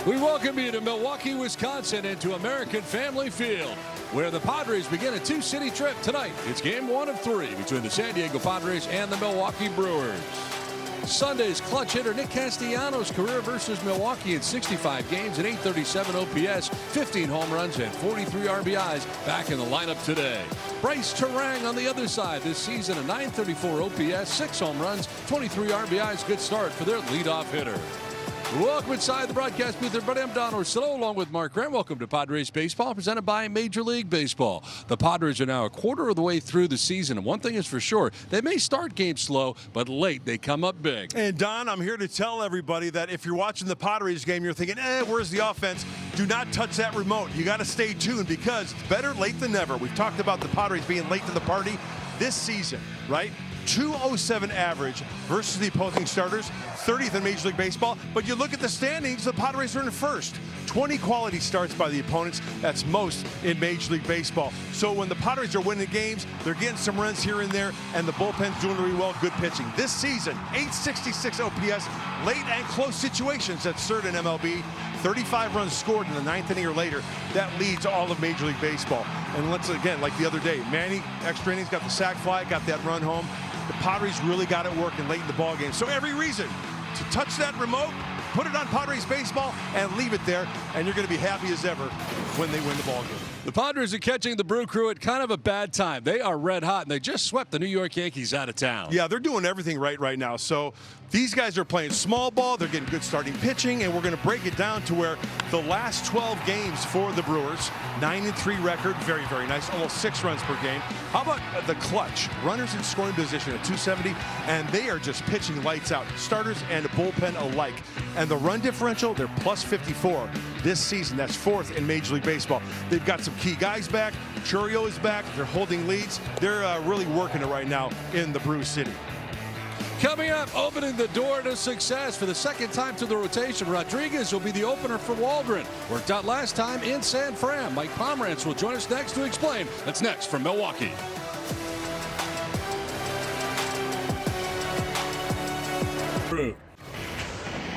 We welcome you to Milwaukee, Wisconsin, and to American Family Field, where the Padres begin a two-city trip tonight. It's game 1 of 3 between the San Diego Padres and the Milwaukee Brewers. Sunday's clutch hitter Nick Castellanos' career versus Milwaukee in 65 games and 837 OPS, 15 home runs, and 43 RBIs back in the lineup today. Bryce Terang on the other side this season, a 934 OPS, 6 home runs, 23 RBIs. Good start for their leadoff hitter. Welcome inside the broadcast booth, everybody. I'm Don Orsillo along with Mark Graham. Welcome to Padres Baseball, presented by Major League Baseball. The Padres are now a quarter of the way through the season, and one thing is for sure, they may start games slow, but late they come up big. And Don, I'm here to tell everybody that if you're watching the Padres game, you're thinking, where's the offense? Do not touch that remote. You got to stay tuned because it's better late than never. We've talked about the Padres being late to the party this season, right? 207 average versus the opposing starters, 30th in Major League Baseball. But you look at the standings, the Padres are in first. 20 quality starts by the opponents. That's most in Major League Baseball. So when the Padres are winning games, they're getting some runs here and there, and the bullpen's doing really well, good pitching. This season, 866 OPS, late and close situations. That's third in MLB. 35 runs scored in the 9th inning or later. That leads all of Major League Baseball. And once again, like the other day, Manny, extra innings, got the sac fly, got that run home. The Padres really got it working late in the ball game. So every reason to touch that remote, put it on Padres Baseball, and leave it there, and you're going to be happy as ever when they win the ball game. The Padres are catching the Brew Crew at kind of a bad time. They are red hot, and they just swept the New York Yankees out of town. Yeah, they're doing everything right now. So these guys are playing small ball. They're getting good starting pitching, and we're going to break it down to where the last 12 games for the Brewers, 9-3 record, very, very nice, almost 6 runs per game. How about the clutch? Runners in scoring position at 270, and they are just pitching lights out. Starters and a bullpen alike. And the run differential, they're plus 54 this season. That's 4th in Major League Baseball. They've got some key guys back. Churio is back. They're holding leads. They're really working it right now in the Brew City. Coming up, opening the door to success for the second time to the rotation, Rodriguez will be the opener for Waldron. Worked out last time in San Fran. Mike Pomerantz will join us next to explain. That's next from Milwaukee.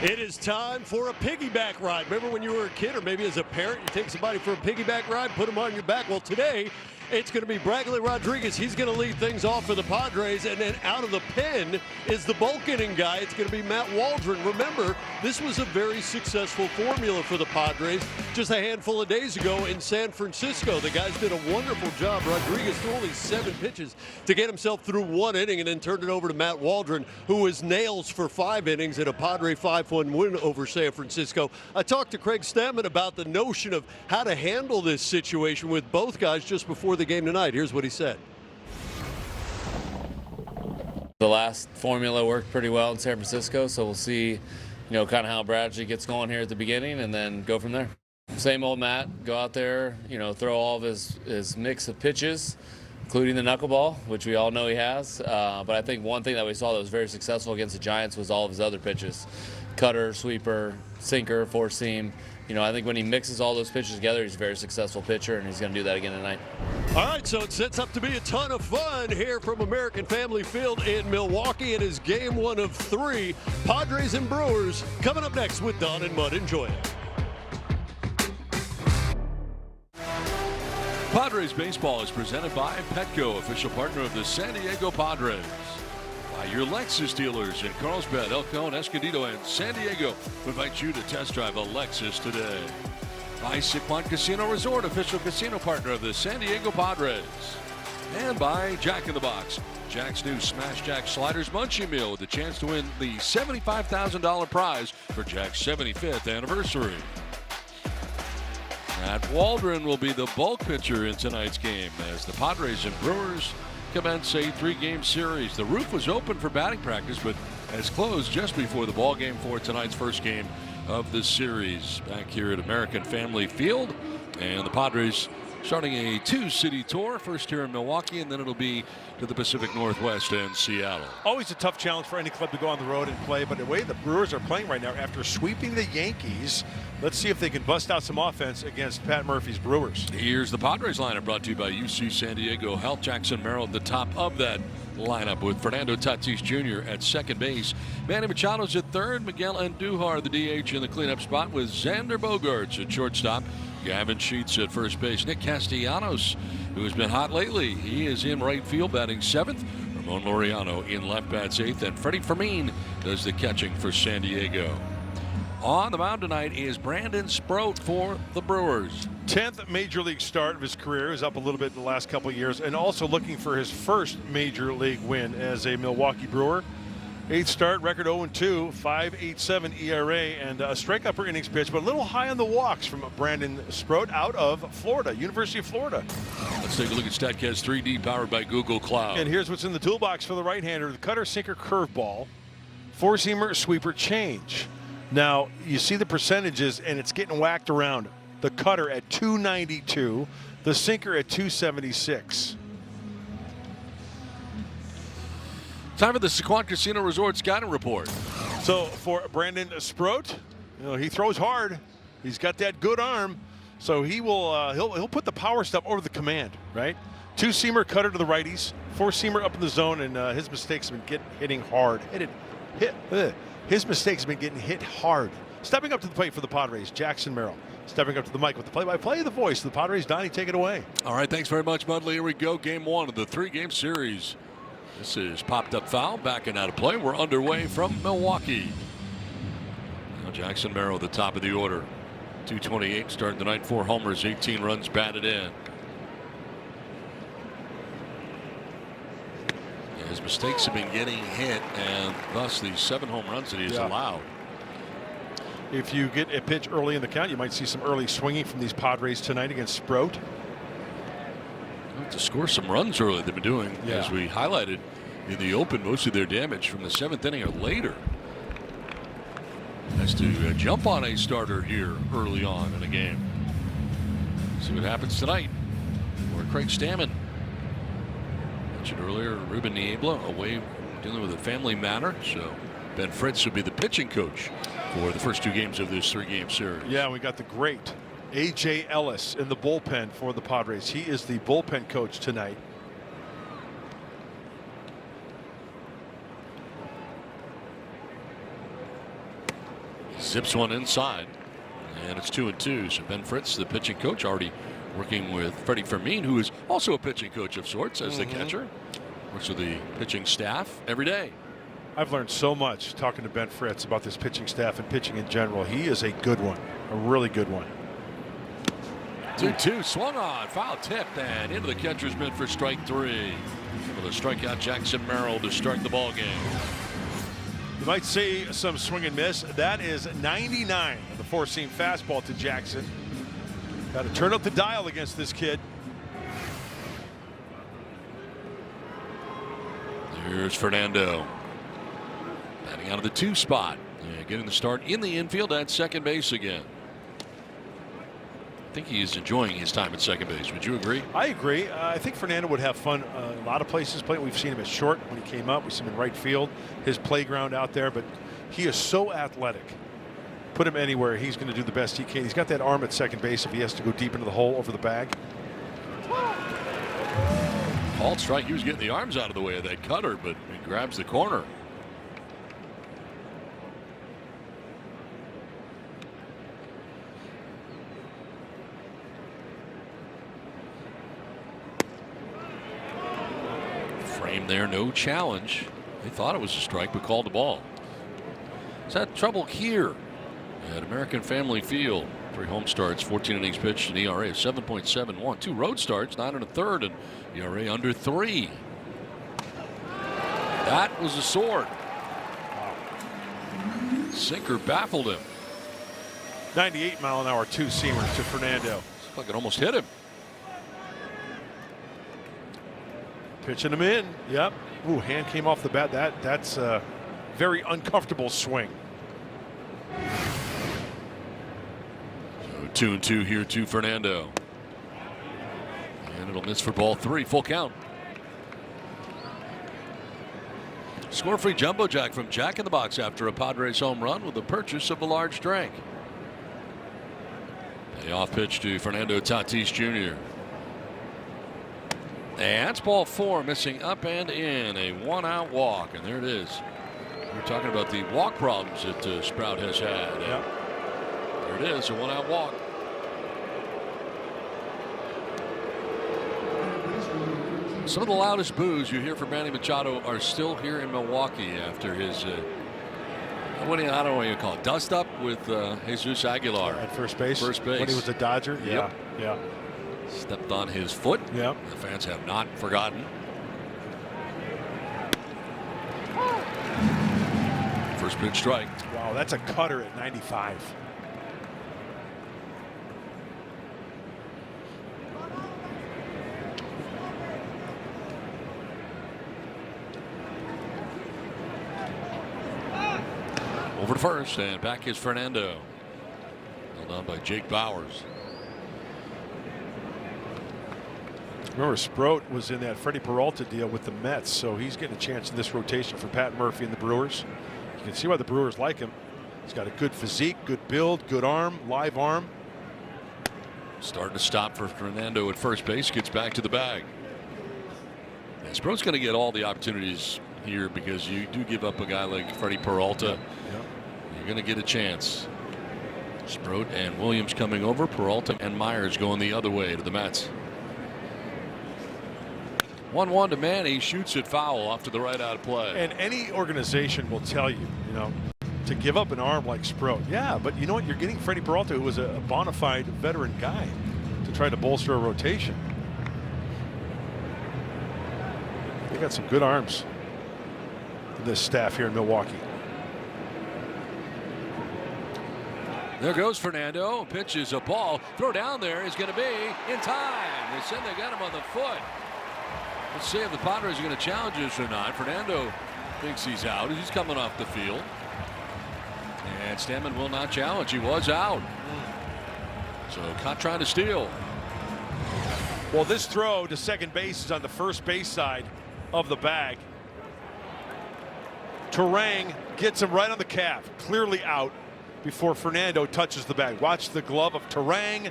It is time for a piggyback ride. Remember when you were a kid, or maybe as a parent, you take somebody for a piggyback ride, put them on your back. Well, today, it's going to be Bradley Rodriguez. He's going to lead things off for the Padres, and then out of the pen is the bulk inning guy. It's going to be Matt Waldron. Remember, this was a very successful formula for the Padres just a handful of days ago in San Francisco. The guys did a wonderful job. Rodriguez threw only 7 pitches to get himself through 1 inning and then turned it over to Matt Waldron, who was nails for 5 innings in a Padre 5-1 win over San Francisco. I talked to Craig Stammen about the notion of how to handle this situation with both guys just before the game tonight. Here's what he said. The last formula worked pretty well in San Francisco, so we'll see, kind of how Bradley gets going here at the beginning and then go from there. Same old Matt, go out there, throw all of his mix of pitches, including the knuckleball, which we all know he has. But I think one thing that we saw that was very successful against the Giants was all of his other pitches. Cutter, sweeper, sinker, four seam. I think when he mixes all those pitches together, he's a very successful pitcher, and he's going to do that again tonight. All right, so it sets up to be a ton of fun here from American Family Field in Milwaukee. It is game 1 of 3. Padres and Brewers coming up next with Don and Mud. Enjoy it. Padres baseball is presented by Petco, official partner of the San Diego Padres. By your Lexus dealers in Carlsbad, El Cajon, Escondido, and San Diego. We invite you to test drive a Lexus today. By Sycuan Casino Resort, official casino partner of the San Diego Padres. And by Jack in the Box, Jack's new Smash Jack Sliders Munchie Meal with a chance to win the $75,000 prize for Jack's 75th anniversary. Matt Waldron will be the bulk pitcher in tonight's game as the Padres and Brewers commence a 3-game series. The roof was open for batting practice, but has closed just before the ball game for tonight's first game of the series. Back here at American Family Field, and the Padres starting a 2-city tour, first here in Milwaukee, and then it'll be to the Pacific Northwest and Seattle. Always a tough challenge for any club to go on the road and play, but the way the Brewers are playing right now, after sweeping the Yankees, let's see if they can bust out some offense against Pat Murphy's Brewers. Here's the Padres lineup, brought to you by UC San Diego Health. Jackson Merrill at the top of that lineup, with Fernando Tatis Jr. at second base. Manny Machado's at third. Miguel Andujar, the DH, in the cleanup spot, with Xander Bogaerts at shortstop. Gavin Sheets at first base. Nick Castellanos, who has been hot lately, he is in right field, batting seventh. Ramon Laureano in left, bats eighth, and Freddie Fermin does the catching for San Diego. On the mound tonight is Brandon Sproat for the Brewers. 10th major league start of his career. Is up a little bit in the last couple of years, and also looking for his first major league win as a Milwaukee Brewer. 8th start, record 0-2, 5.87 ERA, and a strikeout per innings pitch, but a little high on the walks from Brandon Sproat out of Florida, University of Florida. Let's take a look at StatCast 3D, powered by Google Cloud. And here's what's in the toolbox for the right-hander: the cutter, sinker, curveball, four-seamer, sweeper, change. Now, you see the percentages, and it's getting whacked around. The cutter at 292, the sinker at 276. Time for the Sequan Casino Resort scouting report. So for Brandon Sproat, he throws hard. He's got that good arm, so he will he'll put the power stuff over the command, right? Two-seamer cutter to the righties, four-seamer up in the zone, and his mistakes have been hitting hard. His mistakes have been getting hit hard. Stepping up to the plate for the Padres, Jackson Merrill. Stepping up to the mic with the play-by-play, the voice of the Padres, Donnie, take it away. All right, thanks very much, Mudley. Here we go, game one of the 3-game series. This is popped up foul, backing out of play. We're underway from Milwaukee. Now Jackson Merrill at the top of the order. 228 starting the night, 4 homers, 18 runs batted in. His mistakes have been getting hit, and thus the 7 home runs that he has allowed. If you get a pitch early in the count, you might see some early swinging from these Padres tonight against Sproat. To score some runs early, they've been doing, as we highlighted in the open, most of their damage from the 7th inning or later. Has to jump on a starter here early on in a game. See what happens tonight. Or Craig Stammen. Mentioned earlier, Ruben Niebla away dealing with a family matter, so Ben Fritz will be the pitching coach for the first 2 games of this 3-game series. Yeah, we got the great A.J. Ellis in the bullpen for the Padres. He is the bullpen coach tonight. Zips one inside, and it's 2-2. So Ben Fritz, the pitching coach, already working with Freddie Fermin, who is also a pitching coach of sorts as the catcher. Works with the pitching staff every day. I've learned so much talking to Ben Fritz about this pitching staff and pitching in general. He is a good one, a really good one. 2-2, swung on, foul tipped, and into the catcher's mitt for strike 3. Able to strike out Jackson Merrill to start the ball game. You might see some swing and miss. That is 99, the four-seam fastball to Jackson. Got to turn up the dial against this kid. Here's Fernando. Batting out of the 2 spot. Getting the start in the infield at second base again. I think he is enjoying his time at second base. Would you agree? I agree. I think Fernando would have fun a lot of places playing. We've seen him at short when he came up. We've seen him in right field, his playground out there. But he is so athletic. Put him anywhere, he's going to do the best he can. He's got that arm at second base if he has to go deep into the hole over the bag. Called strike. He was getting the arms out of the way of that cutter, but he grabs the corner. Frame there, no challenge. They thought it was a strike, but called the ball. He's had trouble here at American Family Field. 3 home starts, 14 innings pitched, an ERA of 7.71. 2 road starts, 9 1/3, and ERA under 3. That was a sword. Sinker baffled him. 98-mile-an-hour two-seamer to Fernando. Looks like it almost hit him. Pitching him in. Yep. Ooh, hand came off the bat. That's a very uncomfortable swing. So 2-2 here to Fernando. It'll miss for ball 3. Full count. Score-free jumbo jack from Jack in the Box after a Padres home run with the purchase of a large drink. The off pitch to Fernando Tatis Jr. And that's ball 4, missing up and in. A 1-out walk, and there it is. We're talking about the walk problems that Sprout has had. Yep. There it is, a 1-out walk. Some of the loudest boos you hear from Manny Machado are still here in Milwaukee after his, I don't know what you call it, dust up with Jesus Aguilar. At first base? First base. When he was a Dodger? Yep. Yeah. Stepped on his foot. Yep. The fans have not forgotten. First pitch strike. Wow, that's a cutter at 95. Over to first, and back is Fernando. Held on by Jake Bowers. Remember, Sproat was in that Freddie Peralta deal with the Mets, so he's getting a chance in this rotation for Pat Murphy and the Brewers. You can see why the Brewers like him. He's got a good physique, good build, good arm, live arm. Starting to stop for Fernando at first base. Gets back to the bag. And Sproat's going to get all the opportunities here because you do give up a guy like Freddie Peralta. Yep. You're going to get a chance. Sproat and Williams coming over. Peralta and Myers going the other way to the Mets. 1-1 to Manny. Shoots it foul off to the right out of play. And any organization will tell you, to give up an arm like Sproat. Yeah, but you know what? You're getting Freddie Peralta, who was a bona fide veteran guy, to try to bolster a rotation. They got some good arms in this staff here in Milwaukee. There goes Fernando. Pitches a ball. Throw down there is going to be in time. They said they got him on the foot. Let's see if the Padres are going to challenge this or not. Fernando thinks he's out. He's coming off the field. And Stanman will not challenge. He was out. So caught trying to steal. Well, this throw to second base is on the first base side of the bag. Terang gets him right on the calf. Clearly out before Fernando touches the bag. Watch the glove of Terang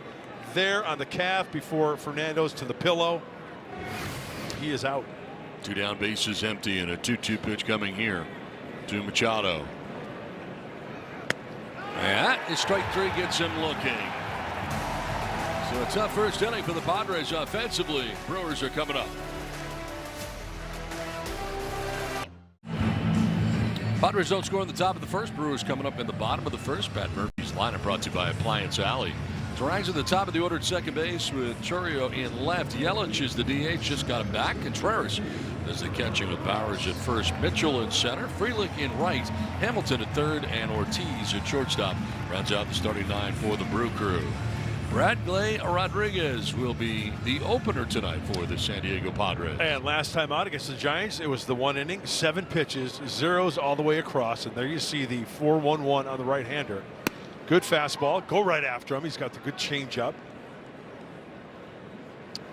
there on the calf before Fernando's to the pillow. He is out. 2 down, bases empty, and a 2-2 pitch coming here to Machado. And that is strike 3, gets him looking. So a tough first inning for the Padres offensively. Brewers are coming up. Padres don't score in the top of the first. Brewers coming up in the bottom of the first. Pat Murphy's lineup brought to you by Appliance Alley. Terang's at the top of the order at second base with Churio in left. Yelich is the DH, just got him back. Contreras does the catching with Bowers at first. Mitchell in center. Frelick in right. Hamilton at third, and Ortiz at shortstop. Rounds out the starting 9 for the Brew Crew. Bradley Rodriguez will be the opener tonight for the San Diego Padres. And last time out against the Giants, it was the 1 inning, 7 pitches, zeros all the way across. And there you see the 4-1-1 on the right-hander. Good fastball. Go right after him. He's got the good changeup.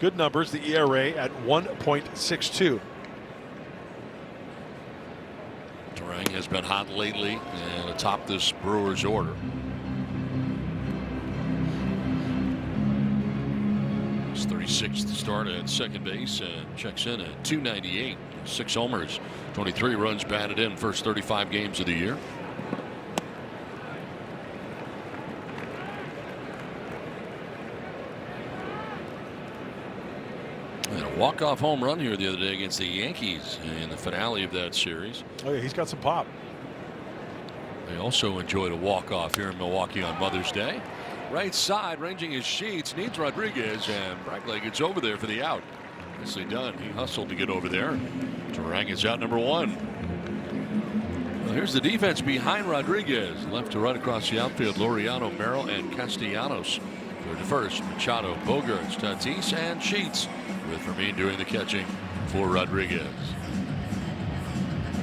Good numbers. The ERA at 1.62. Terang has been hot lately and atop this Brewers order. His 36th start at second base and checks in at 298. 6 homers, 23 runs batted in first 35 games of the year. And a walk-off home run here the other day against the Yankees in the finale of that series. Oh, yeah, he's got some pop. They also enjoyed a walk-off here in Milwaukee on Mother's Day. Right side, ranging his sheets, needs Rodriguez, and Brackley gets over there for the out. Nicely done. He hustled to get over there. Terang is out number 1. Well, here's the defense behind Rodriguez. Left to right across the outfield, Laureano, Merrill, and Castellanos. Third to first, Machado, Bogaerts, Tatis, and Sheets, with Fermin doing the catching for Rodriguez.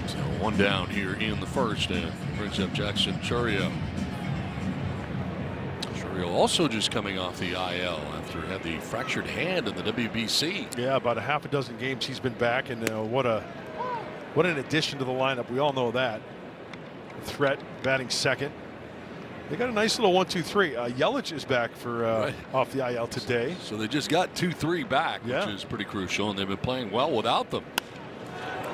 So 1 down here in the first, and brings up Jackson Churio. Gabriel also just coming off the IL after he had the fractured hand in the WBC. Yeah, about a half a dozen games he's been back, and what an addition to the lineup. We all know that. Threat batting second. They got a nice little 1-2-3. Yelich is back for off the IL today. So they just got 2-3 back, which is pretty crucial, and they've been playing well without them.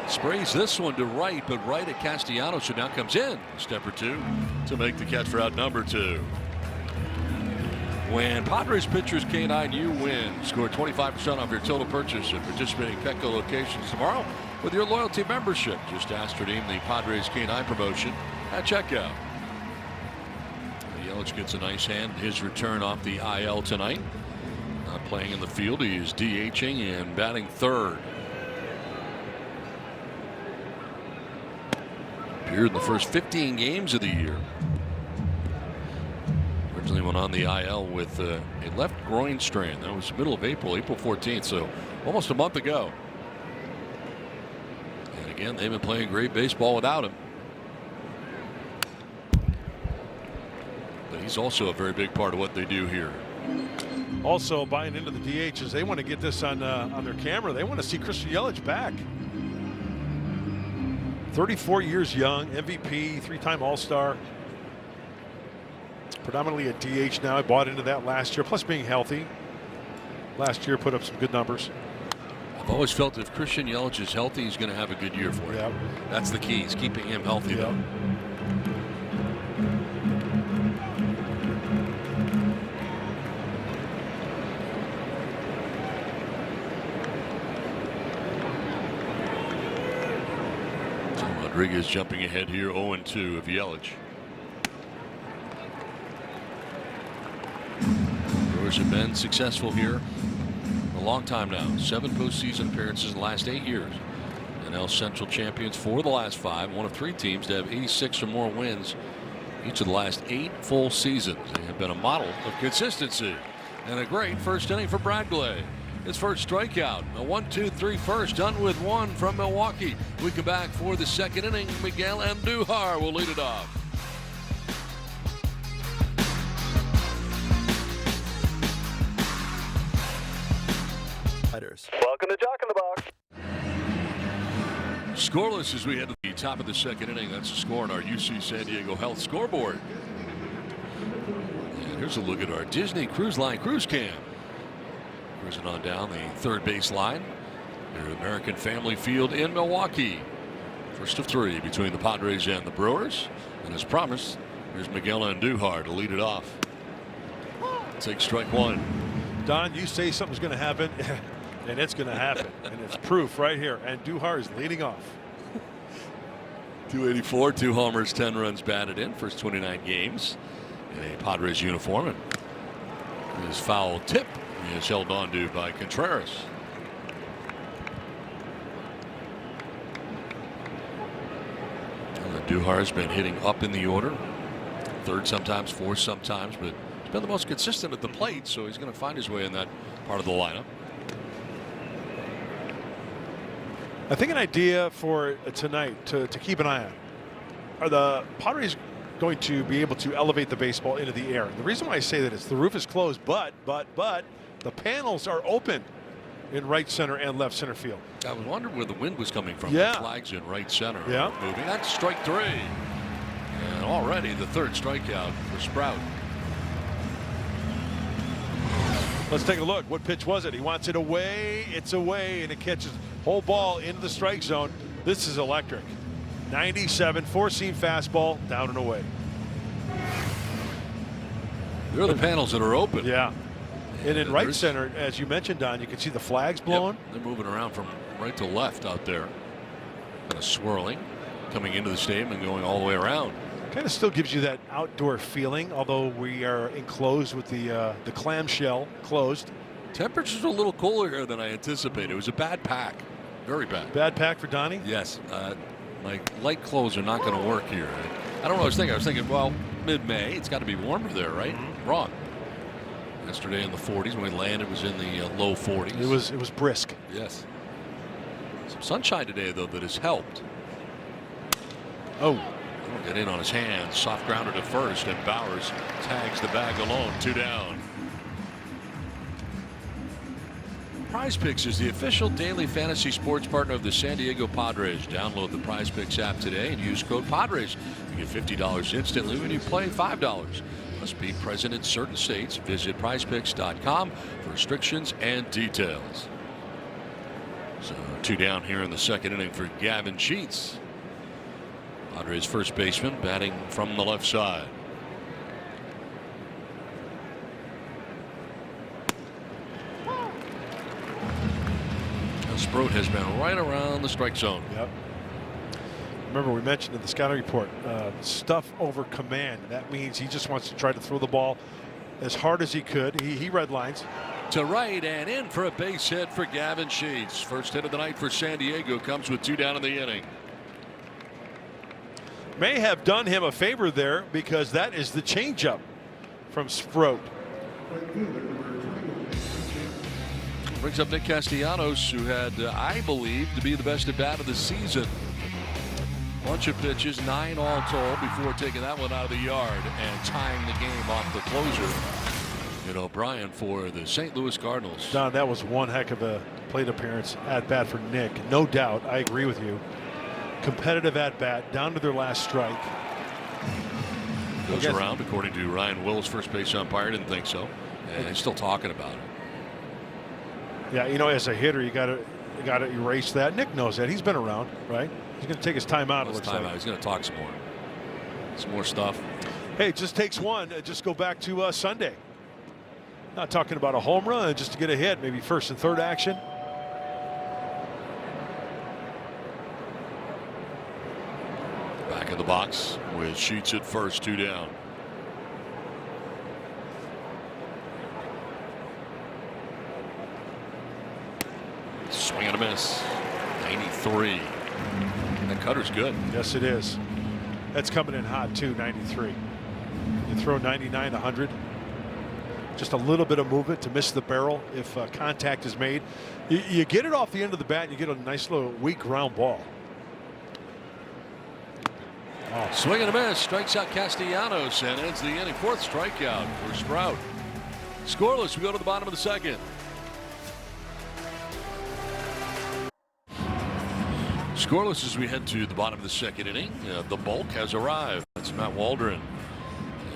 Sprays this one to right, but right at Castellanos, so now comes in a step or two to make the catch for out number 2. When Padres pitchers K9, you win. Score 25% off your total purchase at participating Petco locations tomorrow with your loyalty membership. Just ask to redeem the Padres K9 promotion at checkout. Yelich gets a nice hand. His return off the IL tonight. Not playing in the field. He is DHing and batting third. Appeared in the first 15 games of the year. Originally went on the IL with a left groin strain. That was middle of April 14th, so almost a month ago. And again, they've been playing great baseball without him. But he's also a very big part of what they do here. Also buying into the DH is they want to get this on their camera. They want to see Christian Yelich back. 34 years young, MVP, 3-time All-Star. Predominantly a DH now. I bought into that last year, plus being healthy. Last year put up some good numbers. I've always felt if Christian Yelich is healthy, he's going to have a good year for you. That's the key. Is keeping him healthy, though. So Rodriguez jumping ahead here, 0-2 of Yelich. Brewers have been successful here a long time now. 7 postseason appearances in the last 8 years. NL Central champions for the last 5. One of 3 teams to have 86 or more wins each of the last 8 full seasons. They have been a model of consistency. And a great first inning for Bradley. His first strikeout. A 1-2-3 first, done with 1 from Milwaukee. We come back for the second inning. Miguel Andujar will lead it off. Welcome to Jock in the Box. Scoreless as we head to the top of the second inning. That's the score on our UC San Diego Health scoreboard. And here's a look at our Disney Cruise Line cruise cam. Cruising on down the third base line. Here at American Family Field in Milwaukee. First of 3 between the Padres and the Brewers. And as promised, here's Miguel Andujar to lead it off. Take strike 1. Don, you say something's going to happen, and it's going to happen. And it's proof right here. Andujar is leading off. 284, 2 homers, 10 runs batted in. First 29 games in a Padres uniform. And his foul tip is held on to by Contreras. Andujar has been hitting up in the order. 3rd sometimes, 4th sometimes, but he's been the most consistent at the plate, so he's going to find his way in that part of the lineup. I think an idea for tonight to keep an eye on. Are the Padres going to be able to elevate the baseball into the air? The reason why I say that is the roof is closed, but the panels are open in right center and left center field. I was wondering where the wind was coming from. Yeah. The flags in right center. Yeah. Moving. That's strike 3. And already the 3rd strikeout for Sprout. Let's take a look. What pitch was it? He wants it away. It's away, and it catches whole ball into the strike zone. This is electric. 97, 4-seam fastball, down and away. There are the panels that are open. Yeah. And in right center, as you mentioned, Don, you can see the flags blowing. Yep, they're moving around from right to left out there. Kind of swirling, coming into the stadium and going all the way around. Kind of still gives you that outdoor feeling, although we are enclosed with the clamshell closed. Temperatures are a little cooler here than I anticipated. It was a bad pack. Very bad. Bad pack for Donnie? Yes. My light clothes are not going to work here. I don't know what I was thinking. I was thinking, well, mid-May, it's got to be warmer there, right? Mm-hmm. Wrong. Yesterday in the 40s. When we landed, it was in the low 40s. It was brisk. Yes. Some sunshine today, though, that has helped. Oh. Get in on his hands. Soft grounder to first, and Bowers tags the bag alone. 2 down. Prize Picks is the official daily fantasy sports partner of the San Diego Padres. Download the Prize Picks app today and use code Padres. You get $50 instantly when you play $5. Must be present in certain states. Visit prizepicks.com for restrictions and details. So 2 down here in the second inning for Gavin Sheets. Padres first baseman batting from the left side. Sproat has been right around the strike zone. Yep. Remember, we mentioned in the scouting report, stuff over command. That means he just wants to try to throw the ball as hard as he could. He read lines. To right and in for a base hit for Gavin Sheets. First hit of the night for San Diego comes with 2 down in the inning. May have done him a favor there because that is the changeup from Sproat. Brings up Nick Castellanos, who had, I believe, to be the best at bat of the season. Bunch of pitches, 9 all told, before taking that one out of the yard and tying the game off the closer. And O'Brien for the St. Louis Cardinals. Don, that was one heck of a plate appearance at bat for Nick. No doubt. I agree with you. Competitive at bat, down to their last strike. Goes around, according to Ryan Wills, first base umpire, didn't think so. And he's still talking about it. Yeah, as a hitter, you got to erase that. Nick knows that. He's been around, right? He's going to take his time out. He's going to talk some more stuff. Hey, it just takes one. Just go back to Sunday. Not talking about a home run, just to get a hit, maybe first and third action. Back in the box with Sheets at first, 2 down. Swing and a miss. 93. That cutter's good. Yes, it is. That's coming in hot too. 93. You throw 99, 100. Just a little bit of movement to miss the barrel if contact is made. You get it off the end of the bat, and you get a nice little weak ground ball. Oh. Swing and a miss. Strikes out Castellanos and ends the inning. 4th strikeout for Sprout. Scoreless. We go to the bottom of the second. Scoreless as we head to the bottom of the second inning. The bulk has arrived. That's Matt Waldron.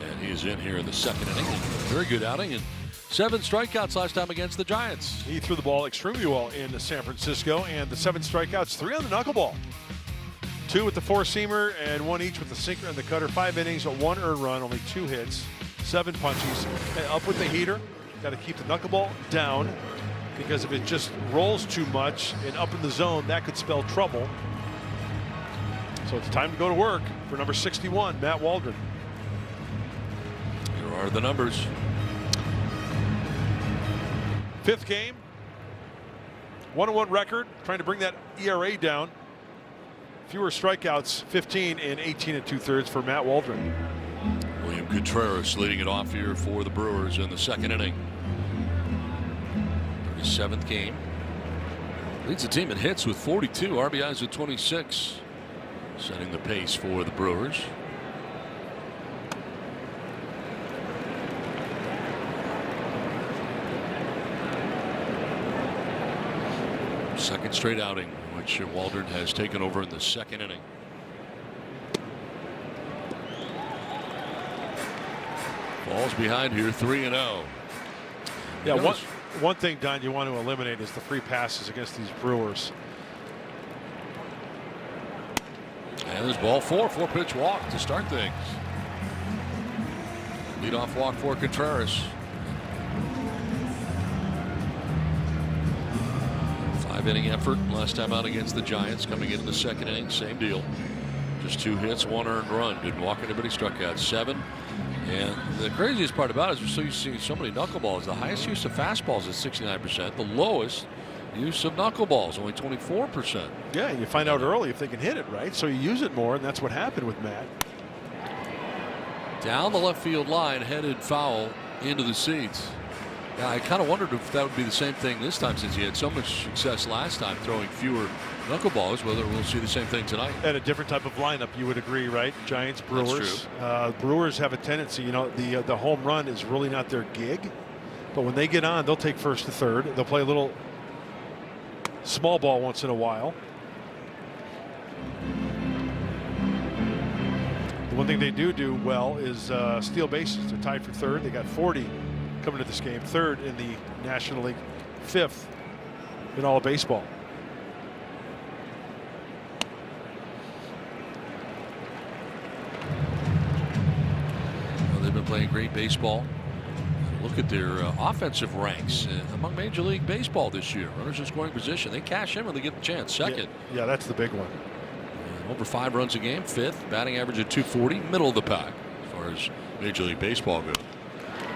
And he is in here in the second inning. Very good outing. And 7 strikeouts last time against the Giants. He threw the ball extremely well in San Francisco. And the 7 strikeouts, 3 on the knuckleball. 2 with the 4-seamer and 1 each with the sinker and the cutter. 5 innings, 1 earned run, only 2 hits, 7 punchies. And up with the heater. Got to keep the knuckleball down, because if it just rolls too much and up in the zone, that could spell trouble. So it's time to go to work for number 61, Matt Waldron. Here are the numbers. 5th game, 1-1 record, trying to bring that ERA down. Fewer strikeouts, 15 and 18 2/3 for Matt Waldron. William Contreras leading it off here for the Brewers in the second inning. 37th game. Leads the team in hits with 42, RBIs with 26. Setting the pace for the Brewers. Second straight outing, which Waldron has taken over in the second inning. Falls behind here, 3-0. Yeah, one thing, Don, you want to eliminate is the free passes against these Brewers. And there's ball 4, 4-pitch walk to start things. Leadoff walk for Contreras. 5-inning effort last time out against the Giants. Coming into the second inning, same deal. Just 2 hits, 1 earned run. Didn't walk anybody, struck out 7. And the craziest part about it is we're so used to seeing so many knuckleballs. The highest use of fastballs is 69%. The lowest use of knuckleballs, only 24%. Yeah, and you find out early if they can hit it right, so you use it more, and that's what happened with Matt. Down the left field line, headed foul into the seats. Yeah, I kind of wondered if that would be the same thing this time, since he had so much success last time throwing fewer knuckleballs, whether we'll see the same thing tonight. And a different type of lineup, you would agree, right? Giants, Brewers. Brewers have a tendency, you know, the home run is really not their gig, but when they get on, they'll take first to third. They'll play a little small ball once in a while. The one thing they do well is steal bases. They're tied for third. They got 40 coming to this game, third in the National League, fifth in all of baseball. Well, they've been playing great baseball. Look at their offensive ranks among Major League Baseball this year. Runners in scoring position. They cash in when they get the chance. Second. Yeah, that's the big one. Over 5 runs a game. Fifth. Batting average of .240. Middle of the pack as far as Major League Baseball goes.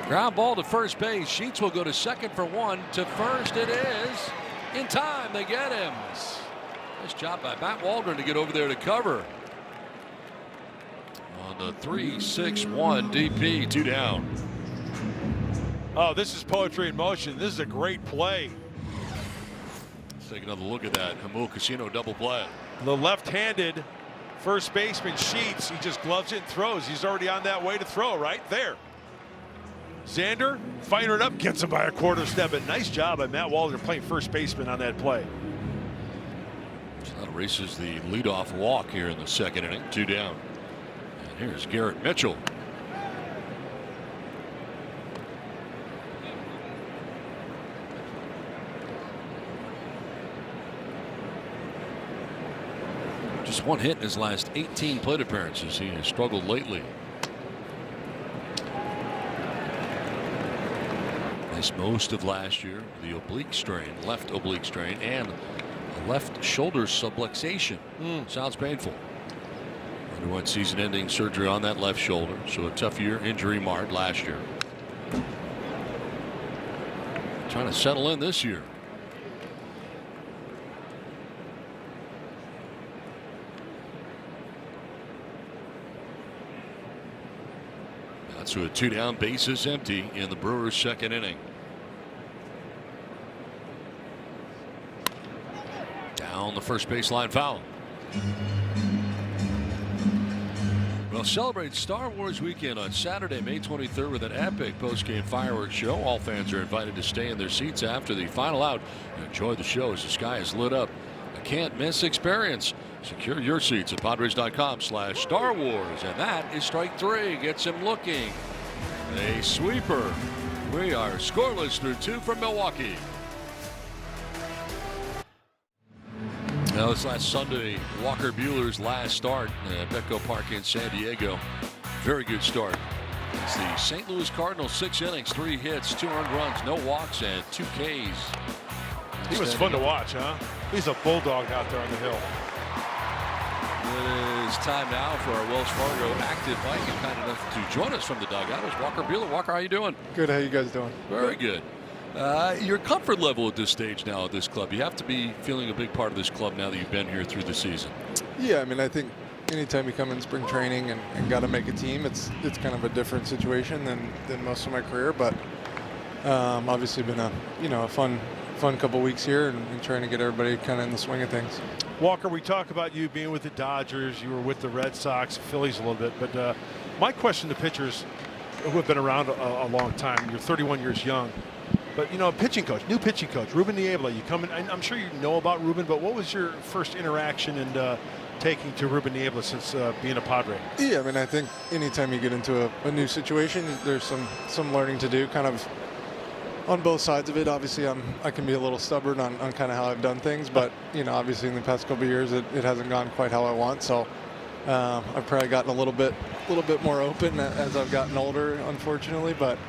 Ground ball to first base. Sheets will go to second for one. To first it is. In time. They get him. Nice job by Matt Waldron to get over there to cover. On the 3-6-1 DP. 2 down. Oh, this is poetry in motion. This is a great play. Let's take another look at that. Hamul Casino double play. The left-handed first baseman Sheets. He just gloves it and throws. He's already on that way to throw right there. Xander firing it up, gets him by a quarter step. But nice job by Matt Waldron playing first baseman on that play. So that erases the leadoff walk here in the second inning. 2 down. And here's Garrett Mitchell. Just 1 hit in his last 18 plate appearances. He has struggled lately. Missed most of last year. The oblique strain, left oblique strain, and a left shoulder subluxation. Sounds painful. Underwent season-ending surgery on that left shoulder, so a tough year, injury marred last year. Trying to settle in this year. That's with 2 down, bases empty in the Brewers' second inning. Down the first baseline, foul. Well, celebrate Star Wars weekend on Saturday, May 23rd with an epic post-game fireworks show. All fans are invited to stay in their seats after the final out and enjoy the show as the sky is lit up. A can't-miss experience. Secure your seats at Padres.com/Star Wars. And that is strike 3. Gets him looking. A sweeper. We are scoreless through 2 from Milwaukee. Now, this last Sunday, Walker Buehler's last start at Petco Park in San Diego. Very good start. It's the St. Louis Cardinals, 6 innings, 3 hits, 2 earned runs, no walks, and 2 Ks. He was fun to watch, huh? He's a bulldog out there on the hill. It is time now for our Wells Fargo active Mike, and kind enough to join us from the dugout is Walker Buehler. Walker, how you doing? Good. How you guys doing? Very good. Your comfort level at this stage now at this club, you have to be feeling a big part of this club now that you've been here through the season. Yeah, I mean, I think anytime you come in spring training and got to make a team, it's kind of a different situation than most of my career. But obviously been a fun couple weeks here and trying to get everybody kind of in the swing of things. Walker, we talk about you being with the Dodgers. You were with the Red Sox, Phillies a little bit. But my question to pitchers who have been around a long time, you're 31 years young. But, you know, a pitching coach, new pitching coach, Ruben Niebla, you come in, I'm sure you know about Ruben, but what was your first interaction and taking to Ruben Niebla since being a Padre? Yeah, I mean, I think anytime you get into a new situation, there's some learning to do kind of on both sides of it. Obviously, I can be a little stubborn on kind of how I've done things, but, you know, obviously in the past couple of years, it hasn't gone quite how I want. So I've probably gotten a little bit more open as I've gotten older, unfortunately, but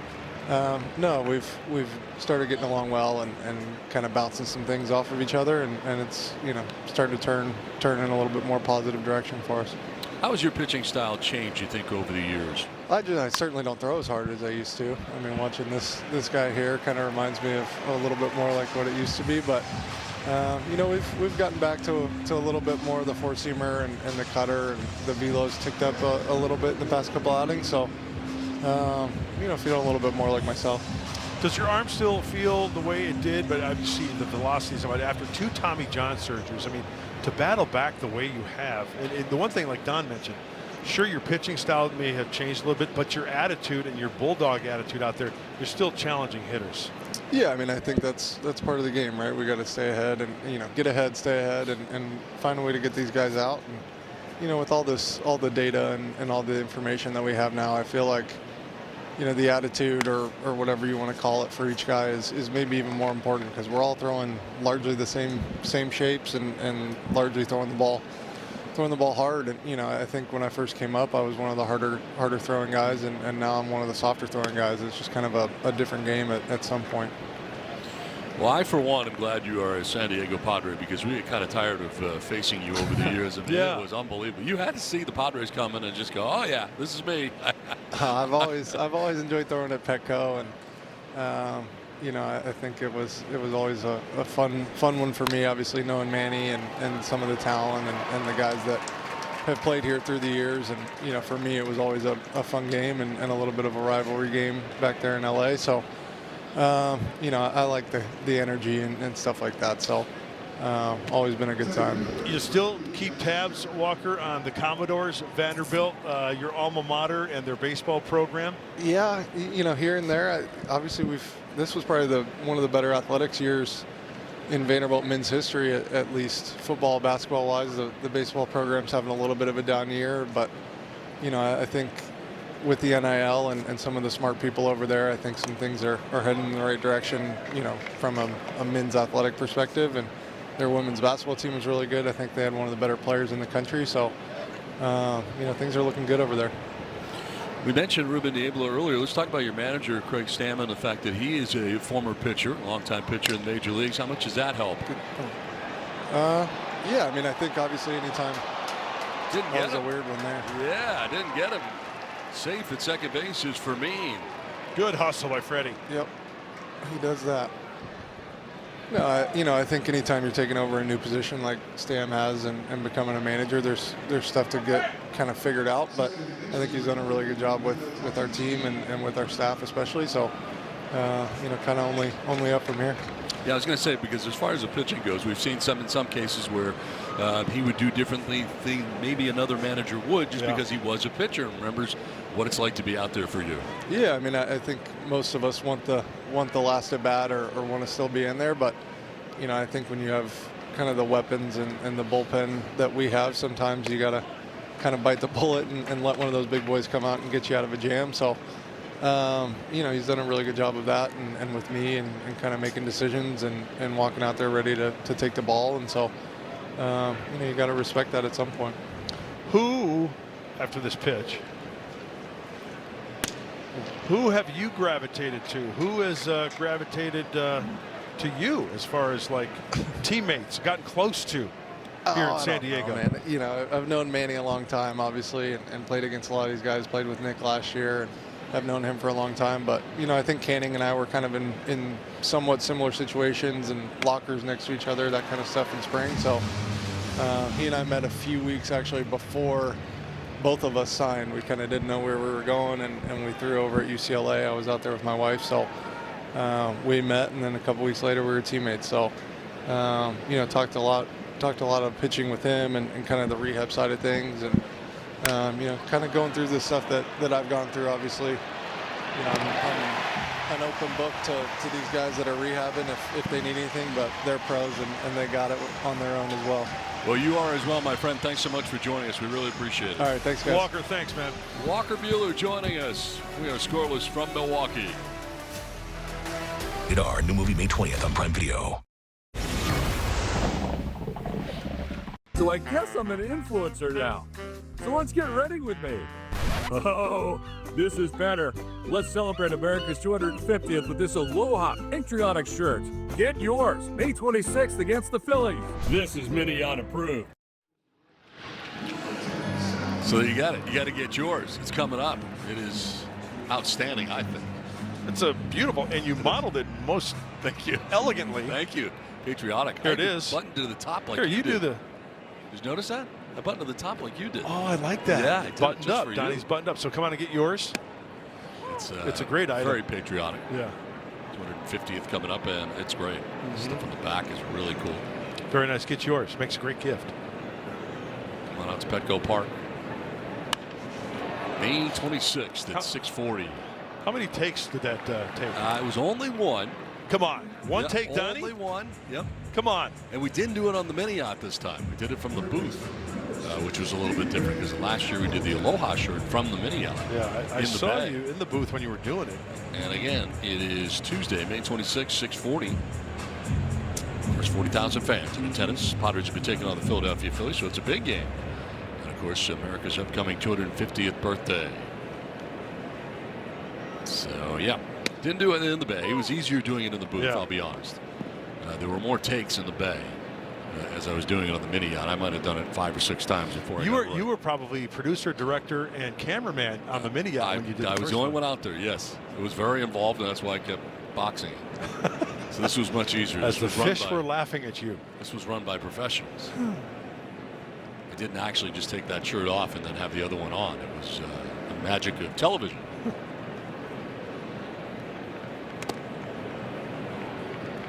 no, we've started getting along well and kind of bouncing some things off of each other, and it's, you know, starting to turn in a little bit more positive direction for us. How has your pitching style changed, you think, over the years? I certainly don't throw as hard as I used to. I mean, watching this guy here kind of reminds me of a little bit more like what it used to be, but you know, we've gotten back to a little bit more of the four-seamer and the cutter, and the velo's ticked up a little bit in the past couple outings, so you know, feeling a little bit more like myself. Does your arm still feel the way it did? But I've seen the velocities of it after 2 Tommy John surgeries. I mean, to battle back the way you have, and the one thing like Don mentioned, sure, your pitching style may have changed a little bit, but your attitude and your bulldog attitude out there, you're still challenging hitters. Yeah, I mean, I think that's part of the game, right? We got to stay ahead and, you know, get ahead, stay ahead, and find a way to get these guys out. And, you know, with all the data and all the information that we have now, I feel like, you know, the attitude or whatever you want to call it for each guy is maybe even more important, because we're all throwing largely the same shapes and largely throwing the ball hard. And, you know, I think when I first came up, I was one of the harder throwing guys, and now I'm one of the softer throwing guys. It's just kind of a different game at some point. Well, I, for one, am glad you are a San Diego Padre, because we get kind of tired of facing you over the years. I mean, it was unbelievable. You had to see the Padres come in and just go, oh, yeah, this is me. I've always enjoyed throwing at Petco, and you know, I think it was always a fun one for me, obviously knowing Manny and some of the talent and the guys that have played here through the years. And, you know, for me, it was always a fun game and a little bit of a rivalry game back there in LA. So, you know, I like the energy and stuff like that. So, always been a good time. You still keep tabs, Walker, on the Commodores, Vanderbilt, your alma mater, and their baseball program? Yeah, you know, here and there. Obviously, this was probably one of the better athletics years in Vanderbilt men's history, at least football, basketball wise. The baseball program's having a little bit of a down year, but, you know, I think with the NIL and some of the smart people over there, I think some things are heading in the right direction, you know, from a men's athletic perspective. And their women's basketball team was really good. I think they had one of the better players in the country. So, you know, things are looking good over there. We mentioned Ruben Niebla earlier. Let's talk about your manager, Craig Stammen, the fact that he is a former pitcher, longtime pitcher in the major leagues. How much does that help? Yeah, I mean, I think obviously anytime. Didn't that get was him. a weird one there. Yeah, didn't get him. Safe at second base is Fermin. Good hustle by Freddie. Yep, he does that. No, you know, I think anytime you're taking over a new position like Stam has and becoming a manager, there's stuff to get kind of figured out. But I think he's done a really good job with our team and with our staff especially. So, you know, kind of only up from here. Yeah, I was going to say, because as far as the pitching goes, we've seen in some cases where he would do differently than maybe another manager would, just because he was a pitcher and remembers what it's like to be out there for you. Yeah, I mean, I think most of us want the last at bat or want to still be in there, but, you know, I think when you have kind of the weapons and the bullpen that we have, sometimes you got to kind of bite the bullet and let one of those big boys come out and get you out of a jam. So, you know, he's done a really good job of that and with me and kind of making decisions and walking out there ready to take the ball. And so, you know, you got to respect that at some point. Who, after this pitch, who have you gravitated to? Who has gravitated to you as far as like teammates, gotten close to here in San Diego? Man. You know, I've known Manny a long time, obviously, and played against a lot of these guys. Played with Nick last year, and have known him for a long time. But, you know, I think Canning and I were kind of in somewhat similar situations and lockers next to each other, that kind of stuff in spring. So he and I met a few weeks actually before both of us signed. We kind of didn't know where we were going, and we threw over at UCLA. I was out there with my wife, so we met, and then a couple weeks later we were teammates. So, you know, talked a lot of pitching with him and kind of the rehab side of things, and you know, kind of going through the stuff that I've gone through. Obviously, you know, I'm an open book to these guys that are rehabbing if they need anything, but they're pros and they got it on their own as well. Well, you are as well, my friend. Thanks so much for joining us. We really appreciate it. All right, thanks, guys. Walker, thanks, man. Walker Buehler joining us. We are scoreless from Milwaukee. Our new movie May 20th on Prime Video. So I guess I'm an influencer now. So let's get ready with me. Oh, this is better. Let's celebrate America's 250th with this Aloha patriotic shirt. Get yours May 26th against the Phillies. This is Minion approved. So you got it. You got to get yours. It's coming up. It is outstanding, I think. It's a beautiful, and you modeled it most elegantly. Thank you. Patriotic. Here it is. Button to the top like Here, you do did. the. Did you notice that? A button to the top like you did. Oh, I like that. Yeah, I did it buttoned just up. for you. Donnie's buttoned up. So come on and get yours. It's a great item. Very patriotic. Yeah. 250th coming up, and it's great. Stuff on the back is really cool. Very nice. Get yours. Makes a great gift. Come on out to Petco Park. May 26th at 6:40. How many takes did that take? It was only one. Come on. One take, only Donnie? Only one. Yep. Come on. And we didn't do it on the mini yacht this time. We did it from the booth, which was a little bit different because last year we did the Aloha shirt from the mini yacht. Yeah, I saw you in the booth when you were doing it. And again, it is Tuesday, May 26th, 6:40. There's 40,000 fans in attendance. Padres will be taking on the Philadelphia Phillies, so it's a big game. And of course, America's upcoming 250th birthday. So yeah, didn't do it in the Bay. It was easier doing it in the booth. I'll be honest. There were more takes in the Bay as I was doing it on the mini yacht. I might have done it 5 or 6 times before. You were probably producer, director, and cameraman on the mini yacht when you did. I was the only one out there. Yes, it was very involved, and that's why I kept boxing it. So this was much easier. As the fish were laughing at you. This was run by professionals. I didn't actually just take that shirt off and then have the other one on. It was the magic of television.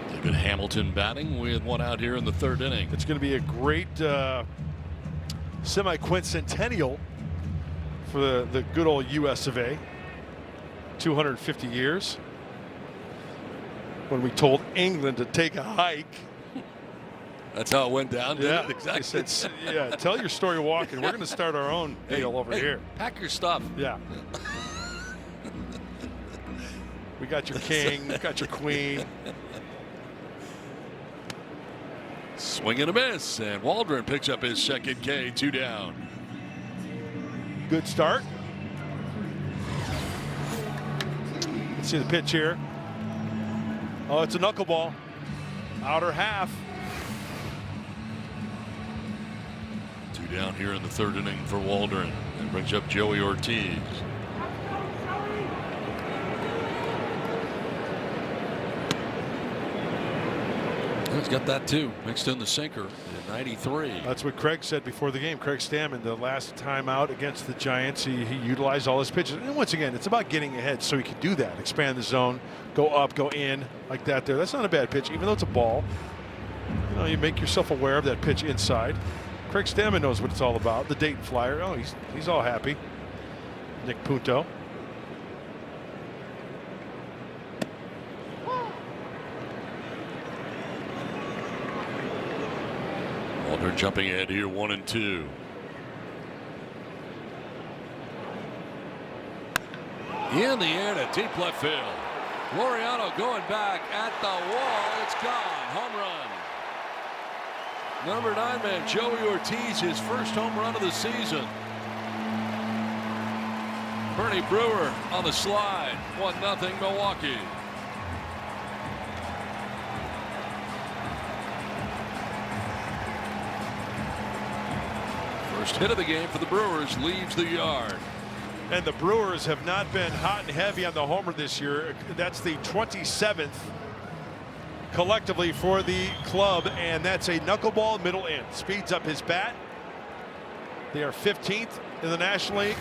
David Hamilton batting with one out here in the 3rd inning. It's going to be a great semi-quincentennial for the good old US of A. 250 years. When we told England to take a hike. That's how it went down. Yeah, exactly. Said, yeah, tell your story walking. We're going to start our own deal over here. Pack your stuff. Yeah. We got your king, got your queen. Swing and a miss, and Waldron picks up his 2nd K, 2 down. Good start. Let's see the pitch here. Oh, it's a knuckleball. Outer half. 2 down here in the 3rd inning for Waldron. And brings up Joey Ortiz. He's got that too. Mixed in the sinker at 93. That's what Craig said before the game. Craig Stammen, the last time out against the Giants, he utilized all his pitches. And once again, it's about getting ahead so he can do that. Expand the zone, go up, go in like that there. That's not a bad pitch, even though it's a ball. You know, you make yourself aware of that pitch inside. Craig Stammen knows what it's all about. The Dayton Flyer. Oh, he's all happy. Nick Punto. Waldron jumping ahead here, 1-2. In the air to deep left field. Laureano going back at the wall. It's gone. Home run. Number 9 man Joey Ortiz, his first home run of the season. Bernie Brewer on the slide. 1-0 Milwaukee. First hit of the game for the Brewers leaves the yard. And the Brewers have not been hot and heavy on the homer this year. That's the 27th collectively for the club, and that's a knuckleball middle in. Speeds up his bat. They are 15th in the National League,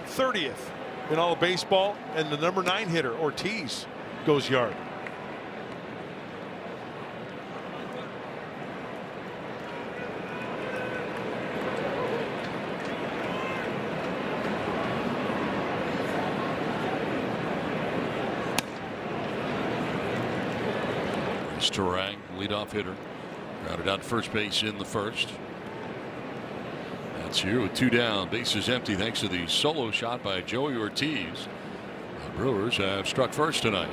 30th in all of baseball, and the number 9 hitter, Ortiz, goes yard. Turang, leadoff hitter, grounded out to first base in the 1st. That's here with 2 down, bases empty thanks to the solo shot by Joey Ortiz. The Brewers have struck first tonight.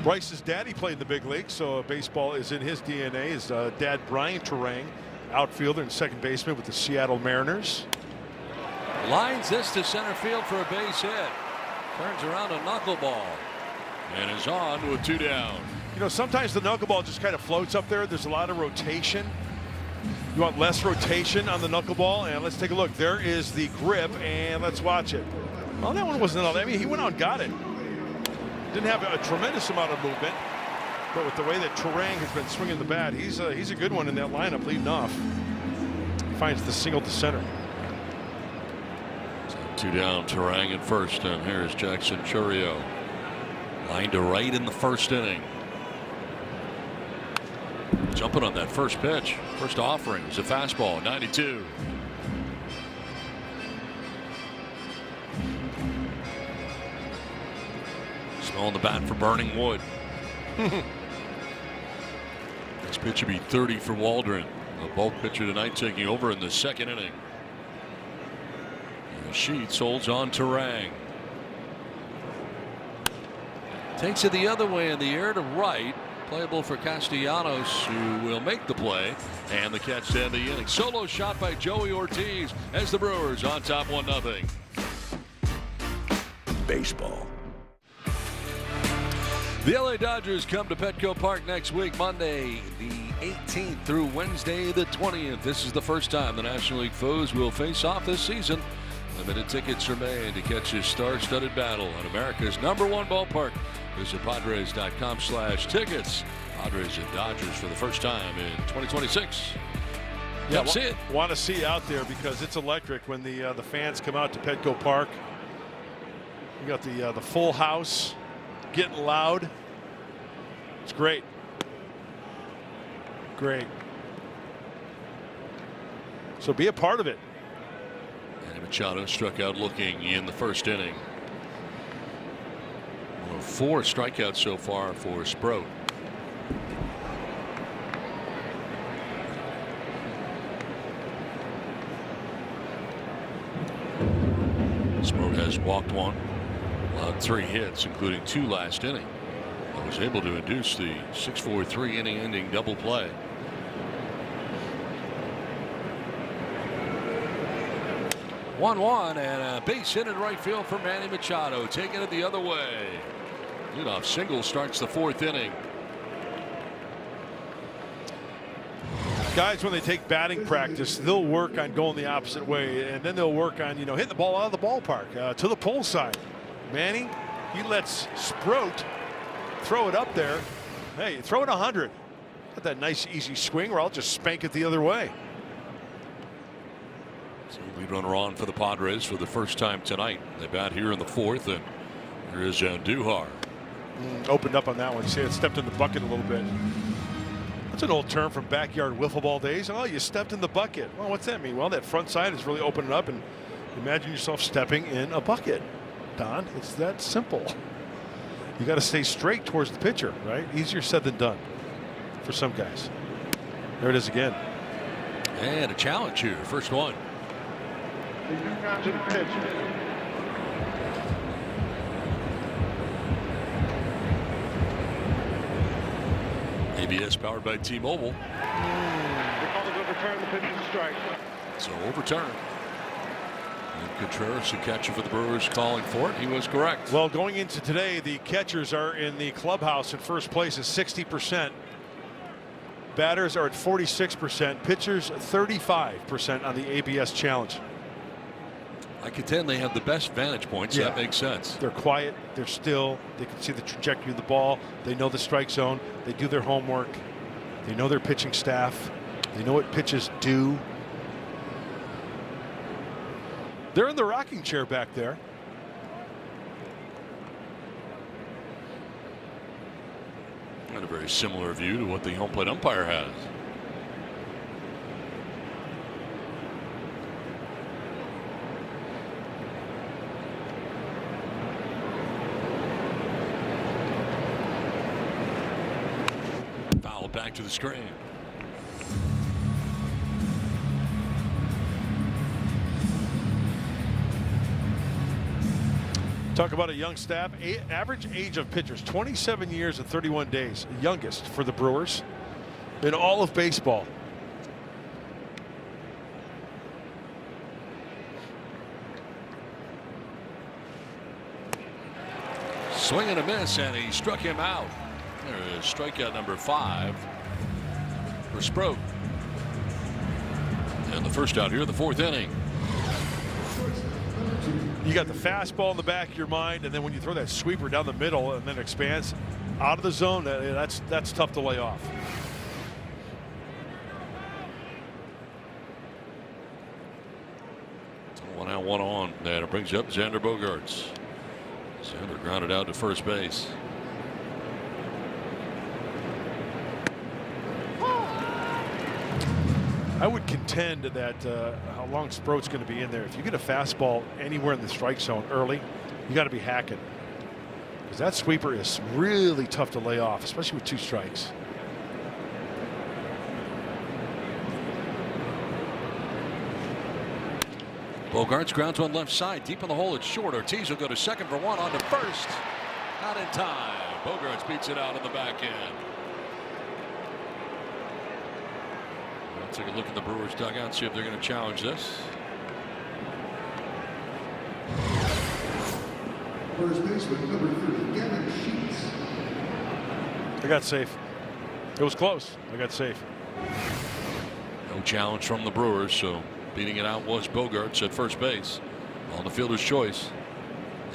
Bryce's daddy played in the big league, so baseball is in his DNA. His dad, Brian Turang, outfielder and second baseman with the Seattle Mariners. Lines this to center field for a base hit. Turns around a knuckleball and is on with 2 down. You know, sometimes the knuckleball just kind of floats up there. There's a lot of rotation. You want less rotation on the knuckleball, and let's take a look. There is the grip, and let's watch it. Well, that one wasn't all that. I mean, he went out and got it. Didn't have a tremendous amount of movement, but with the way that Turang has been swinging the bat, he's a good one in that lineup leading off. Finds the single to center. So 2 down, Turang in first, and here's Jackson Chourio. Line to right in the first inning. Jumping on that first pitch. First offering is a fastball, 92. Smelling the bat for Burning Wood. This pitch would be 30 for Waldron. The bulk pitcher tonight taking over in the second inning. And Sheets holds on to Turang. Takes it the other way in the air to right. Playable for Castellanos, who will make the play. And the catch to end the inning. Solo shot by Joey Ortiz as the Brewers on top 1-0. Baseball. The LA Dodgers come to Petco Park next week, Monday the 18th through Wednesday the 20th. This is the first time the National League foes will face off this season. Limited tickets remain to catch this star-studded battle at America's #1 ballpark. Visit Padres.com/tickets. Padres and Dodgers for the first time in 2026. Yeah, see it. Want to see it out there because it's electric when the fans come out to Petco Park. You got the full house getting loud. It's great. Great. So be a part of it. And Machado struck out looking in the first inning. 4 strikeouts so far for Sproat. Sproat has walked 1, allowed 3 hits, including 2 last inning. And was able to induce the 6-4 3-inning ending double play. One and a base hit in right field for Manny Machado, taking it the other way. Leadoff single starts the 4th inning. Guys, when they take batting practice, they'll work on going the opposite way, and then they'll work on hitting the ball out of the ballpark to the pole side. Manny, he lets Sproat throw it up there. Hey, throw it 100. Got that nice easy swing, or I'll just spank it the other way. So lead runner on for the Padres for the first time tonight. They bat here in the 4th, and here is Andujar. Opened up on that one. See, it stepped in the bucket a little bit. That's an old term from backyard wiffle ball days. Oh, you stepped in the bucket. Well, what's that mean? Well, that front side is really opening up, and imagine yourself stepping in a bucket. Don, it's that simple. You got to stay straight towards the pitcher, right? Easier said than done for some guys. There it is again. And a challenge here. First one. To the pitch. ABS powered by T-Mobile. Overturn, the pitch is a strike. So overturn. And Contreras, the catcher for the Brewers, calling for it. He was correct. Well, going into today, the catchers are in the clubhouse at first place at 60%. Batters are at 46%. Pitchers 35% on the ABS challenge. I contend they have the best vantage points. So that makes sense. They're quiet. They're still. They can see the trajectory of the ball. They know the strike zone. They do their homework. They know their pitching staff. They know what pitches do. They're in the rocking chair back there. And a very similar view to what the home plate umpire has. Foul back to the screen. Talk about a young staff. Average age of pitchers 27 years and 31 days, youngest for the Brewers in all of baseball. Swing and a miss, and he struck him out. There is strikeout number 5 for Sproat. And the first out here in the 4th inning. You got the fastball in the back of your mind, and then when you throw that sweeper down the middle and then expands out of the zone, that's tough to lay off. One out, one on, and it brings up Xander Bogaerts. Xander grounded out to first base. I would contend that how long Sproat's going to be in there. If you get a fastball anywhere in the strike zone early, you got to be hacking, because that sweeper is really tough to lay off, especially with 2 strikes. Bogaerts grounds one left side, deep in the hole. It's short. Ortiz will go to second for one, on to first. Not in time. Bogaerts beats it out in the back end. Let's take a look at the Brewers dugout, see if they're going to challenge this. First baseman, number 3, Gavin Sheets. I got safe. It was close. I got safe. No challenge from the Brewers, so beating it out was Bogaerts at first base on the fielder's choice.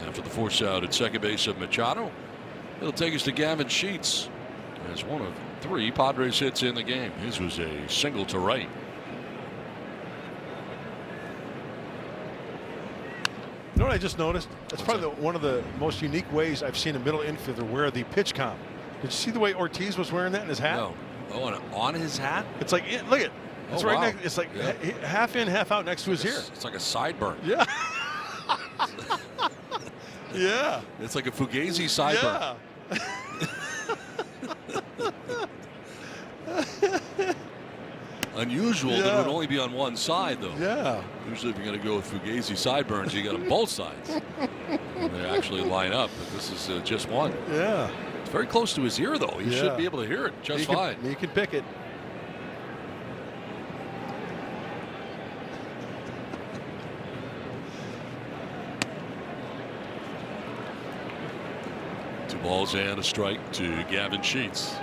After the force out at second base of Machado, it'll take us to Gavin Sheets as one of 3 Padres hits in the game. His was a single to right. You know what I just noticed? That's probably one of the most unique ways I've seen a middle infielder wear the pitch comp. Did you see the way Ortiz was wearing that in his hat? No. Oh, and on his hat? It's like, look at it. It's right wow. next. It's like half in, half out next to his ear. It's like a sideburn. Yeah. Yeah. It's like a Fugazi sideburn. Yeah. Unusual that it would only be on one side, though. Yeah. Usually, if you're going to go with Fugazi sideburns, you got them both sides. And they actually line up, but this is just one. Yeah. It's very close to his ear, though. He should be able to hear it just fine. You can pick it. Two balls and a strike to Gavin Sheets.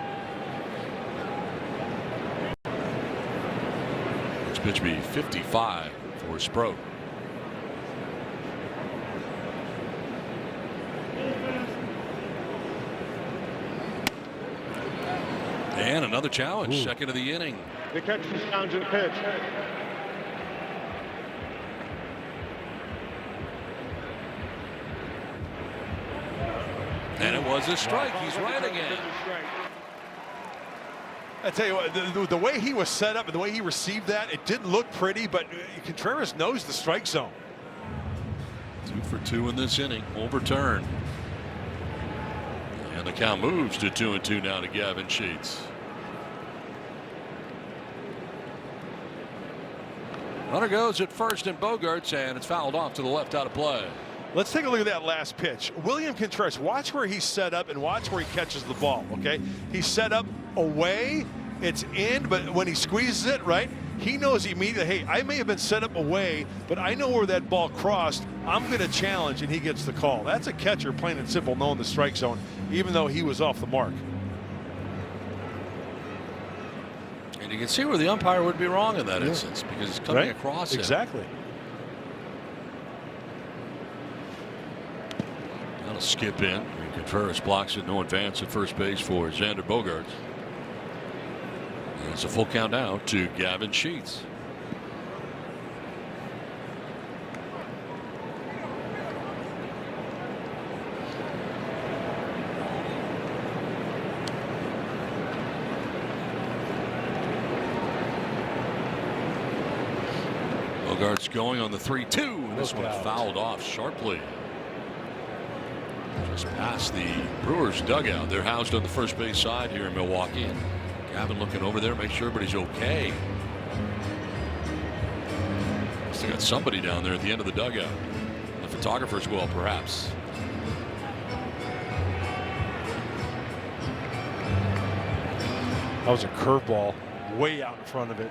Next pitch be 55 for Sproat. And another challenge, second of the inning. The catch is down to the pitch. And it was a strike. He's right again. I tell you what, the way he was set up and the way he received that, it didn't look pretty, but Contreras knows the strike zone. 2 for 2 in this inning, overturned. And the count moves to 2-2 now to Gavin Sheets. Runner goes at first in Bogaerts, and it's fouled off to the left out of play. Let's take a look at that last pitch. William Contreras, watch where he's set up and watch where he catches the ball, okay? He's set up away, it's in, but when he squeezes it, right, he knows immediately, hey, I may have been set up away, but I know where that ball crossed. I'm going to challenge, and he gets the call. That's a catcher, plain and simple, knowing the strike zone, even though he was off the mark. And you can see where the umpire would be wrong in that instance, because it's coming across him. Exactly. That'll skip in. Contreras blocks it, no advance at first base for Xander Bogaerts. And it's a full count now to Gavin Sheets. Bogaerts going on the 3-2. This one fouled off sharply. Just past the Brewers dugout. They're housed on the first base side here in Milwaukee. And Gavin looking over there, make sure everybody's okay. Still got somebody down there at the end of the dugout. The photographer's well, perhaps. That was a curveball way out in front of it.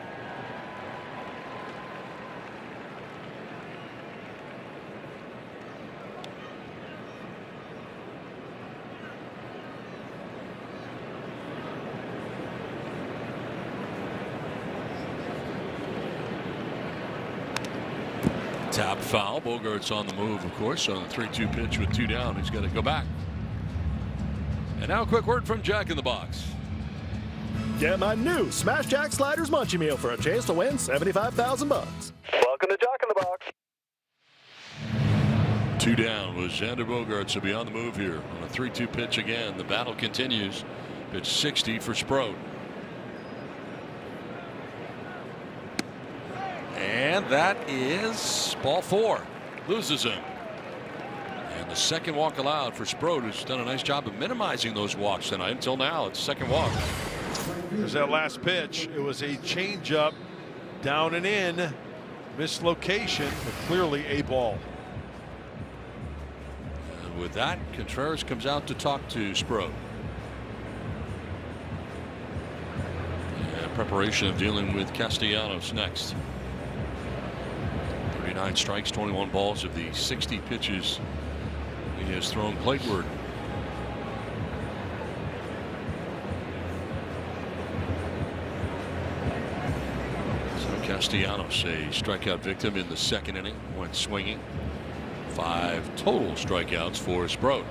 Tap foul. Bogart's on the move, of course, on the 3-2 pitch with 2 down. He's got to go back. And now a quick word from Jack in the Box. Get my new Smash Jack Sliders Munchie Meal for a chance to win $75,000. Welcome to Jack in the Box. 2 down with Xander Bogaerts will be on the move here on a 3-2 pitch again. The battle continues. Pitch 60 for Sproat. And that is ball 4. Loses him. And the second walk allowed for Sproat, who's done a nice job of minimizing those walks tonight. Until now, it's second walk. There's that last pitch. It was a changeup, down and in, mislocation, but clearly a ball. And with that, Contreras comes out to talk to Sproat. And preparation of dealing with Castellanos next. 39 strikes, 21 balls of the 60 pitches he has thrown plateward. Castellanos, a strikeout victim in the second inning, went swinging. 5 total strikeouts for Sproat.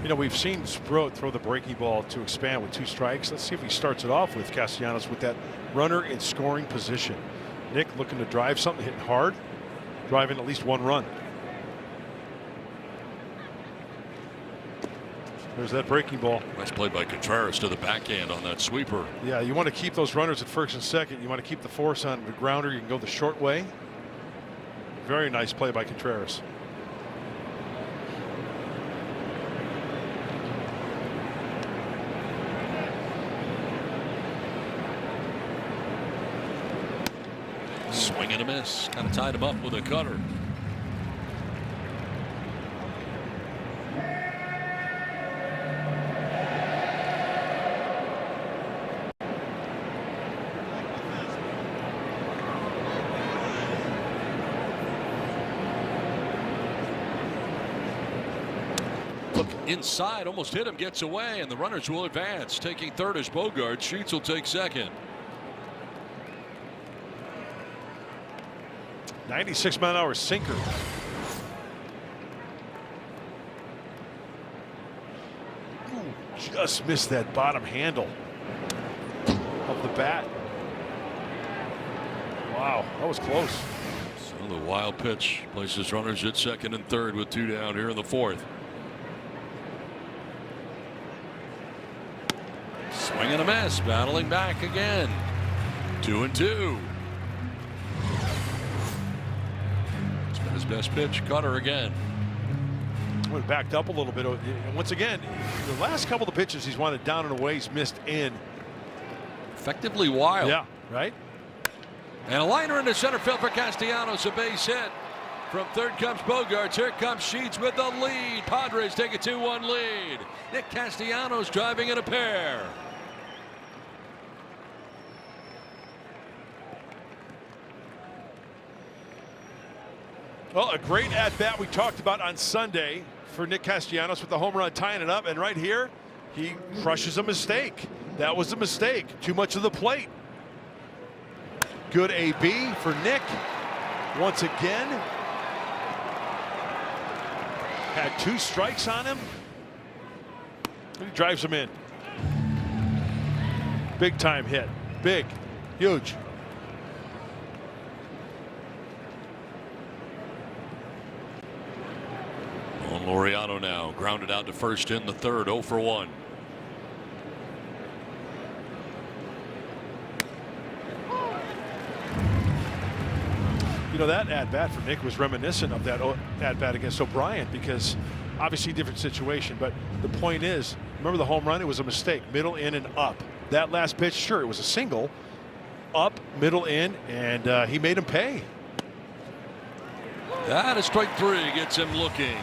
You know, we've seen Sproat throw the breaking ball to expand with 2 strikes. Let's see if he starts it off with Castellanos with that runner in scoring position. Nick looking to drive something, hitting hard, driving at least 1 run. There's that breaking ball. Nice play by Contreras to the backhand on that sweeper. Yeah, you want to keep those runners at first and second. You want to keep the force on the grounder. You can go the short way. Very nice play by Contreras. Swing and a miss. Kind of tied him up with a cutter. Inside, almost hit him, gets away, and the runners will advance. Taking third is Bogart. Sheets will take second. 96-mile-an-hour sinker. Ooh, just missed that bottom handle of the bat. Wow, that was close. So the wild pitch places runners at second and third with 2 down here in the 4th. Swing and a miss, battling back again. 2-2. It's been his best pitch. Cutter again. Went backed up a little bit. Once again, the last couple of pitches he's wanted down and away, he's missed in. Effectively wild. Yeah, right. And a liner into center field for Castellanos, a base hit. From third comes Bogaerts. Here comes Sheets with the lead. Padres take a 2-1 lead. Nick Castellanos driving in a pair. Well, a great at-bat we talked about on Sunday for Nick Castellanos with the home run tying it up. And right here, he crushes a mistake. That was a mistake. Too much of the plate. Good AB for Nick. Once again. Had 2 strikes on him. He drives him in. Big time hit. Big. Huge. Laureano now grounded out to first in the third. 0 for 1. You know, that at bat for Nick was reminiscent of that at bat against O'Brien, because obviously different situation, but the point is, remember the home run? It was a mistake, middle, in, and up. That last pitch, sure, it was a single, up, middle, in, and he made him pay. That is strike 3, gets him looking.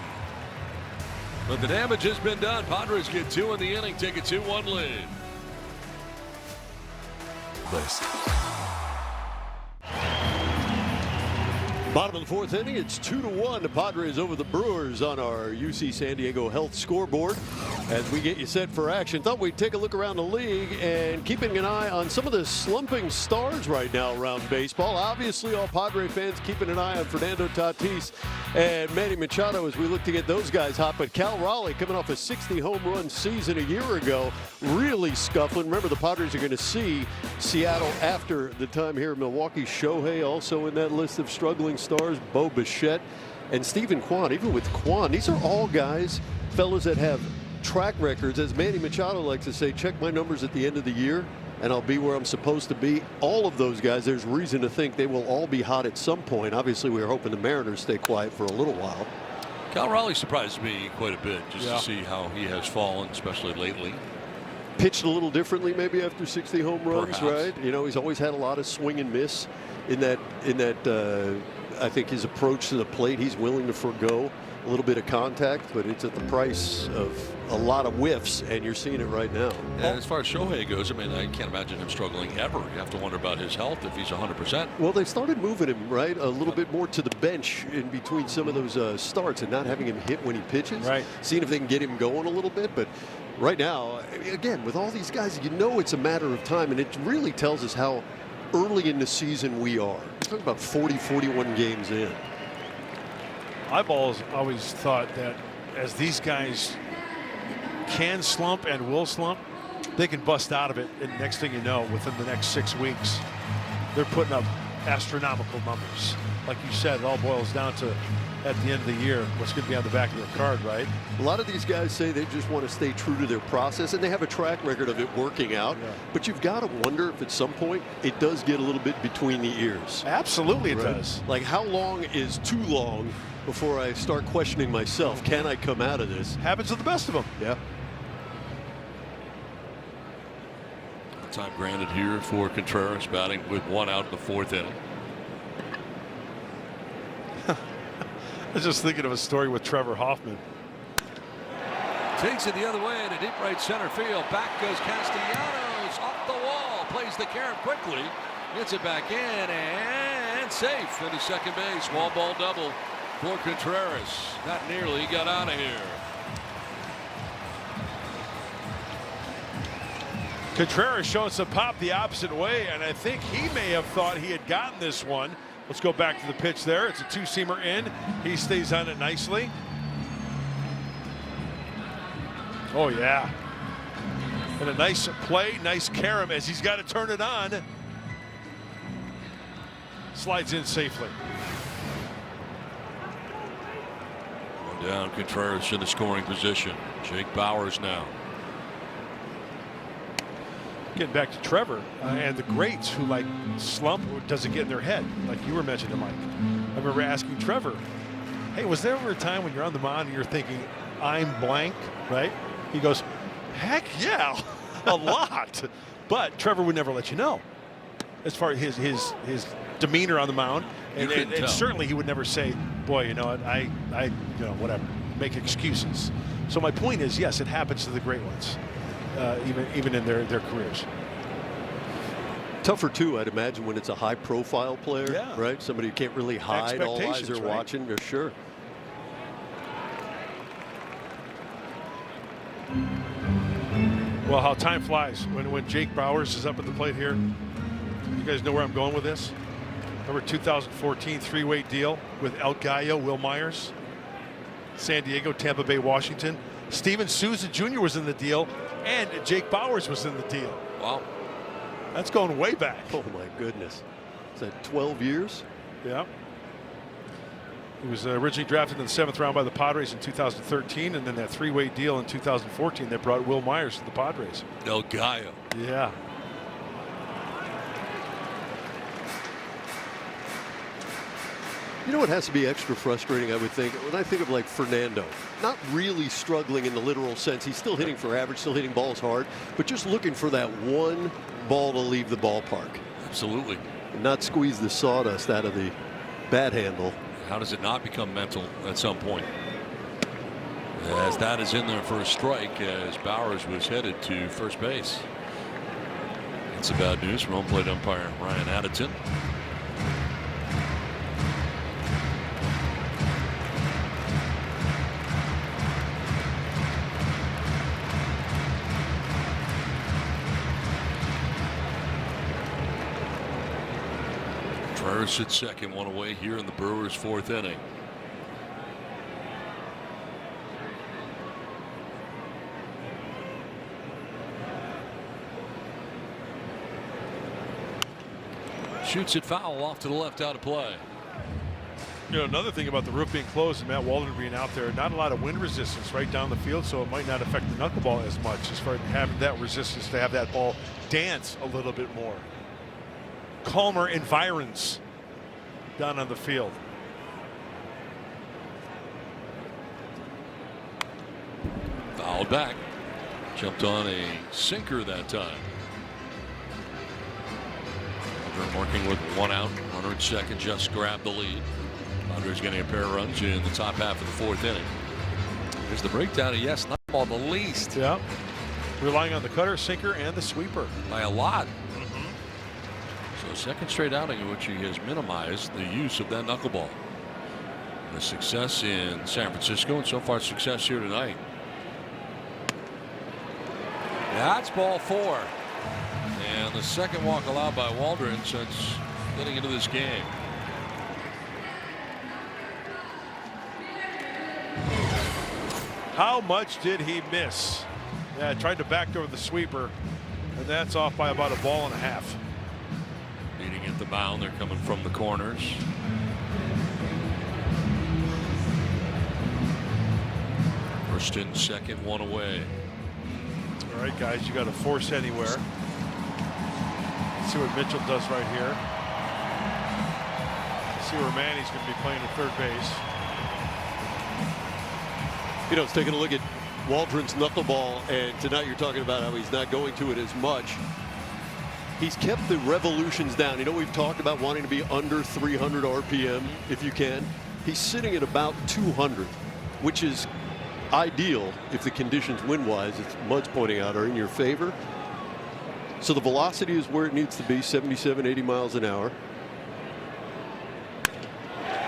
But the damage has been done. Padres get 2 in the inning, take a 2-1 lead. Bottom of the 4th inning, it's 2-1. The Padres over the Brewers on our UC San Diego Health scoreboard. As we get you set for action, thought we'd take a look around the league and keeping an eye on some of the slumping stars right now around baseball. Obviously, all Padre fans keeping an eye on Fernando Tatis and Manny Machado as we look to get those guys hot. But Cal Raleigh, coming off a 60 home run season a year ago, really scuffling. Remember, the Padres are going to see Seattle after the time here in Milwaukee. Shohei also in that list of struggling stars. Bo Bichette and Stephen Kwan. Even with Kwan, these are all guys, fellas, that have track records. As Manny Machado likes to say, check my numbers at the end of the year and I'll be where I'm supposed to be. All of those guys, there's reason to think they will all be hot at some point. Obviously, we're hoping the Mariners stay quiet for a little while. Cal Raleigh surprised me quite a bit just to see how he has fallen, especially lately. Pitched a little differently maybe after 60 home runs, Perhaps. right? You know, he's always had a lot of swing and miss in that I think his approach to the plate. He's willing to forego a little bit of contact, but it's at the price of a lot of whiffs, and you're seeing it right now. And as far as Shohei goes, I mean, I can't imagine him struggling ever. You have to wonder about his health if he's 100%. Well, they started moving him, right, a little bit more to the bench in between some of those starts and not having him hit when he pitches. Right. Seeing if they can get him going a little bit. But right now, again, with all these guys, you know it's a matter of time, and it really tells us how early in the season we are. We're talking about 40, 41 games in. I've always thought that as these guys can slump and will slump, they can bust out of it, and next thing you know, within the next 6 weeks, they're putting up astronomical numbers. Like you said, it all boils down to, at the end of the year, what's going to be on the back of their card, right? A lot of these guys say they just want to stay true to their process, and they have a track record of it working out. Yeah. But you've got to wonder if at some point it does get a little bit between the ears. Absolutely it does. Like, how long is too long before I start questioning myself? Can I come out of this? Happens to the best of them. Yeah. Time granted here for Contreras, batting with 1 out in the 4th inning. I was just thinking of a story with Trevor Hoffman. Takes it the other way to deep right center field. Back goes Castellanos off the wall. Plays the carom quickly. Gets it back in and safe into second base. Wall ball double for Contreras. Not nearly. He got out of here. Contreras showing some pop the opposite way, and I think he may have thought he had gotten this one. Let's go back to the pitch there. It's a two-seamer in. He stays on it nicely. Oh, yeah. And a nice play, nice carom as he's got to turn it on. Slides in safely. One down, Contreras in the scoring position. Jake Bauers now. Getting back to Trevor and the greats who like slump or doesn't get in their head, like you were mentioning, Mike. I remember asking Trevor, hey, was there ever a time when you're on the mound and you're thinking, I'm blank, right? He goes, heck yeah, a lot. But Trevor would never let you know as far as his demeanor on the mound. And certainly he would never say, boy, you know what, I you know, whatever, make excuses. So my point is, yes, it happens to the great ones. Even in their careers. Tougher too, I'd imagine, when it's a high-profile player, yeah. Right? Somebody who can't really hide. All eyes are watching. For sure. Well, how time flies when Jake Bauers is up at the plate here. You guys know where I'm going with this. Remember 2014 three-way deal with El Gallo, Will Myers, San Diego, Tampa Bay, Washington. Steven Souza Jr. was in the deal, and Jake Bauers was in the deal. Wow. That's going way back. Oh, my goodness. Is that 12 years? Yeah. He was originally drafted in the 7th round by the Padres in 2013, and then that three-way deal in 2014 that brought Will Myers to the Padres. El Gallo. Yeah. You know what has to be extra frustrating, I would think, when I think of like Fernando, not really struggling in the literal sense. He's still hitting for average, still hitting balls hard, but just looking for that one ball to leave the ballpark. Absolutely. And not squeeze the sawdust out of the bat handle. How does it not become mental at some point? As that is in there for a strike as Bauers was headed to first base. It's a bad news from home plate umpire Ryan Addison. First and second, one away here in the Brewers' fourth inning. Shoots it foul off to the left, out of play. You know, another thing about the roof being closed and Matt Waldron being out there, not a lot of wind resistance right down the field, so it might not affect the knuckleball as much as far as having that resistance to have that ball dance a little bit more. Calmer environs down on the field. Fouled back. Jumped on a sinker that time. Working with one out, runner at second, just grabbed the lead. Padres getting a pair of runs in the top half of the fourth inning. There's the breakdown of yes, not ball the least. Yeah. Relying on the cutter, sinker, and the sweeper. By a lot. So second straight outing in which he has minimized the use of that knuckleball. The success in San Francisco, and so far success here tonight. That's ball 4. And the second walk allowed by Waldron since getting into this game. How much did he miss? Yeah, tried to backdoor the sweeper, and that's off by about a ball and a half. Leading at the mound, they're coming from the corners. First and second, one away. All right, guys, you got to force anywhere. Let's see what Mitchell does right here. Let's see where Manny's going to be playing at third base. You know, it's taking a look at Waldron's knuckleball, and tonight you're talking about how he's not going to it as much. He's kept the revolutions down. You know, we've talked about wanting to be under 300 RPM if you can. He's sitting at about 200, which is ideal if the conditions wind-wise, as Mud's pointing out, are in your favor. So the velocity is where it needs to be, 77, 80 miles an hour.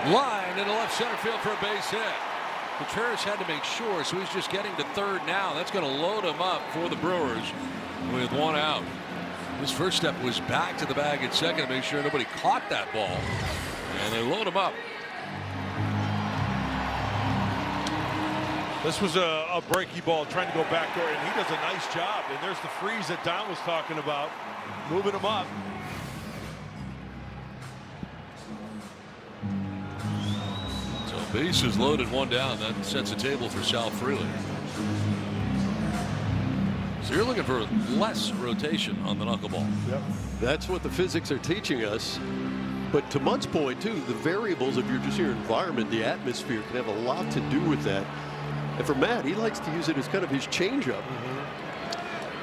Line in the left center field for a base hit. Contreras had to make sure, so he's just getting to third now. That's going to load him up for the Brewers with one out. His first step was back to the bag at second to make sure nobody caught that ball. And they load him up. This was a breaky ball trying to go backdoor, and he does a nice job. And there's the freeze that Don was talking about, moving him up. So bases loaded, one down. That sets a table for Sal Freely. So you're looking for less rotation on the knuckleball. Yep. That's what the physics are teaching us. But to Mutt's point, too, the variables of your environment, the atmosphere, can have a lot to do with that. And for Matt, he likes to use it as kind of his changeup.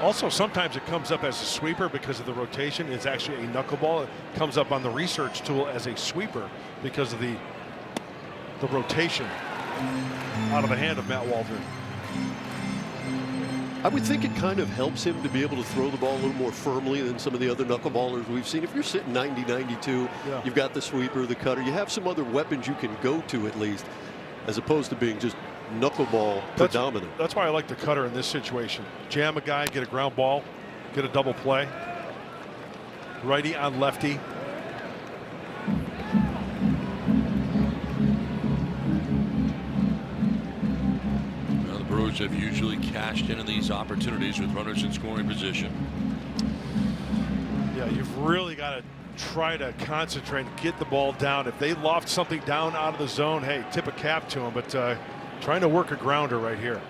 Also, sometimes it comes up as a sweeper because of the rotation. It's actually a knuckleball. It comes up on the research tool as a sweeper because of the rotation out of the hand of Matt Waldron. I would think it kind of helps him to be able to throw the ball a little more firmly than some of the other knuckleballers we've seen. If you're sitting 90, 92, you've got the sweeper, the cutter. You have some other weapons you can go to at least, as opposed to being just knuckleball predominant. That's why I like the cutter in this situation. Jam a guy, get a ground ball, get a double play. Righty on lefty. Well, the Brewers have usually cashed into these opportunities with runners in scoring position. Yeah, you've really got to try to concentrate and get the ball down. If they loft something down out of the zone, hey, tip a cap to them. But trying to work a grounder right here.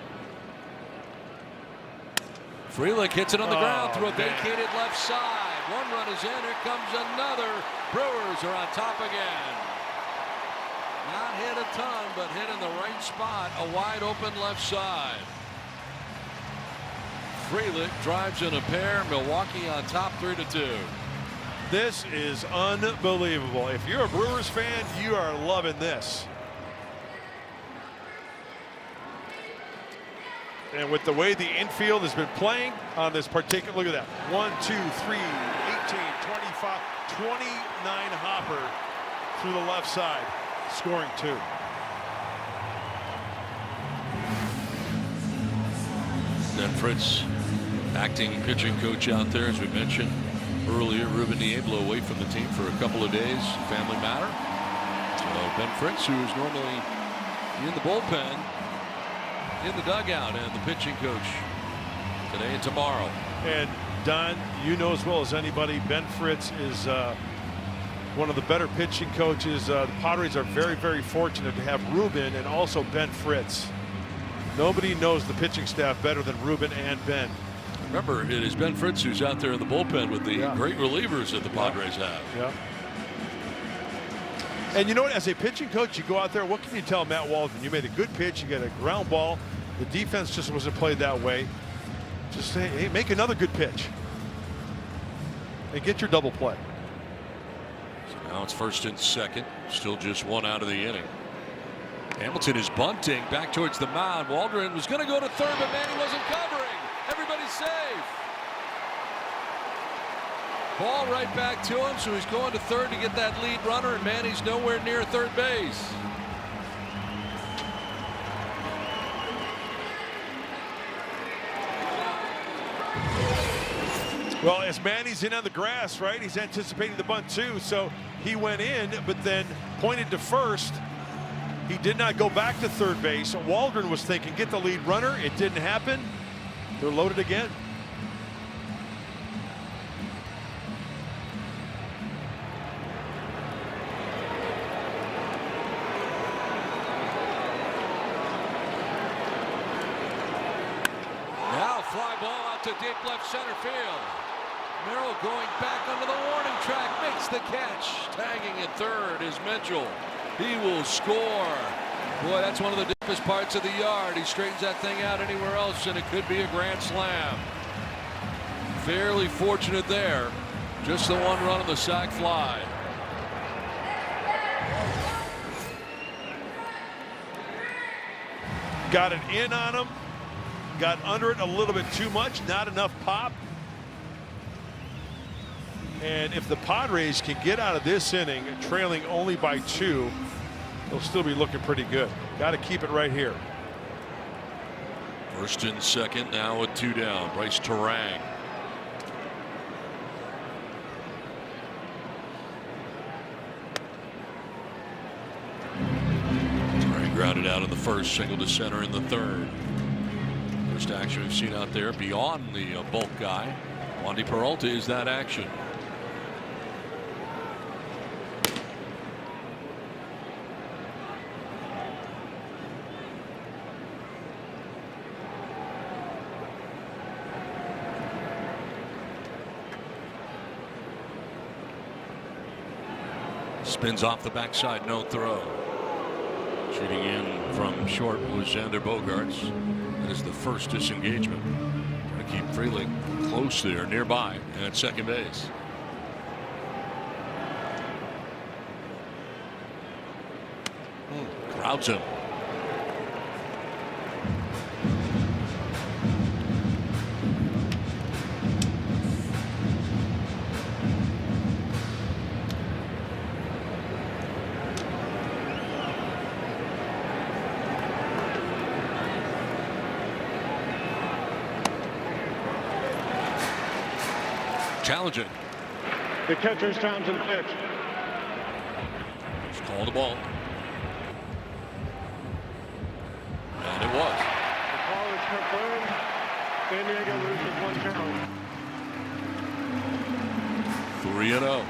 Frelick hits it on the ground through a vacated left side. One run is in. Here comes another. Brewers are on top again. Not hit a ton, but hit in the right spot. A wide open left side. Frelick drives in a pair. Milwaukee on top 3-2. This is unbelievable. If you're a Brewers fan, you are loving this. And with the way the infield has been playing on this particular, look at that. 1, 2, 3, 18, 25, 29 hopper through the left side, scoring 2. Dan Fritz, acting pitching coach out there, as we mentioned earlier, Ruben Niebla away from the team for a couple of days, family matter. So Ben Fritz, who is normally in the bullpen, in the dugout, and the pitching coach today and tomorrow. And Don, you know as well as anybody, Ben Fritz is one of the better pitching coaches. The Padres are very, very fortunate to have Ruben and also Ben Fritz. Nobody knows the pitching staff better than Ruben and Ben. Remember, it is Ben Fritz who's out there in the bullpen with the great relievers that the Padres have. Yeah. And you know what? As a pitching coach, you go out there, what can you tell Matt Waldron? You made a good pitch, you get a ground ball. The defense just wasn't played that way. Just say, hey, make another good pitch. And get your double play. So now it's first and second. Still just one out of the inning. Hamilton is bunting back towards the mound. Waldron was going to go to third, but Manny wasn't covering. Everybody's safe. Ball right back to him, so he's going to third to get that lead runner, and Manny's nowhere near third base. Well, as Manny's in on the grass, right, he's anticipating the bunt too, so he went in, but then pointed to first. He did not go back to third base. Waldron was thinking, get the lead runner. It didn't happen. They're loaded again. Now fly ball out to deep left center field. Merrill going back under the warning track, makes the catch. Tagging at third is Mitchell. He will score. Boy, that's one of the deepest parts of the yard. He straightens that thing out anywhere else, and it could be a grand slam. Fairly fortunate there. Just the one run on the sac fly. Got it in on him. Got under it a little bit too much. Not enough pop. And if the Padres can get out of this inning trailing only by 2, they'll still be looking pretty good. Got to keep it right here. First and second, now with 2 down. Bryce Terang. Terang grounded out in the first, single to center in the third. First action we've seen out there beyond the bulk guy. Wandy Peralta is that action. Spins off the backside, no throw. Shooting in from short was Xander Bogaerts. That is the first disengagement. Trying to keep Frelick close there, nearby, and at second base. Crowds him. Challenging. The catcher's time to the pitch. Just call the ball. And it was. The call is confirmed. San Diego loses 1 challenge. 3-0.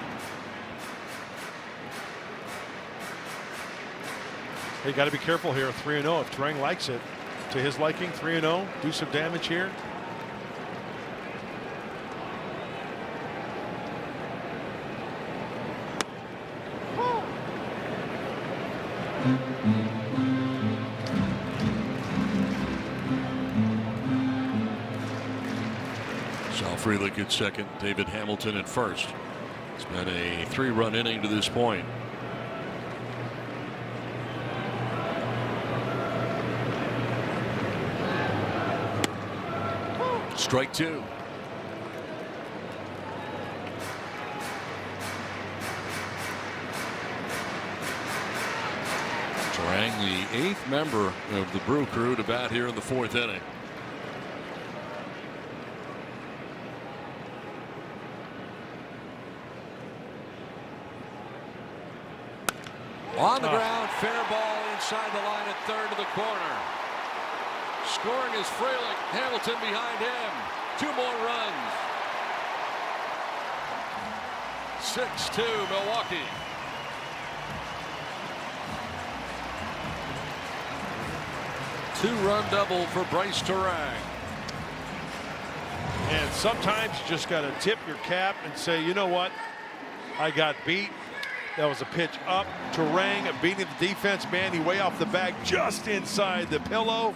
Hey, got to be careful here. 3-0. If Terang likes it to his liking, 3-0, do some damage here. Sal Frelick at second, David Hamilton at first. It's been a 3-run inning to this point. Strike 2. Terang, the 8th member of the Brew Crew to bat here in the 4th inning. On the ground, fair ball inside the line at third to the corner. Scoring is Frelick. Hamilton behind him. 2 more runs. 6-2 Milwaukee. Two-run double for Bryce Turang. And sometimes you just got to tip your cap and say, you know what? I got beat. That was a pitch up. Turang beating the defense. Manny way off the bag, just inside the pillow.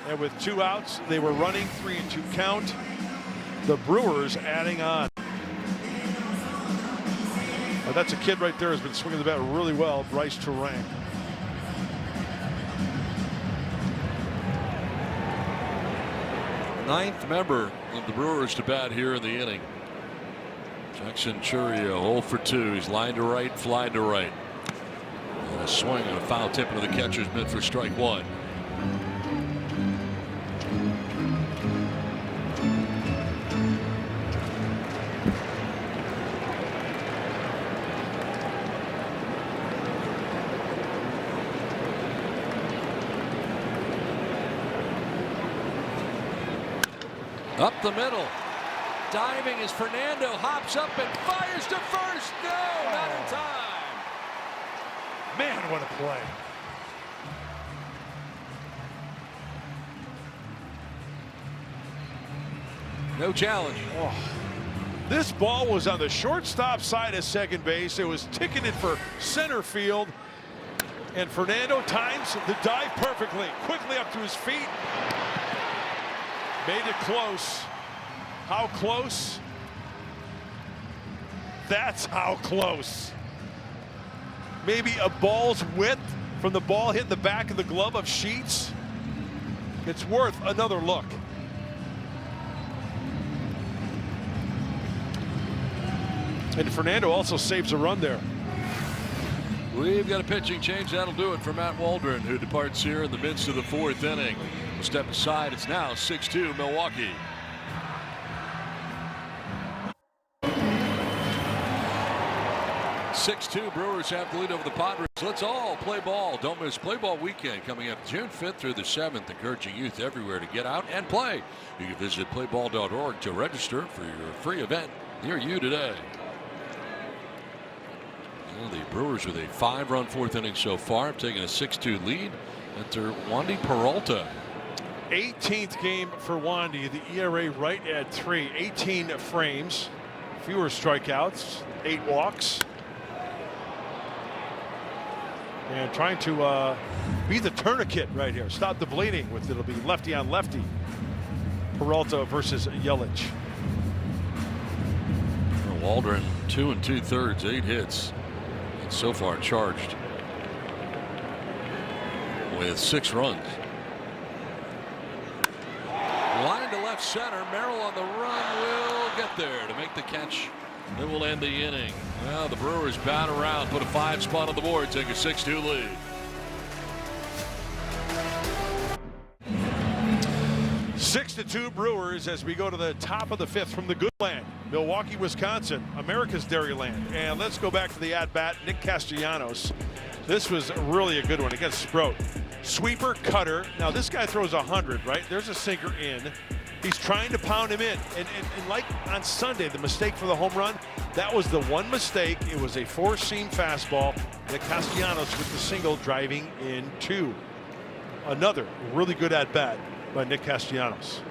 And with 2 outs, they were running 3-2 count. The Brewers adding on. That's a kid right there who's been swinging the bat really well, Bryce Turang. Ninth member of the Brewers to bat here in the inning. Jackson Churio 0 for 2. He's line to right, fly to right. And a swing and a foul tip into the catcher's mitt for strike 1. Up the middle. Diving as Fernando hops up and fires to first. No, not in time. Man, what a play. No challenge. Oh. This ball was on the shortstop side of second base. It was ticketed for center field. And Fernando times the dive perfectly. Quickly up to his feet. Made it close. How close? That's how close. Maybe a ball's width from the ball hitting the back of the glove of Sheets. It's worth another look. And Fernando also saves a run there. We've got a pitching change. That'll do it for Matt Waldron, who departs here in the midst of the 4th inning. We'll step aside. It's now 6-2 Milwaukee. Brewers have the lead over the Padres. Let's all play ball. Don't miss Play Ball Weekend coming up June 5th through the 7th, encouraging youth everywhere to get out and play. You can visit playball.org to register for your free event near you today. Well, the Brewers with a 5-run 4th inning so far, taking a 6-2 lead. Enter Wandy Peralta. 18th game for Wandy. The ERA right at 3. 18 frames. Fewer strikeouts. 8 walks. And trying to be the tourniquet right here. Stop the bleeding with it'll be lefty on lefty. Peralta versus Yelich. Waldron 2 2/3, 8 hits. And so far charged with 6 runs. Line to left center. Merrill on the run will get there to make the catch. It will end the inning. Well, the Brewers bat around, put a 5 spot on the board, take a 6-2 lead. Six to 2 Brewers as we go to the top of the 5th from the good land. Milwaukee, Wisconsin, America's Dairyland. And let's go back to the at-bat. Nick Castellanos. This was really a good one against Sproat. Sweeper, cutter. Now this guy throws 100, right? There's a sinker in. He's trying to pound him in. And like on Sunday, the mistake for the home run, that was the one mistake. It was a 4-seam fastball that Castellanos with the single driving in 2. Another really good at-bat by Nick Castellanos.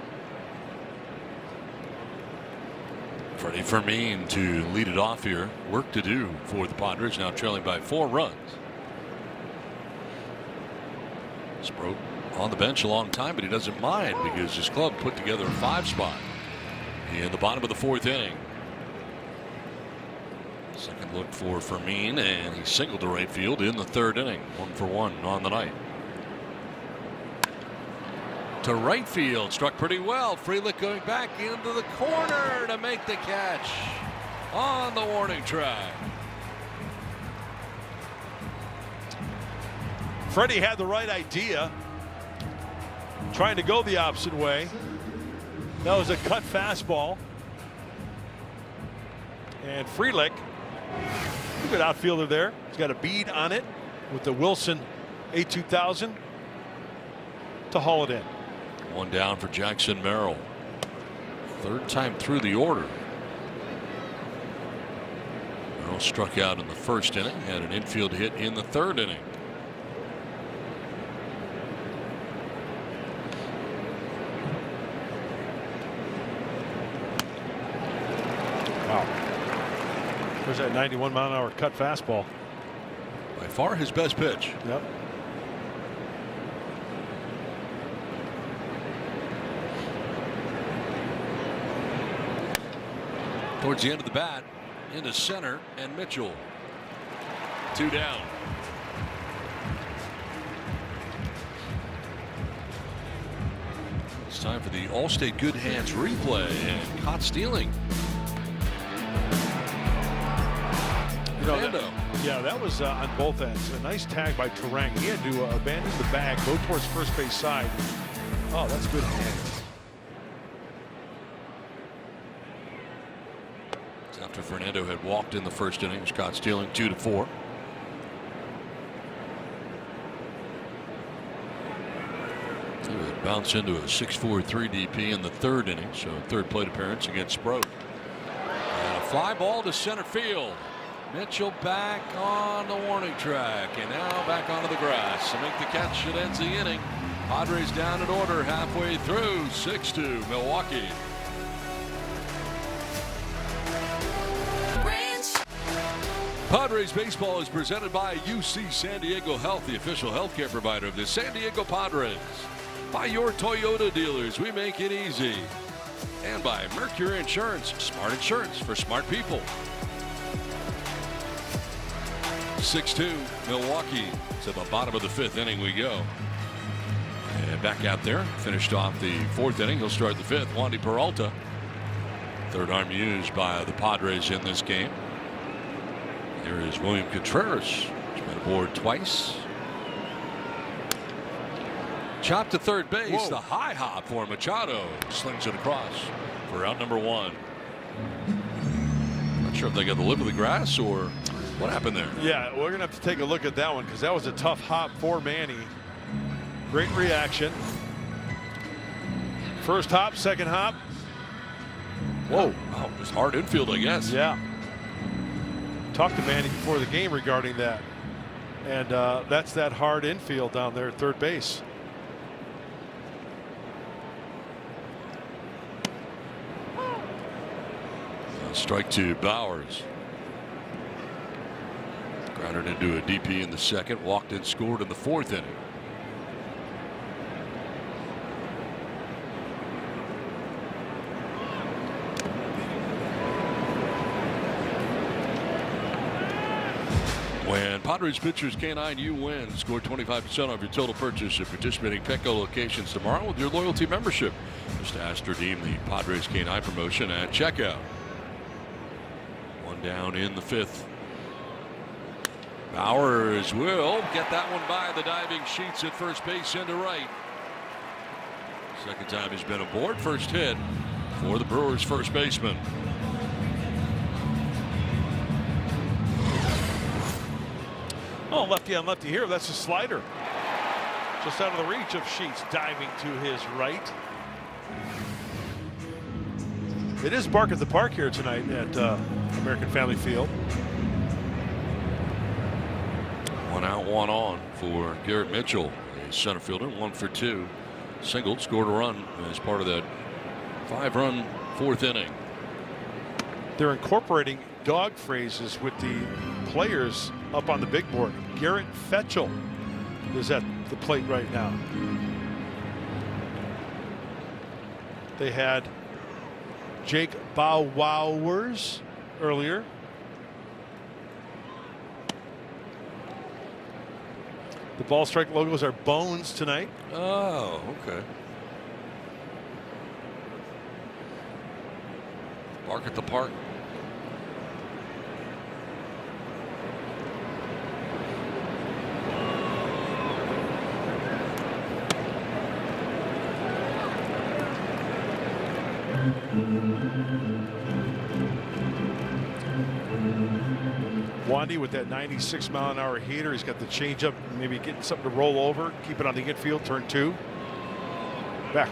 Freddie Fermin to lead it off here. Work to do for the Padres, now trailing by 4 runs. Sproat on the bench a long time, but he doesn't mind because his club put together a 5 spot in the bottom of the 4th inning. Second look for Fermin, and he singled to right field in the 3rd inning. 1 for 1 on the night. To right field, struck pretty well. Frelick going back into the corner to make the catch on the warning track. Freddie had the right idea, trying to go the opposite way. That was a cut fastball. And Frelick Good outfielder there. He's got a bead on it with the Wilson A2000 to haul it in. One down for Jackson Merrill. Third time through the order. Merrill struck out in the first inning, had an infield hit in the third inning. Wow. There's that 91-mile-an-hour cut fastball. By far his best pitch. Yep. Towards the end of the bat, into center, and Mitchell. 2 down. It's time for the Allstate Good Hands replay, and caught stealing. You know, that was on both ends. A nice tag by Terang. He had to abandon the bag, go towards first base side. Oh, that's good hands. After Fernando had walked in the first inning, Scott stealing 2-4. He would bounce into a 6.43 DP in the third inning, so third plate appearance against Sproat. And a fly ball to center field. Mitchell back on the warning track, and now back onto the grass to make the catch that ends the inning. Padres down in order halfway through, 6-2 Milwaukee. Padres baseball is presented by UC San Diego Health, the official healthcare provider of the San Diego Padres. By your Toyota dealers, we make it easy. And by Mercury Insurance, smart insurance for smart people. 6-2 Milwaukee. To the bottom of the fifth inning we go. And back out there, finished off the fourth inning. He'll start the fifth. Wandy Peralta. Third arm used by the Padres in this game. There is William Contreras. He's been aboard twice. Chopped to third base. Whoa. The high hop for Machado. Slings it across for out number one. Not sure if they got the lip of the grass or what happened there. Yeah, we're going to have to take a look at that one because that was a tough hop for Manny. Great reaction. First hop, second hop. Whoa. Wow, just hard infield, I guess. Yeah. Talked to Manny before the game regarding that. And that's that hard infield down there at third base. Strike to Bowers. Grounded into a DP in the second. Walked and scored in the fourth inning. When Padres pitchers K9, you win. Score 25% off your total purchase at participating Petco locations tomorrow with your loyalty membership. Just ask to redeem the Padres K9 promotion at checkout. One down in the fifth. Bowers will get that one by the diving sheets at first base into right. Second time he's been aboard. First hit for the Brewers first baseman. Oh, lefty on lefty here. That's a slider. Just out of the reach of Sheets, diving to his right. It is Bark at the Park here tonight at American Family Field. One out, one on for Garrett Mitchell, a center fielder, 1 for 2. Singled, scored a run as part of that 5-run fourth inning. They're incorporating dog phrases with the players up on the big board. Garrett Fetchel is at the plate right now. They had Jake Bowers earlier. The ball strike logos are bones tonight. Oh, okay. Bark at the Park. Wandy with that 96-mile-an-hour heater. He's got the changeup, maybe getting something to roll over. Keep it on the infield. Turn 2. Back.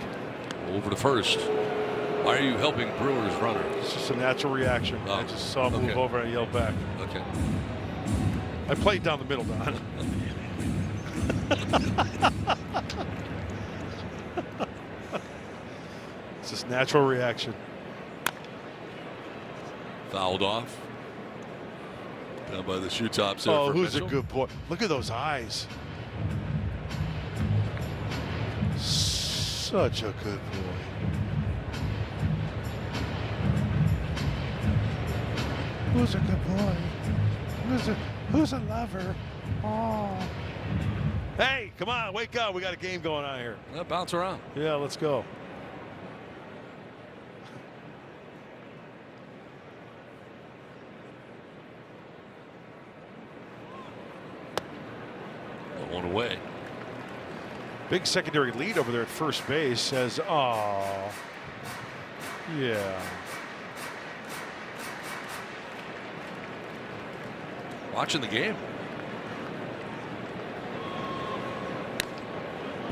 Over to first. Why are you helping Brewers runner? It's just a natural reaction. Oh, I just saw him move over and I yelled back. Okay. I played down the middle, Don. It's just natural reaction. Fouled off. Down by the shoe tops. Oh, who's a good boy? Look at those eyes. Such a good boy. Who's a good boy? Who's a lover? Oh. Hey, come on, wake up. We got a game going on here. Bounce around. Yeah, let's go. One away. Big secondary lead over there at first base. Says, oh, yeah. Watching the game.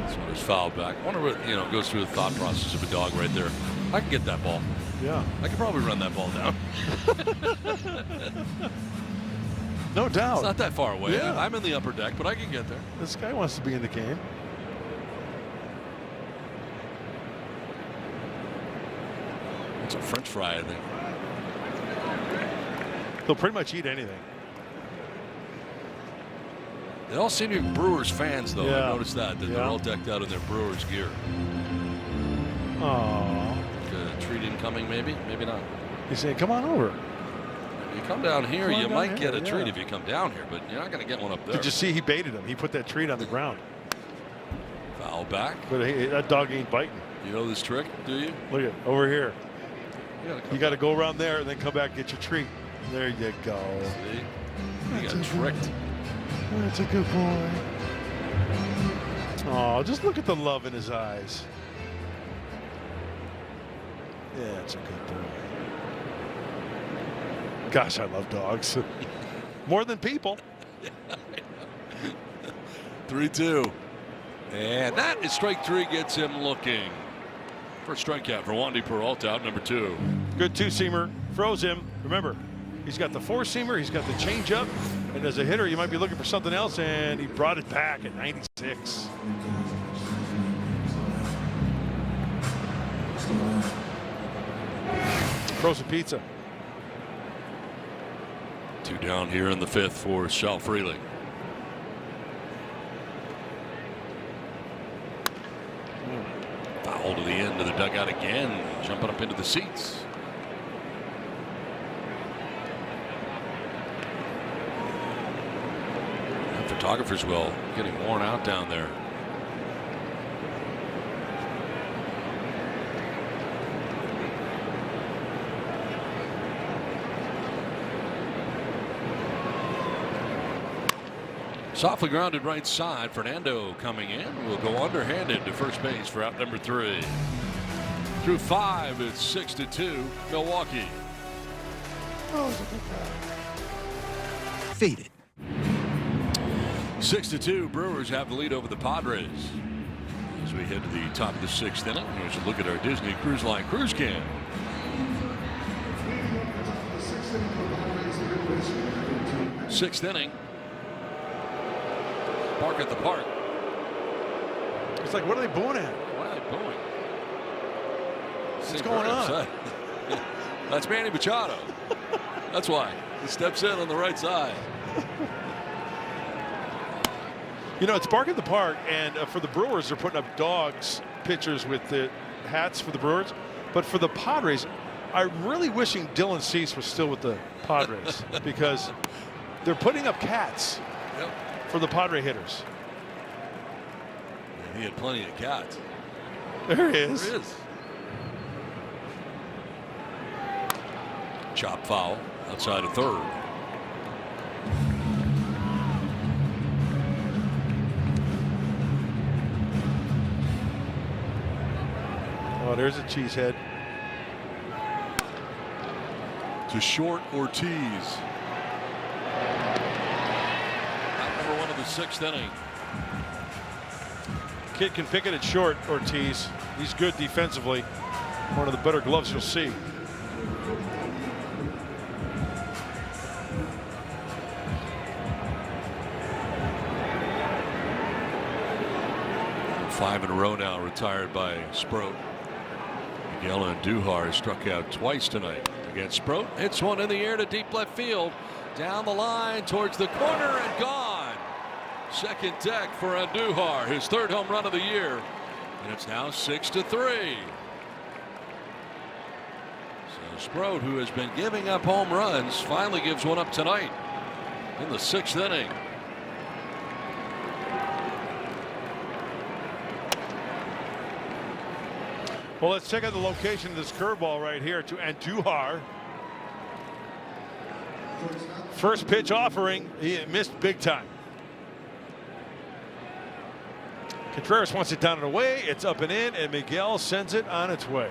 This one is fouled back. I wonder what goes through the thought process of a dog right there. I can get that ball. Yeah. I can probably run that ball down. No doubt. It's not that far away. Yeah. I'm in the upper deck, but I can get there. This guy wants to be in the game. It's a French fry, I think. They'll pretty much eat anything. They all seem to be Brewers fans, though. Yeah. I noticed that they're all decked out in their Brewers gear. Oh. A treat incoming, maybe? Maybe not. He's saying, come on over. You come down here, you might get a treat yeah. if you come down here, but you're not going to get one up there. Did you see he baited him? He put that treat on the ground. Foul back. But that dog ain't biting. You know this trick, do you? Look at over here. You got to go back. around there and then come back and get your treat. There you go. See? You got tricked. That's a good boy. Oh, just look at the love in his eyes. Yeah, it's a good boy. Gosh, I love dogs. More than people. 3-2. And that is strike 3, gets him looking. First strikeout for Wandy Peralta, out number 2. Good two-seamer. Froze him. Remember, he's got the four-seamer. He's got the changeup. And as a hitter, you might be looking for something else. And he brought it back at 96. Frozen pizza. 2 down here in the 5th for Sal Freely. Foul to the end of the dugout again, jumping up into the seats. And photographers will getting worn out down there. Softly grounded right side. Fernando coming in. Will go underhanded to first base for out number 3. Through 5, it's 6-2 Milwaukee. Faded. 6-2 Brewers have the lead over the Padres. As we head to the top of the 6th inning, here's a look at our Disney Cruise Line Cruise Cam. 6th inning. Bark at the park. It's like, what are they booing at? Why are they booing? What's going on? That's Manny Machado. That's why. He steps in on the right side. You know, it's Bark at the Park, and for the Brewers, they're putting up dogs, pictures with the hats for the Brewers. But for the Padres, I'm really wishing Dylan Cease was still with the Padres because they're putting up cats. Yep. For the Padre hitters. He had plenty of cats. There he is. There he is. Chop foul outside of 3rd. Oh, there's a cheesehead. To short Ortiz. the 6th inning. Kid can pick it at short, Ortiz. He's good defensively. One of the better gloves you'll see. Five in a row now retired by Sproat. Miguel Andujar has struck out twice tonight against Sproat. Hits one in the air to deep left field. Down the line towards the corner and gone. Second deck for Andujar, his 3rd home run of the year. And it's now 6-3. So Sproat, who has been giving up home runs, finally gives one up tonight in the 6th inning. Well, let's check out the location of this curveball right here to Andujar. First pitch offering, he missed big time. Contreras wants it down and away. It's up and in, and Miguel sends it on its way.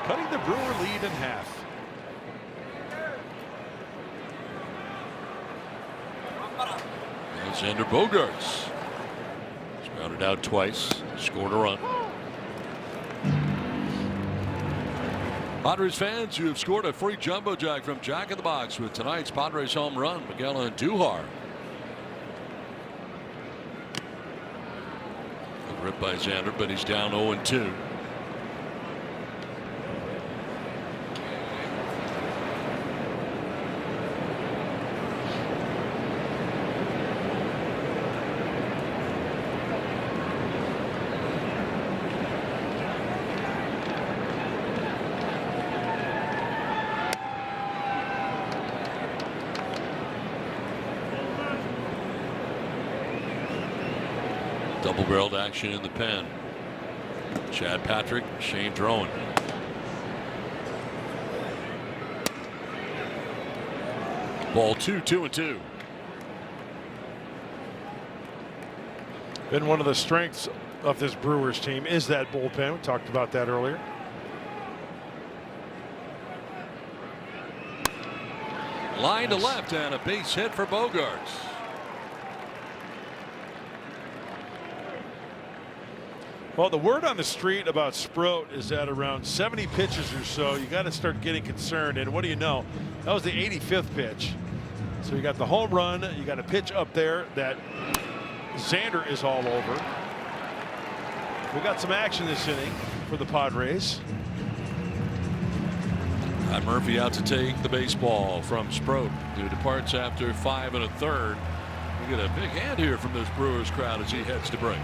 Cutting the Brewer lead in half. Xander Bogaerts grounded out twice, scored a run. Padres fans, you have scored a free jumbo jack from Jack in the Box with tonight's Padres home run, Miguel Andujar. Ripped by Xander, but he's down 0-2. Double-barreled action in the pen. Chad Patrick, Shane Drowan. Ball 2-2-2. Been one of the strengths of this Brewers team is that bullpen. We talked about that earlier. Line to left and a base hit for Bogaerts. Well, the word on the street about Sproat is that around 70 pitches or so, you got to start getting concerned. And what do you know? That was the 85th pitch. So you got the home run. You got a pitch up there that Xander is all over. We got some action this inning for the Padres. Murphy out to take the baseball from Sproat, who departs after 5 1/3. We get a big hand here from this Brewers crowd as he heads to break.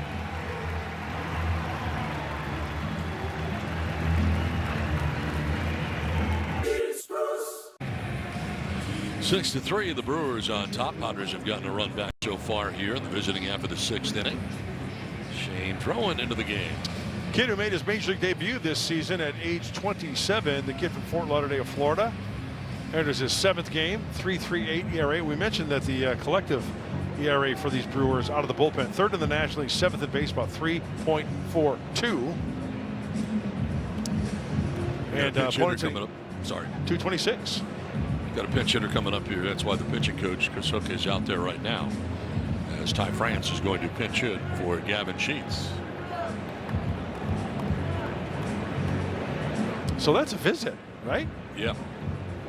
6-3, the Brewers on top. Padres have gotten a run back so far here in the visiting half of the 6th inning. Shane Drowan into the game. Kid who made his major league debut this season at age 27, the kid from Fort Lauderdale, Florida. Enters his 7th game, 3.38 ERA. We mentioned that the collective ERA for these Brewers out of the bullpen, 3rd in the National League, 7th in baseball, 3.42. And coming up. Sorry, 226. Got a pinch hitter coming up here. That's why the pitching coach, Chris Hook, is out there right now, as Ty France is going to pinch hit for Gavin Sheets. So that's a visit, right? Yeah,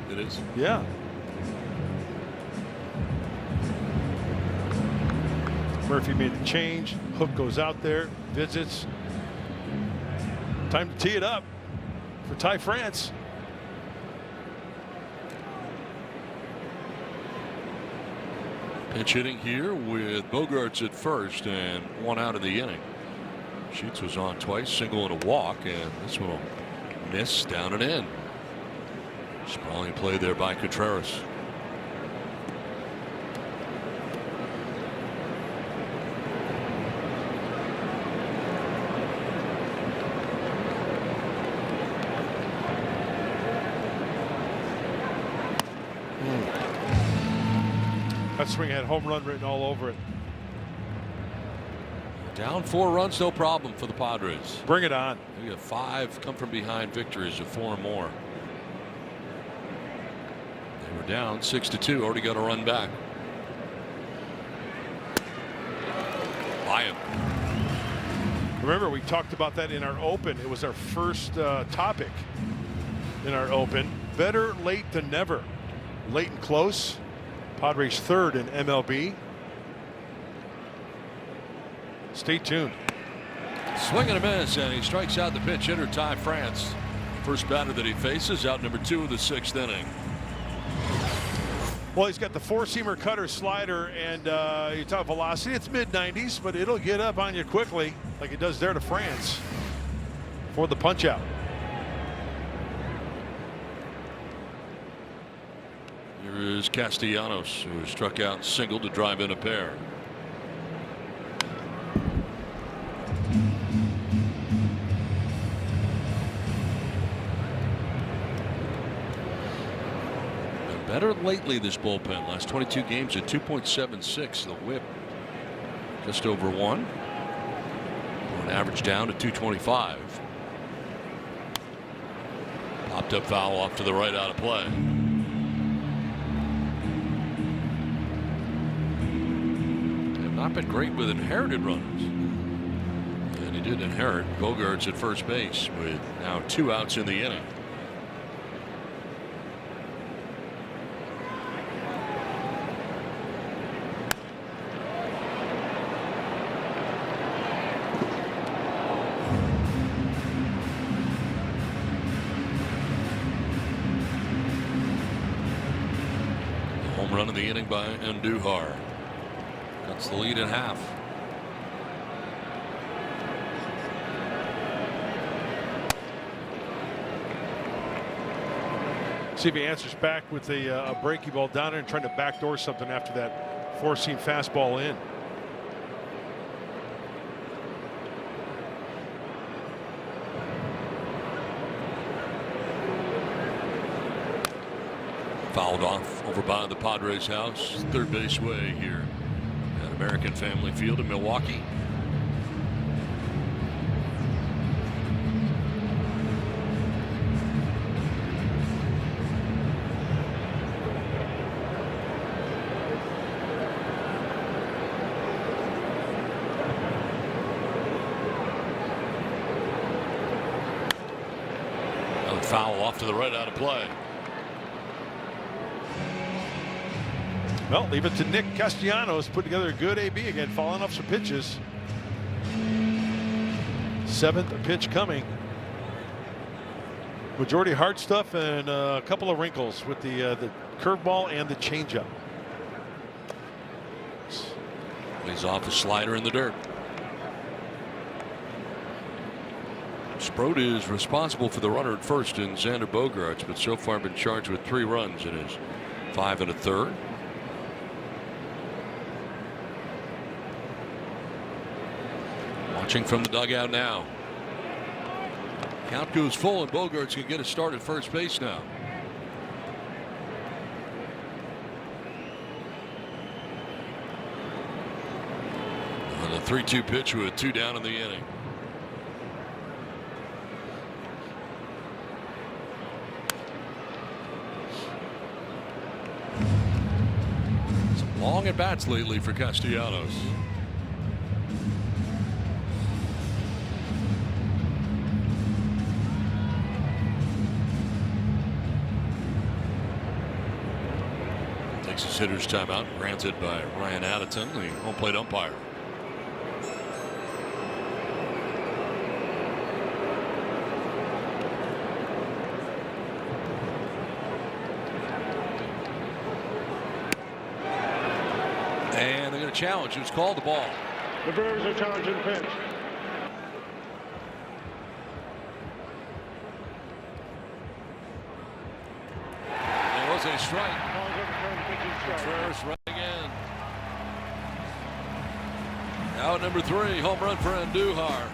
it is. Yeah. Murphy made the change. Hook goes out there, visits. Time to tee it up for Ty France. Pinch hitting here with Bogaerts at first and 1 out of the inning. Sheets was on twice, single and a walk, and this one will miss down and in. Sprawling play there by Contreras. That swing had home run written all over it. Down 4 runs, no problem for the Padres. Bring it on. We have 5 come from behind victories of 4 or more. We're down 6-2. Already got a run back. By him. Remember, we talked about that in our open. It was our first topic in our open. Better late than never. Late and close. Padres third in MLB. Stay tuned. Swing and a miss, and he strikes out the pinch hitter Ty France. First batter that he faces, out number 2 of the 6th inning. Well, he's got the four-seamer, cutter, slider, and you talk velocity. It's mid-90s, but it'll get up on you quickly, like it does there to France for the punch-out. Here is Castellanos, who struck out and singled to drive in a pair. Better lately, this bullpen. Last 22 games at 2.76. The whip just over 1. An average down to 225. Popped up foul off to the right, out of play. They have not been great with inherited runners. And he did inherit Bogaerts at first base with now 2 outs in the inning. Run in the inning by Andujar. That's the lead in half. See if he answers back with a breaking ball down there and trying to backdoor something after that four-seam fastball in. Fouled off over by the Padres house, third base way here at American Family Field in Milwaukee. Another foul off to the right, out of play. Well, leave it to Nick Castellanos. Put together a good AB again, falling off some pitches. 7th pitch coming. Majority hard stuff and a couple of wrinkles with the curveball and the changeup. Lays off the slider in the dirt. Sprode is responsible for the runner at first in Xander Bogaerts, but so far been charged with 3 runs in his 5 1/3. Watching from the dugout now. Count goes full, and Bogaerts can get a start at first base now. And a 3-2 pitch with 2 down in the inning. Some long at bats lately for Castellanos. Texas hitter's timeout granted by Ryan Addison, the home plate umpire. And they're going to challenge. It was called the ball. The Brewers are challenging pitch. There was a strike. Contreras right again. Out number 3, home run for Andujar.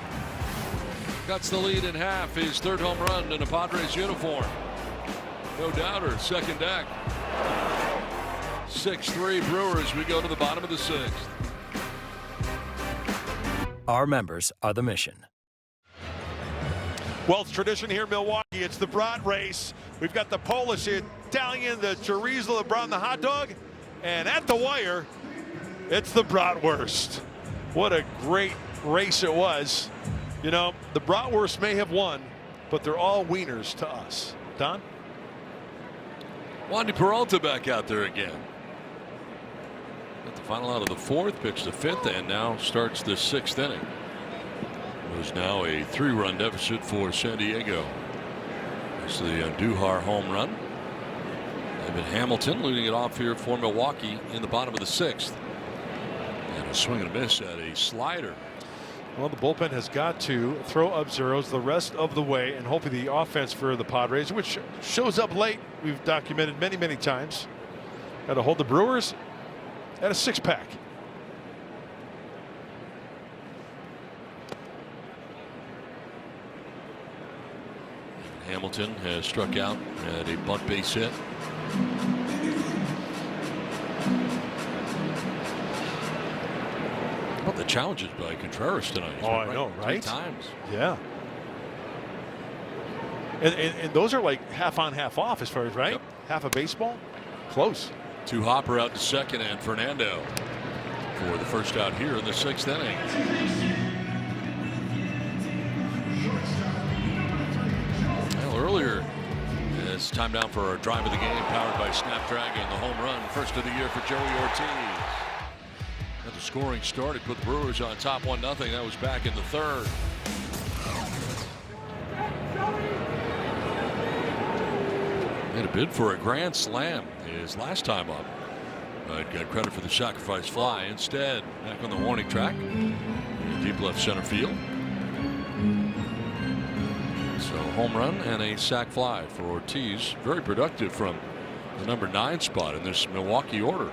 Cuts the lead in half. His 3rd home run in a Padres uniform. No doubter, second deck. 6-3 Brewers. We go to the bottom of the 6th. Our members are the mission. Well, it's tradition here in Milwaukee. It's the brat race. We've got the Polish, the Italian, the chorizo, the brown, the hot dog. And at the wire, it's the bratwurst. What a great race it was. You know, the bratwurst may have won, but they're all wieners to us. Don? Wandy Peralta back out there again. At the final out of the fourth, pitched the fifth, and now starts the sixth inning. It was now a 3-run deficit for San Diego. It's the Andujar home run. Evan Hamilton leading it off here for Milwaukee in the bottom of the sixth. And a swing and a miss at a slider. Well, the bullpen has got to throw up zeros the rest of the way, and hopefully the offense for the Padres, which shows up late, we've documented many, many times, got to hold the Brewers at a 6-pack. Hamilton has struck out at a bunt base hit. How about the challenges by Contreras tonight? Oh, I know, right? 3 times. Yeah. And those are like half on, half off as far as, right? Yep. Half a baseball. Close. 2 Hopper out to second, and Fernando for the first out here in the 6th inning. Earlier, it's time down for our drive of the game, powered by Snapdragon, the home run, first of the year for Joey Ortiz. And the scoring started, put the Brewers on top 1-0. That was back in the 3rd. Made a bid for a grand slam his last time up, but got credit for the sacrifice fly instead. Back on the warning track, deep left center field. So home run and a sac fly for Ortiz. Very productive from the number 9 spot in this Milwaukee order.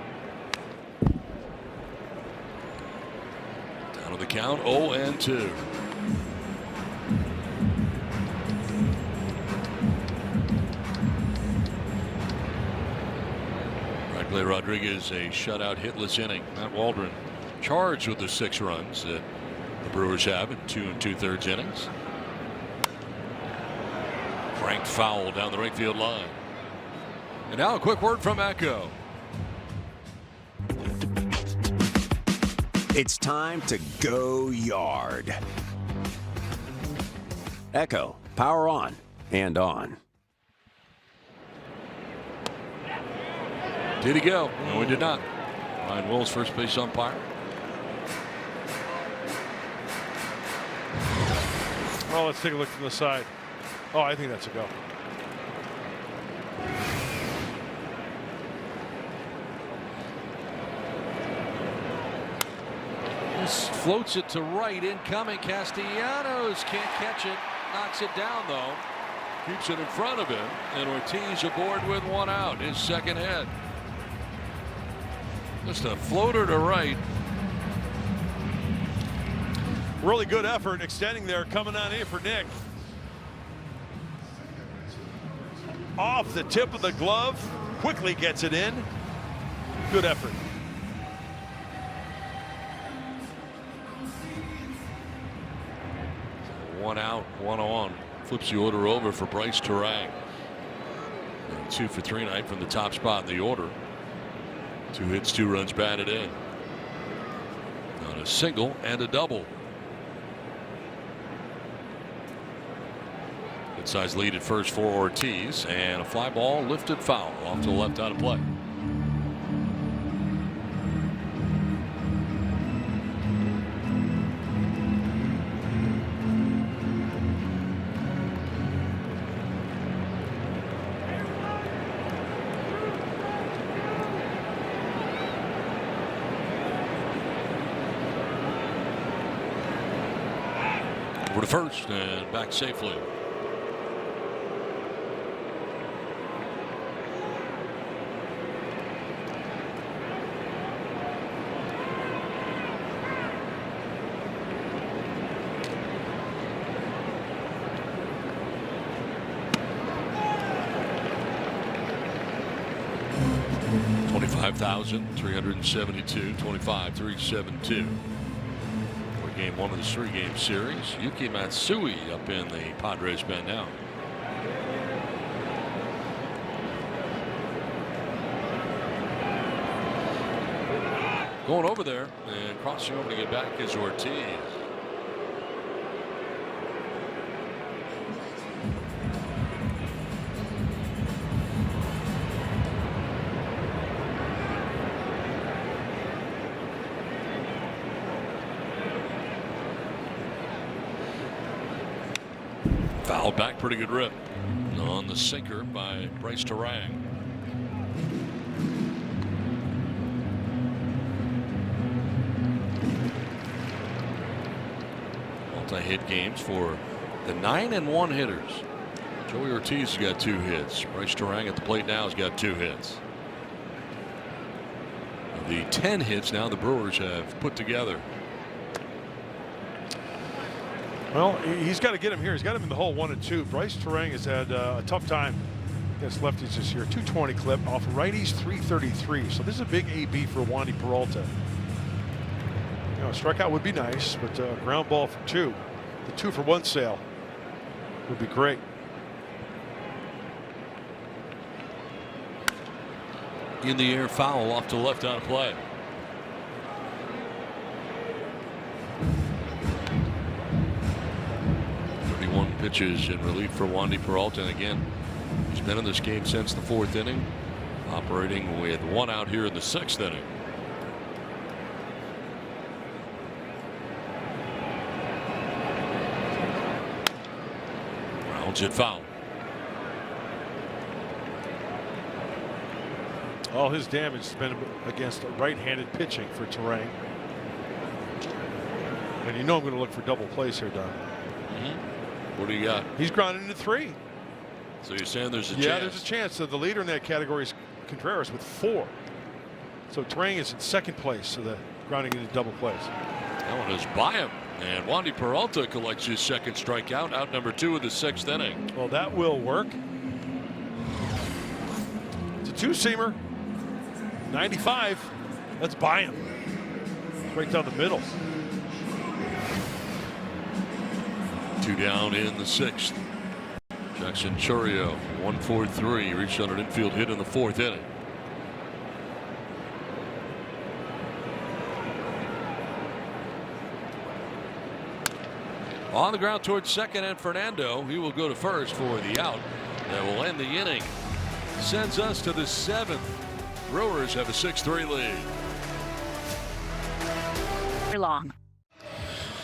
Down to the count, 0-2. Brackley Rodriguez, a shutout hitless inning. Matt Waldron charged with the 6 runs that the Brewers have in 2 2/3 innings. Ranked foul down the right field line. And now a quick word from Echo. It's time to go yard. Echo, power on and on. Did he go? No, he did not. Ryan Wills, first base umpire. Well, let's take a look from the side. Oh, I think that's a go. This floats it to right, incoming. Castellanos can't catch it. Knocks it down, though. Keeps it in front of him. And Ortiz aboard with 1 out. His second hit. Just a floater to right. Really good effort extending there, coming on in for Nick. Off the tip of the glove, quickly gets it in. Good effort. One out, 1 on. Flips the order over for Bryce Turang. 2 for 3 tonight from the top spot in the order. 2 hits, 2 runs batted in. On a single and a double. Good size lead at first for Ortiz, and a fly ball lifted foul off to the left out of play. Over to first and back safely. $25,372, 25,372. game one of this 3-game series. Yuki Matsui up in the Padres pen now. Going over there and crossing over to get back is Ortiz. Foul back, pretty good rip on the sinker by Bryce Terang. Multi-hit games for the 9-1 hitters. Joey Ortiz has got 2 hits. Bryce Terang at the plate now has got 2 hits. Of the 10 hits now the Brewers have put together. Well, he's got to get him here. He's got him in the hole 1 and 2. Bryce Terang has had a tough time against lefties this year. 220 clip off righties, 333. So this is a big AB for Wandy Peralta. You know, a strikeout would be nice, but ground ball for 2. The 2-for-1 sale would be great. In the air foul off to left out of play. Pitches in relief for Wandy Peralta, and again he's been in this game since the 4th inning, operating with 1 out here in the 6th inning. Rounds it foul. All his damage has been against right-handed pitching for Terang, and you know I'm going to look for double plays here, Don. What do you got? He's grounded into 3. So you're saying there's a chance? Yeah, there's a chance. So the leader in that category is Contreras with 4. So Terang is in 2nd place. So the grounding into double plays. That one is by him. And Wandy Peralta collects his 2nd strikeout, out number 2 of the 6th inning. Well, that will work. It's a 2-seamer. 95. That's by him. Right down the middle. 2 down in the 6th. Jackson Chourio 1-for-3, reached on an infield hit in the 4th inning. On the ground towards second, and Fernando, he will go to first for the out that will end the inning. Sends us to the 7th. Brewers have a 6-3 lead. Long.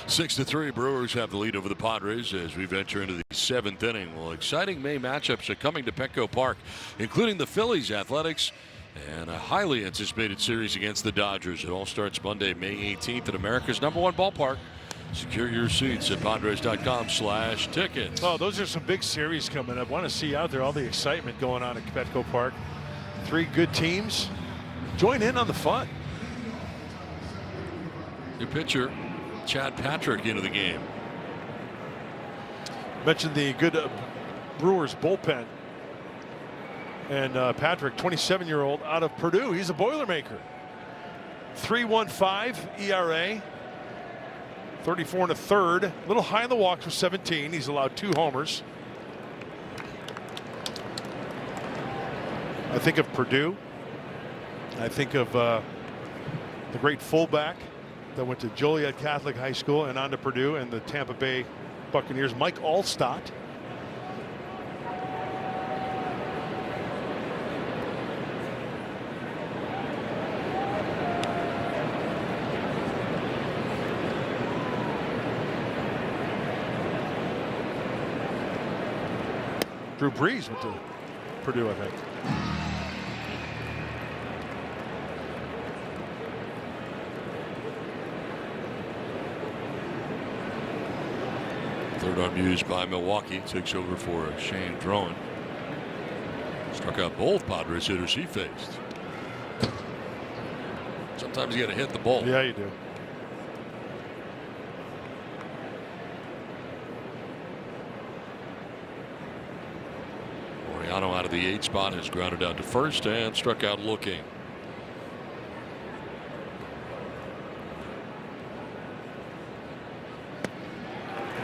6-3, Brewers have the lead over the Padres as we venture into the 7th inning. Well, exciting May matchups are coming to Petco Park, including the Phillies Athletics and a highly anticipated series against the Dodgers. It all starts Monday, May 18th at America's #1 ballpark. Secure your seats at Padres.com/tickets. Oh, those are some big series coming up. Want to see out there all the excitement going on at Petco Park. 3 good teams. Join in on the fun. New pitcher Chad Patrick into the game. Mentioned the good Brewers bullpen. And Patrick, 27-year-old out of Purdue. He's a Boilermaker. 3.15 ERA. 34 1/3. A little high in the walks with 17. He's allowed 2 homers. I think of Purdue. I think of the great fullback that went to Joliet Catholic High School and on to Purdue, and the Tampa Bay Buccaneers, Mike Allstott. Drew Brees went to Purdue, I think. Third unused by Milwaukee, takes over for Shane Drowan. Struck out both Padres hitters he faced. Sometimes you got to hit the ball. Yeah, you do. Moriano out of the 8 spot has grounded out to first and struck out looking.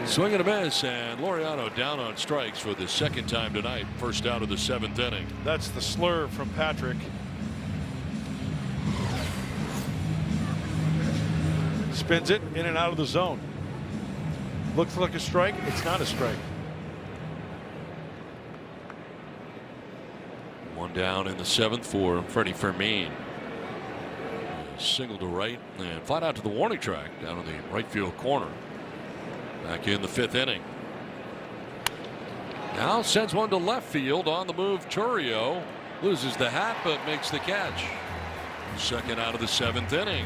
Swing and a miss, and Laureano down on strikes for the second time tonight. First out of the 7th inning. That's the slur from Patrick. Spins it in and out of the zone. Looks like a strike. It's not a strike. One down in the 7th for Freddie Fermin. Single to right and flat out to the warning track down in the right field corner. Back in the 5th inning. Now sends one to left field. On the move, Torrio loses the hat but makes the catch. Second out of the 7th inning.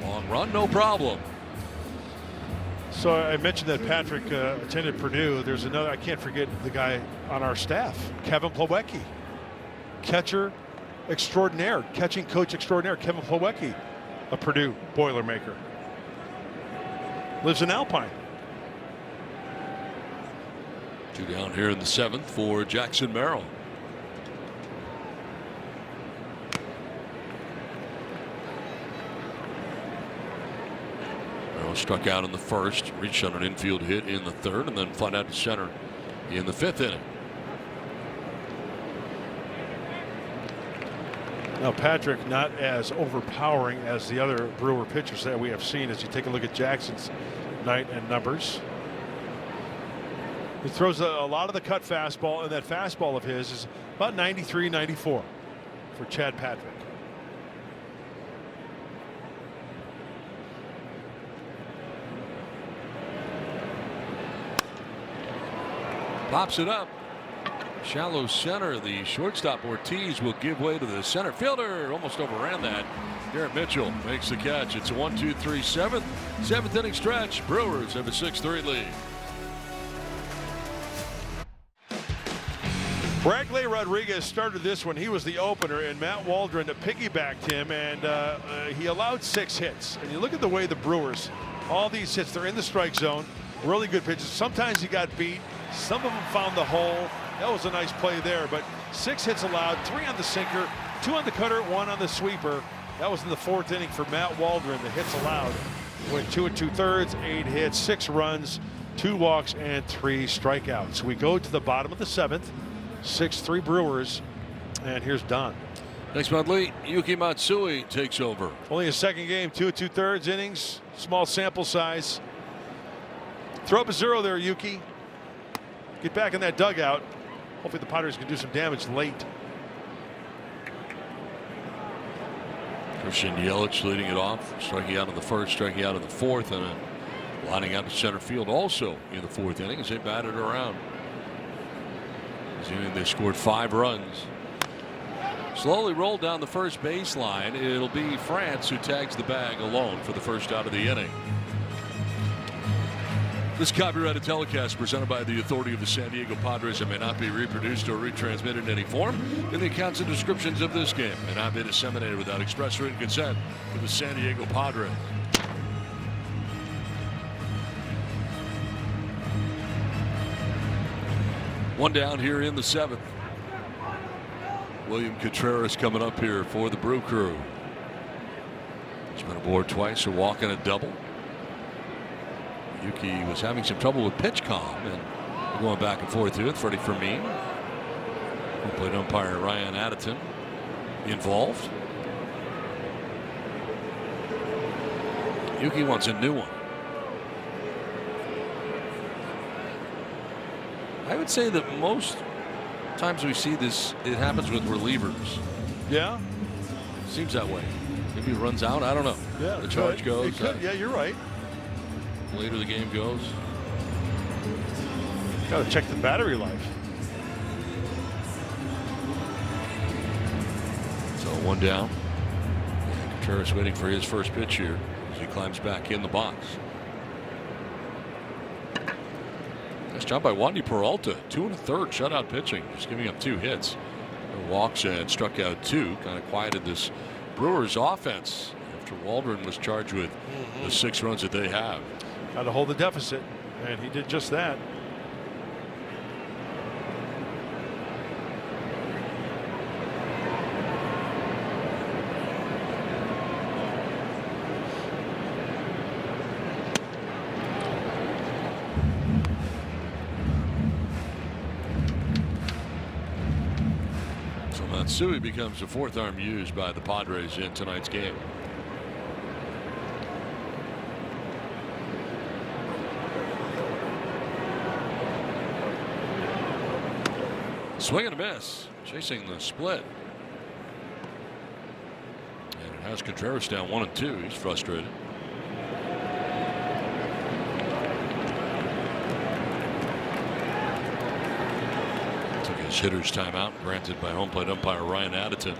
Long run, no problem. So I mentioned that Patrick attended Purdue. There's another, I can't forget the guy on our staff, Kevin Plawecki. Catcher extraordinaire, catching coach extraordinaire, Kevin Plawecki, a Purdue Boilermaker. Lives in Alpine. 2 down here in the 7th for Jackson Merrill. Merrill struck out in the 1st, reached on an infield hit in the 3rd, and then fly out to center in the 5th inning. Now Patrick not as overpowering as the other Brewer pitchers that we have seen as you take a look at Jackson's night and numbers. He throws a lot of the cut fastball, and that fastball of his is about 93, 94 for Chad Patrick. Pops it up. Shallow center. The shortstop Ortiz will give way to the center fielder. Almost overran that. Garrett Mitchell makes the catch. It's a 1-2-3 7th inning stretch. Brewers have a 6-3 lead. Bradley Rodriguez started this one. He was the opener, and Matt Waldron piggybacked him, and he allowed 6 hits. And you look at the way the Brewers, all these hits, they're in the strike zone. Really good pitches. Sometimes he got beat. Some of them found the hole. That was a nice play there, but 6 hits allowed, 3 on the sinker, 2 on the cutter, 1 on the sweeper. That was in the 4th inning for Matt Waldron. The hits allowed went 2 2/3, 8 hits, 6 runs, 2 walks, and 3 strikeouts. We go to the bottom of the 7th, 6-3 Brewers, and here's Don. Next month, Yuki Matsui takes over. Only a 2nd game, 2 2/3 innings, small sample size. Throw up a 0 there, Yuki. Get back in that dugout. Hopefully the Padres can do some damage late. Christian Yelich leading it off, striking out in the 1st, striking out in the 4th, and then lining out to center field also in the 4th inning as they batted around. This inning they scored 5 runs. Slowly rolled down the first baseline. It'll be France who tags the bag alone for the first out of the inning. This copyrighted telecast presented by the authority of the San Diego Padres and may not be reproduced or retransmitted in any form. In the accounts and descriptions of this game may not be disseminated without express written consent of the San Diego Padres. One down here in the 7th. William Contreras coming up here for the Brew Crew. He's been aboard twice, a walk and a double. Yuki was having some trouble with pitch calm and going back and forth with Freddie Fermin. Who played umpire Ryan Addison involved. Yuki wants a new one. I would say that most times we see this, it happens with relievers. Yeah. Seems that way. Maybe it runs out. I don't know. Yeah. The charge goes. It could. Yeah, you're right. Later the game goes. Got to check the battery life. So 1 down. And Contreras waiting for his first pitch here as he climbs back in the box. Nice job by Wandy Peralta. 2 1/3 shutout pitching, just giving up 2 hits. No walks and struck out 2. Kind of quieted this Brewers offense after Waldron was charged with the 6 runs that they have. Got to hold the deficit, and he did just that. Matsui becomes the fourth arm used by the Padres in tonight's game. Swing and a miss, chasing the split. And it has Contreras down 1-2. He's frustrated. Took his hitter's timeout, granted by home plate umpire Ryan Addison.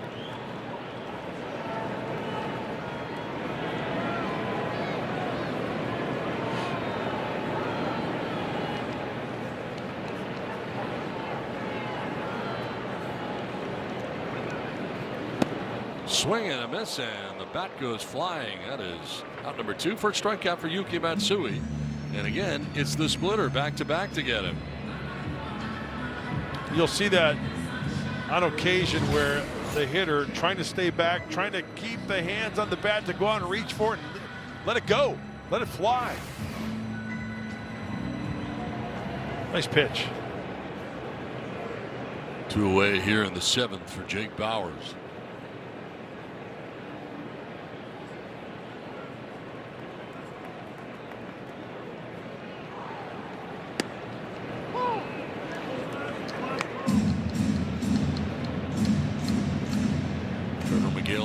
Swing and a miss, and the bat goes flying. That is out number 2. First strikeout for Yuki Matsui. And again, it's the splitter back to back to get him. You'll see that on occasion where the hitter trying to stay back, trying to keep the hands on the bat to go out and reach for it and let it go, let it fly. Nice pitch. 2 away here in the 7th for Jake Bauers.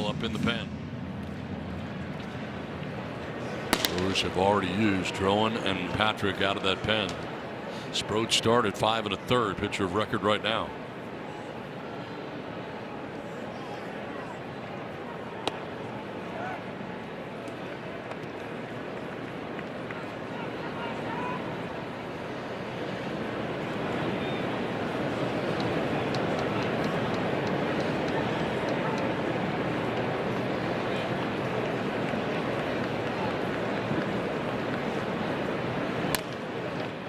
Up in the pen. Brewers have already used Drowan and Patrick out of that pen. Sproat started 5 1/3, pitcher of record right now.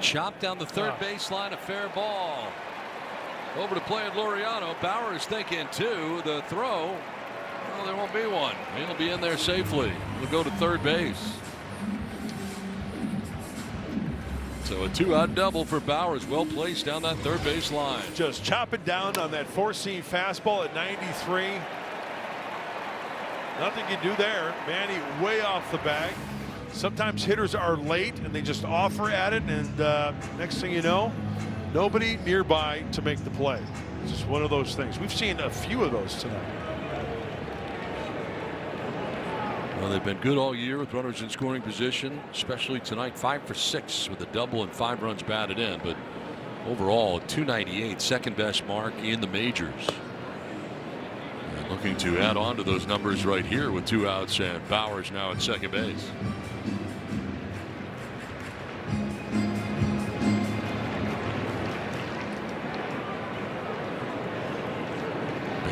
Chopped down the third baseline, a fair ball. Over to play at Laureano. Bauers thinking 2. The throw. Well, there won't be one. He'll be in there safely. He'll go to third base. So a 2-out double for Bauers. Well placed down that third base line. Just chopping down on that 4-seam fastball at 93. Nothing you do there. Manny way off the bag. Sometimes hitters are late and they just offer at it, and next thing you know, nobody nearby to make the play. It's just one of those things. We've seen a few of those tonight. Well, they've been good all year with runners in scoring position, especially tonight. 5 for 6 with a double and 5 runs batted in, but overall 298, second best mark in the majors. And looking to add on to those numbers right here with 2 outs, and Bauers now at second base.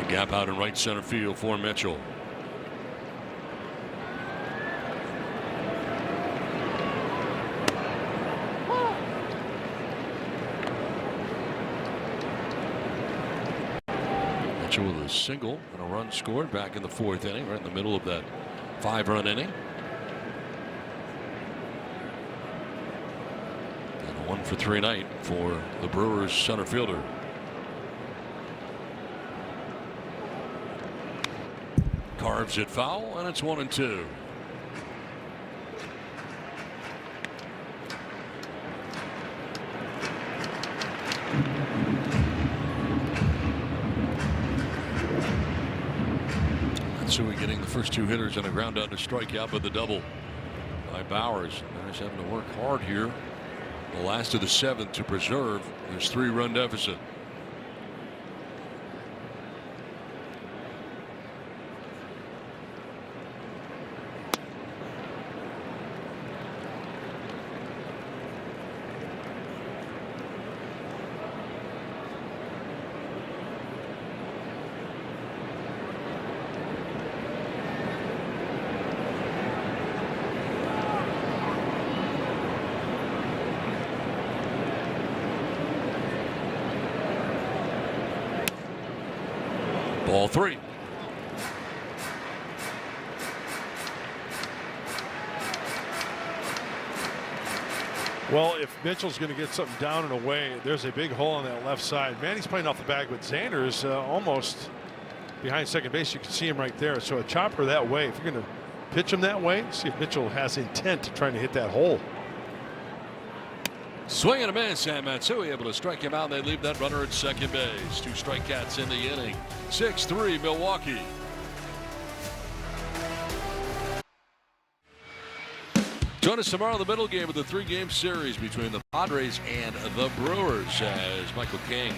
Gap out in right center field for Mitchell. Mitchell with a single and a run scored back in the 4th inning, right in the middle of that 5-run inning. And a 1-for-3 night for the Brewers center fielder. Carves it foul, and it's 1-2. Matsui getting the first 2 hitters and a ground out to strikeout, but the double by Bauers. Guys having to work hard here. The last of the 7th to preserve this 3-run deficit. Ball 3. Well, if Mitchell's going to get something down and away, there's a big hole on that left side. Manny's playing off the bag with Xander's almost behind second base. You can see him right there. So a chopper that way, if you're going to pitch him that way, see if Mitchell has intent to trying to hit that hole. Swing and a miss, and Matsui able to strike him out. And they leave that runner at second base. 2 strikeouts in the inning. 6-3 Milwaukee. Join us tomorrow in the middle game of the 3-game series between the Padres and the Brewers as Michael King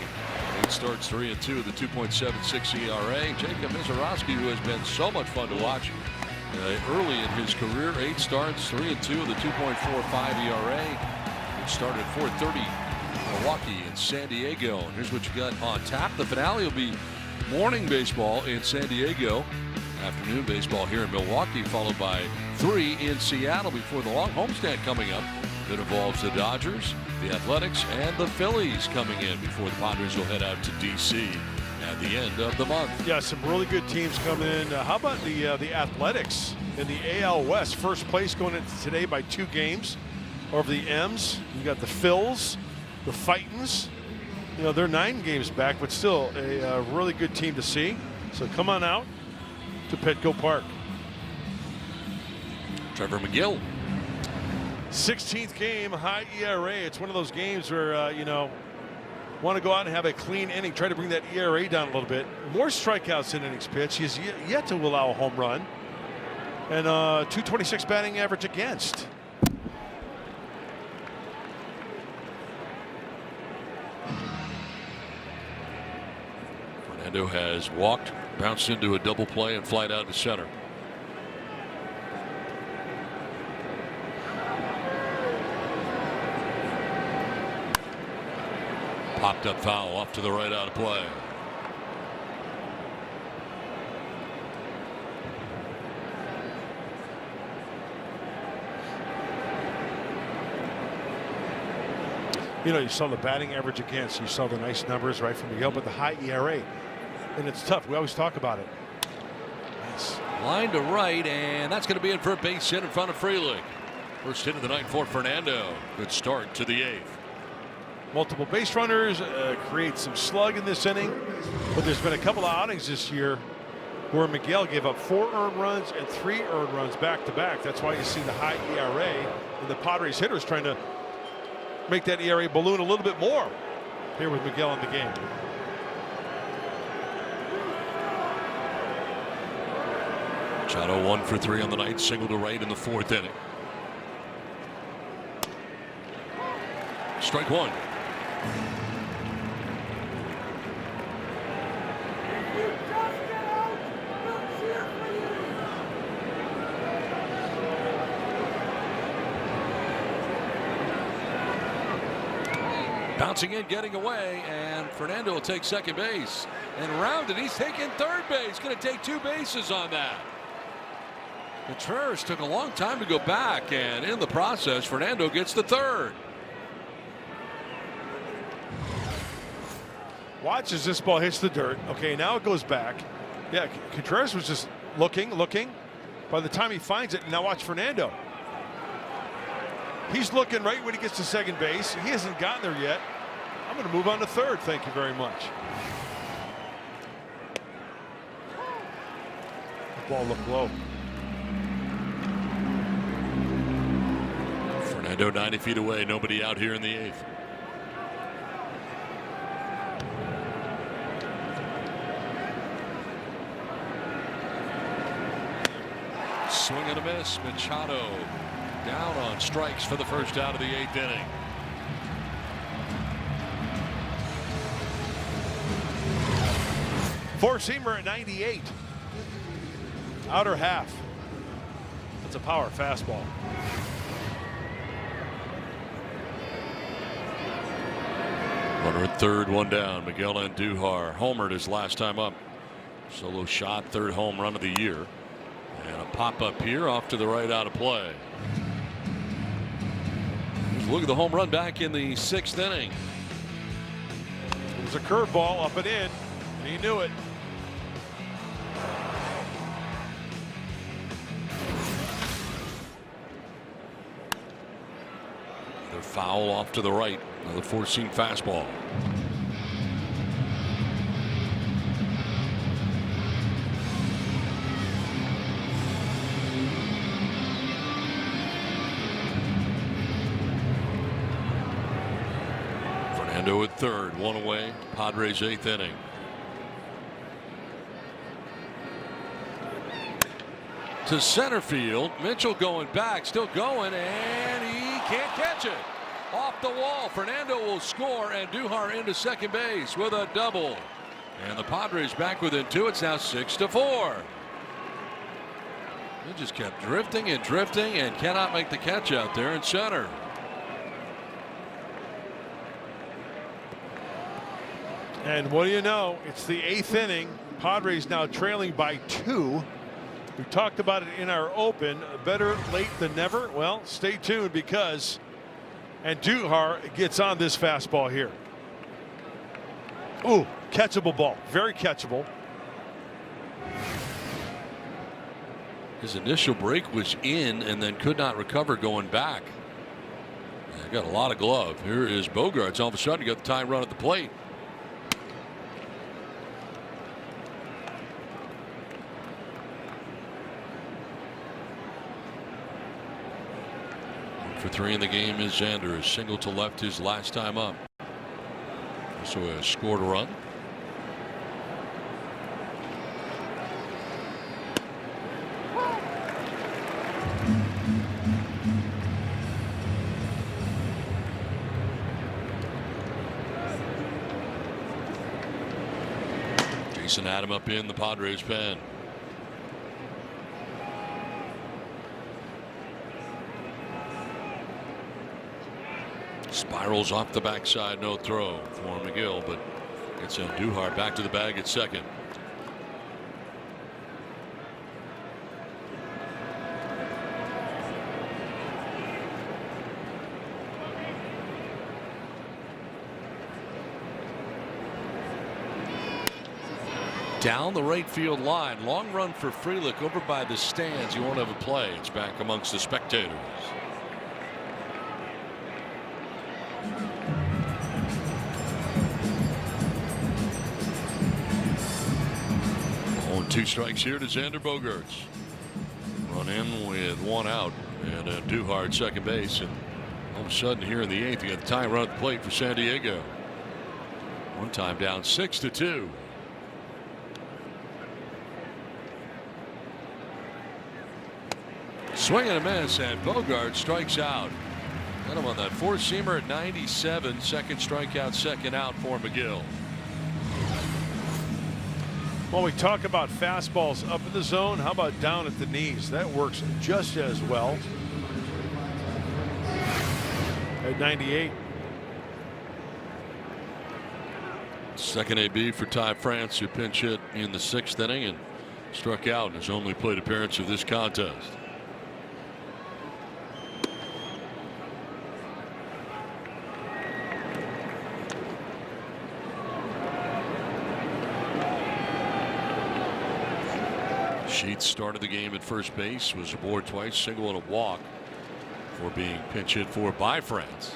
starts 3-2 with a 2.76 ERA. Jacob Mizorowski, who has been so much fun to watch early in his career, 8 starts, 3-2 with a 2.45 ERA. It started 4:30 Milwaukee and San Diego. And here's what you got on tap. The finale will be morning baseball in San Diego. Afternoon baseball here in Milwaukee, followed by 3 in Seattle before the long homestand coming up. That involves the Dodgers, the Athletics, and the Phillies coming in before the Padres will head out to D.C. at the end of the month. Yeah, some really good teams coming in. How about the Athletics in the AL West? First place going into today by 2 games over the M's. You got the Phils, the Fightins. You know, they're 9 games back, but still a really good team to see. So come on out to Petco Park. Trevor McGill. 16th game, high ERA. It's one of those games where, you know, want to go out and have a clean inning, try to bring that ERA down a little bit. More strikeouts in innings pitched. He's yet to allow a home run. And 226 batting average against. Fernando has walked, bounced into a double play, and flied out to center. Popped up foul off to the right out of play. You know, you saw the batting average against. You saw the nice numbers right from Miguel, but the high ERA. And it's tough. We always talk about it. Nice. Line to right, and that's going to be in for a base hit in front of Frelick. First hit of the night for Fernando. Good start to the 8th. Multiple base runners, create some slug in this inning. But there's been a couple of outings this year where Miguel gave up 4 earned runs and 3 earned runs back to back. That's why you see the high ERA, and the Padres hitters trying to make that ERA balloon a little bit more here with Miguel in the game. Machado 1 for 3 on the night, single to right in the 4th inning. Strike 1. Bouncing in, getting away, and Fernando will take second base. And rounded, he's taking third base. Going to take 2 bases on that. Contreras took a long time to go back, and in the process, Fernando gets the third. Watch as this ball hits the dirt. Okay, now it goes back. Yeah, Contreras was just looking. By the time he finds it, now watch Fernando. He's looking right when he gets to second base. He hasn't gotten there yet. I'm going to move on to third. Thank you very much. The ball looked low. Fernando 90 feet away. Nobody out here in the 8th. Swing and a miss. Machado down on strikes for the first out of the 8th inning. Four-seamer at 98. Outer half. That's a power fastball. Runner at third, 1 down. Miguel Andujar homered his last time up. Solo shot, 3rd home run of the year. And a pop up here off to the right out of play. Look at the home run back in the 6th inning. It was a curveball up and in, and he knew it. Another foul off to the right. Another 4-seam fastball. Ando at third, one away. Padres 8th inning. To center field. Mitchell going back, still going, and he can't catch it. Off the wall. Fernando will score, and Duhar into second base with a double. And the Padres back within 2. It's now 6-4. He just kept drifting and drifting and cannot make the catch out there in center. And what do you know? It's the 8th inning. Padres now trailing by 2. We talked about it in our open. Better late than never. Well, stay tuned because Duhar gets on this fastball here. Ooh, catchable ball. Very catchable. His initial break was in and then could not recover going back. Got a lot of glove. Here is Bogaerts. All of a sudden, got the tying run at the plate. For 3 in the game is Xander. A single to left his last time up. So has scored a run. Jason Adam up in the Padres pen. Spirals off the backside, no throw for McGill, but gets Duhar back to the bag at second. Down the right field line, long run for Frelick over by the stands. You won't have a play. It's back amongst the spectators. Oh, 2 strikes here to Xander Bogaerts. Run in with 1 out, and Duhar at second base, and all of a sudden here in the 8th, you got the tying run at the plate for San Diego. One time down 6-2. Swing and a miss, and Bogaerts strikes out. Got him on that 4-seamer at 97. Second strikeout, second out for McGill. Well, we talk about fastballs up in the zone. How about down at the knees? That works just as well. At 98. Second AB for Ty France, who pinch hit in the 6th inning and struck out in his only plate appearance of this contest. Sheets started the game at first base, was aboard twice, single and a walk for being pinch hit for by France.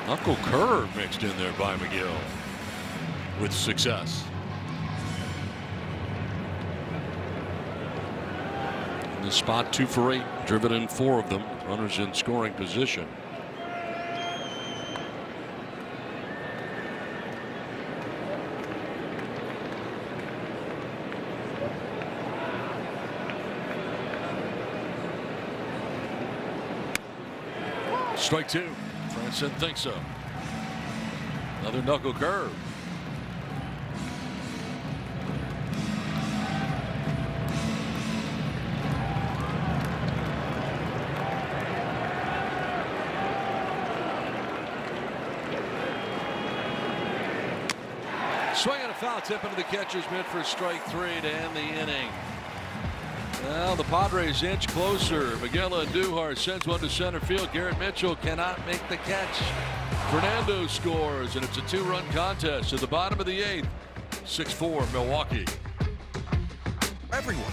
Knuckle curve mixed in there by McGill with success. In this spot, 2 for 8, driven in 4 of them. Runners in scoring position. Strike 2. France didn't think so. Another knuckle curve. Swing and a foul tip into the catcher's mitt for strike 3 to end the inning. Well, the Padres inch closer. Miguel Andujar sends one to center field. Garrett Mitchell cannot make the catch. Fernando scores, and it's a 2-run contest at the bottom of the 8th. 6-4 Milwaukee. Everyone.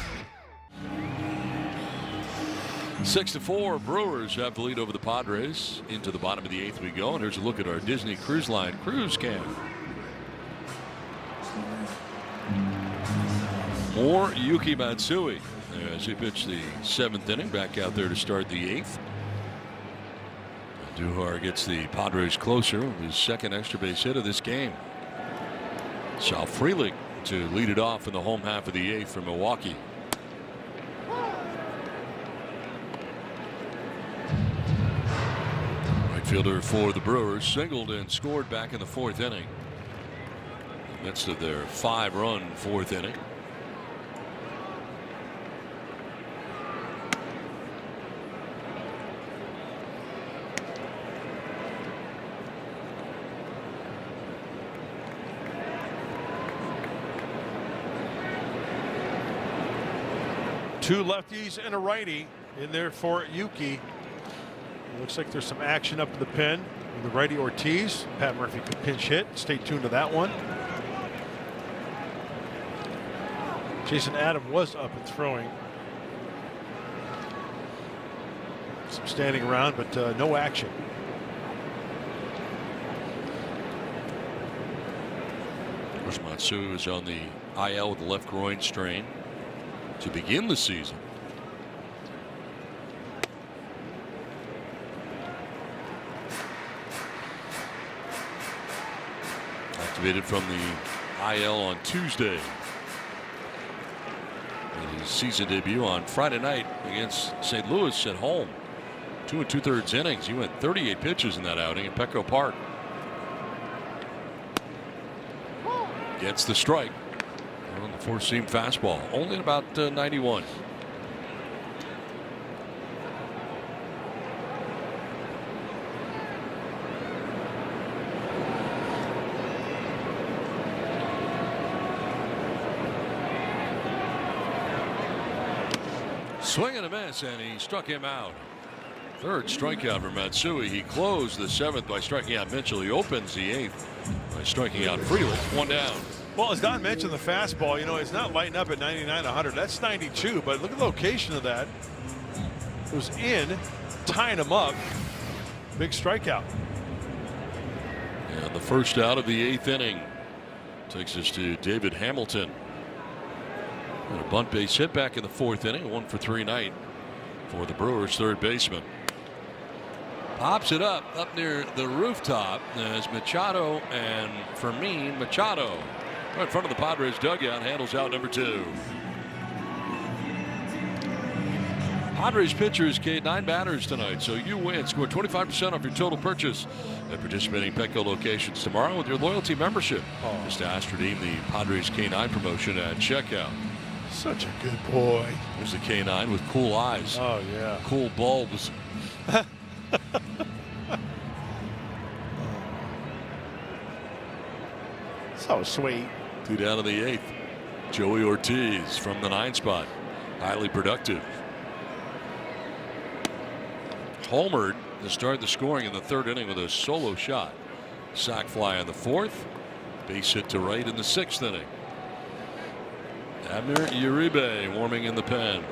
6-4 Brewers have the lead over the Padres. Into the bottom of the 8th we go, and here's a look at our Disney Cruise Line cruise cam. More Yuki Matsui as he pitched the 7th inning, back out there to start the 8th. Duhar gets the Padres closer with his second extra base hit of this game. Sal Frelick to lead it off in the home half of the 8th for Milwaukee. Right fielder for the Brewers singled and scored back in the 4th inning. In the midst of their 5-run 4th inning. Two lefties and a righty in there for Yuki. It looks like there's some action up in the pen with the righty Ortiz. Pat Murphy could pinch hit. Stay tuned to that one. Jason Adam was up and throwing. Some standing around, but no action. Of course, Matsu is on the IL with the left groin strain to begin the season. Activated from the IL on Tuesday. Made his season debut on Friday night against St. Louis at home. 2 2/3 innings. He went 38 pitches in that outing at Petco Park. Gets the strike on the 4-seam fastball, only at about 91. Swing and a miss, and he struck him out. Third strikeout for Matsui. He closed the 7th by striking out Mitchell. He opens the 8th by striking out Frelick. 1 down. Well, as Don mentioned, the fastball, it's not lighting up at 99, 100. That's 92, but look at the location of that. It was in, tying him up. Big strikeout. And the first out of the 8th inning takes us to David Hamilton. And a bunt base hit back in the 4th inning. A 1-for-3 night for the Brewers third baseman. Pops it up near the rooftop as Machado and Fermin. Machado right in front of the Padres dugout handles out number 2. Padres pitchers K 9 batters tonight, so you win. Score 25% off your total purchase at participating Petco locations tomorrow with your loyalty membership. Just ask to redeem the Padres K9 promotion at checkout. Such a good boy. There's the K9 with cool eyes. Oh yeah. Cool bulbs. So sweet. 2 down in the 8th. Joey Ortiz from the 9 spot. Highly productive. Homered to start the scoring in the 3rd inning with a solo shot. Sac fly in the 4th. Base hit to right in the 6th inning. Abner Uribe warming in the pen.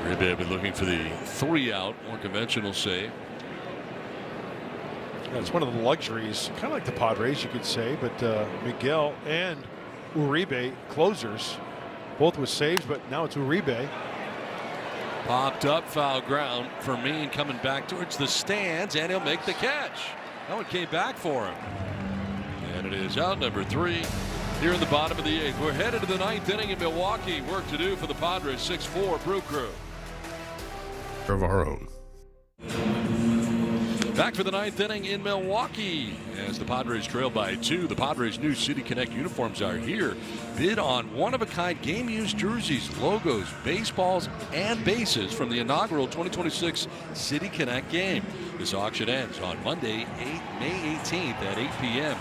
Uribe been looking for the 3-out, more conventional save. It's one of the luxuries, kind of like the Padres, you could say, but Miguel and Uribe, closers, both with saves, but now it's Uribe. Popped up, foul ground. Fermin coming back towards the stands, and he'll make the catch. That one came back for him. And it is out number 3 here in the bottom of the 8th. We're headed to the 9th inning in Milwaukee. Work to do for the Padres 6-4 Brew Crew. Of our own. Back for the 9th inning in Milwaukee as the Padres trail by 2. The Padres' new City Connect uniforms are here. Bid on one-of-a-kind game-used jerseys, logos, baseballs, and bases from the inaugural 2026 City Connect game. This auction ends on Monday, May 18th at 8 p.m.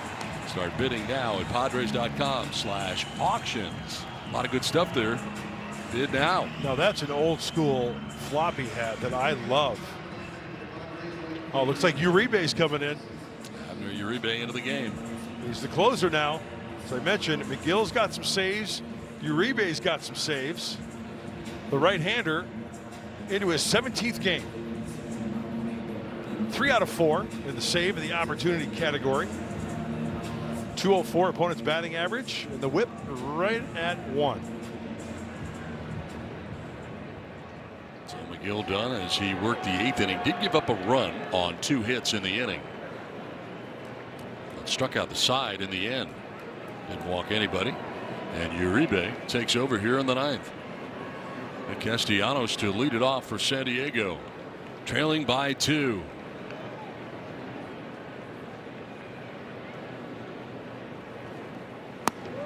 Start bidding now at Padres.com/auctions. A lot of good stuff there. Bid now. Now that's an old-school floppy hat that I love. Oh, looks like Uribe's coming in. Abner Uribe into the game. He's the closer now. As I mentioned, McGill's got some saves. Uribe's got some saves. The right-hander into his 17th game. 3 out of 4 in the save and the opportunity category. 204 opponent's batting average, and the whip right at 1. So McGill done as he worked the 8th inning. Did give up a run on 2 hits in the inning. But struck out the side in the end. Didn't walk anybody. And Uribe takes over here in the 9th. And Castellanos to lead it off for San Diego. Trailing by 2.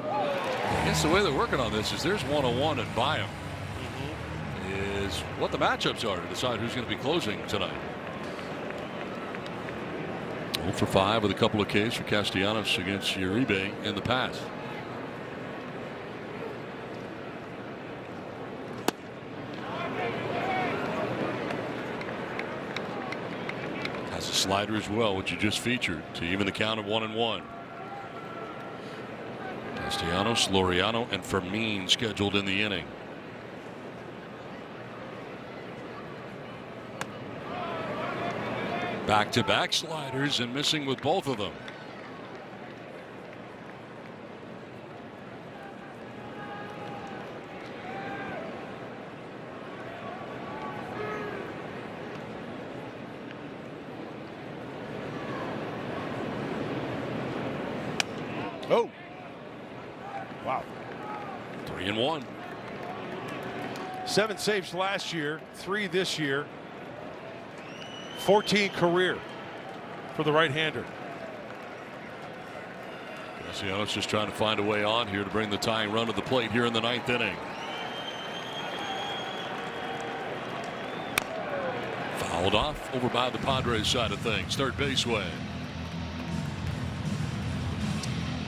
I guess the way they're working on this is there's 1-1 and buy 'em. Is what the matchups are to decide who's going to be closing tonight. 0 for 5 with a couple of Ks for Castellanos against Uribe in the past. Has a slider as well, which you just featured, to even the count of 1-1. Castellanos, Laureano, and Fermin scheduled in the inning. Back-to-back sliders and missing with both of them. Oh. Wow. 3-1. 7 saves last year, 3 this year. 14 career for the right-hander. Castellanos just trying to find a way on here to bring the tying run to the plate here in the 9th inning. Fouled off over by the Padres side of things. Third base way.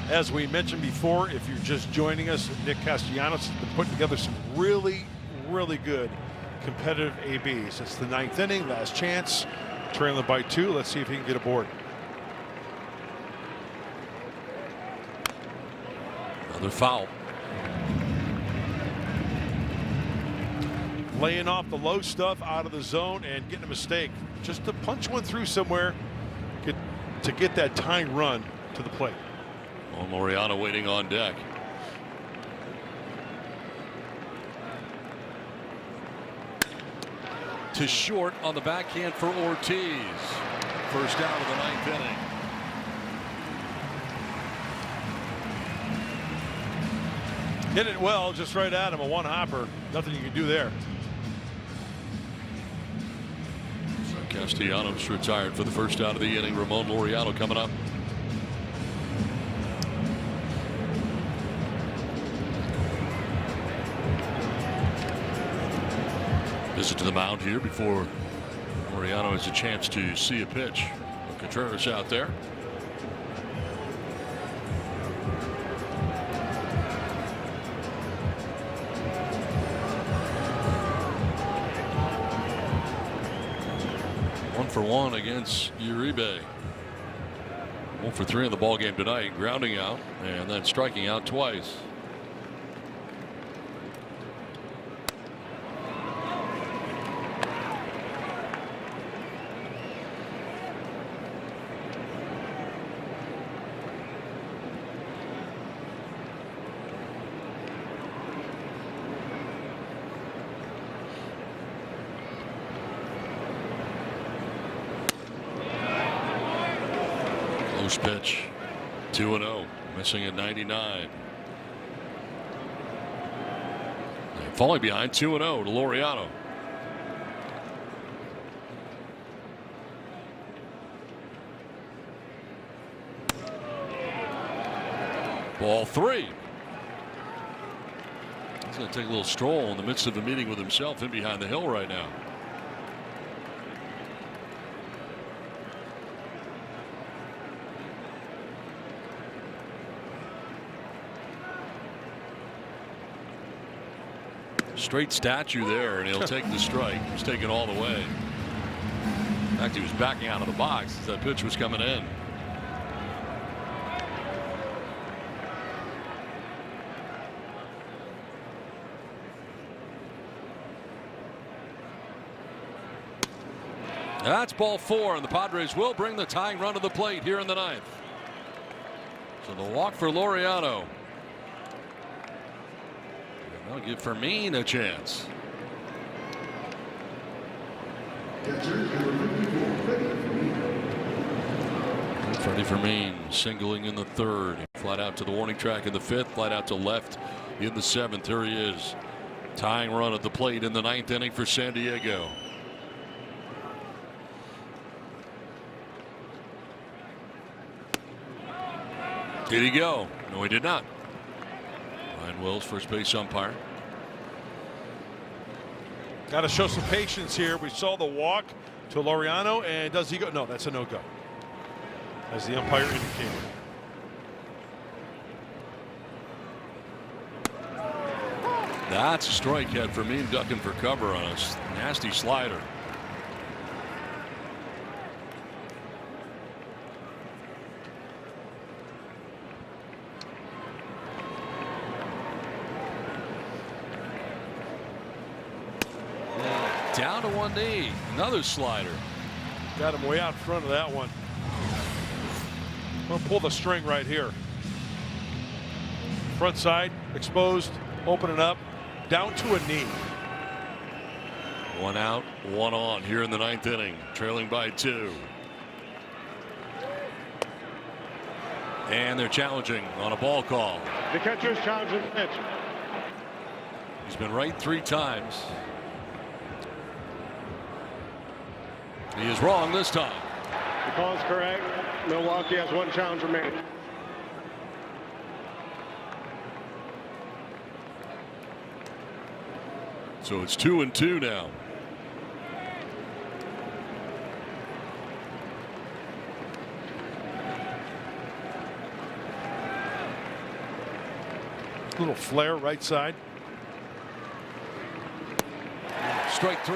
As we mentioned before, if you're just joining us, Nick Castellanos has been putting together some really good competitive ABs. It's the 9th inning, last chance, trailing by 2. Let's see if he can get aboard. Another foul. Laying off the low stuff out of the zone and getting a mistake. Just to punch one through somewhere to get that tying run to the plate. Well, Laureano waiting on deck. To short on the backhand for Ortiz. First out of the 9th inning. Hit it well, just right at him, a one-hopper. Nothing you can do there. So Castellanos retired for the first out of the inning. Ramon Laureano coming up. Visit to the mound here before Laureano has a chance to see a pitch. Contreras out there. One for one against Uribe. 1 for 3 in the ball game tonight, grounding out and then striking out twice. Close pitch. 2-0. Missing at 99. And falling behind 2-0 to Laureano. Ball 3. He's going to take a little stroll in the midst of a meeting with himself in behind the hill right now. Straight statue there, and he'll take the strike. He's taken all the way. In fact, he was backing out of the box as that pitch was coming in. That's ball 4, and the Padres will bring the tying run to the plate here in the 9th. So the walk for Laureano. And they'll give Fermin a chance. Freddie Fermin singling in the 3rd. Flat out to the warning track in the 5th. Flat out to left in the 7th. Here he is. Tying run at the plate in the 9th inning for San Diego. Did he go? No, he did not. Ryan Wills, first base umpire. Got to show some patience here. We saw the walk to Laureano, and does he go? No, that's a no-go, as the umpire indicated. That's a strike. Had Fermin ducking for cover on a nasty slider. Down to one knee. Another slider. Got him way out front of that one. We'll pull the string right here. Front side exposed, opening up, down to a knee. 1 out, 1 on here in the 9th inning, trailing by 2. And they're challenging on a ball call. The catcher's challenging pitch. He's been right 3 times. He is wrong this time. The call is correct. Milwaukee has 1 challenge remaining. So it's 2-2 now. Little flare right side. Strike 3.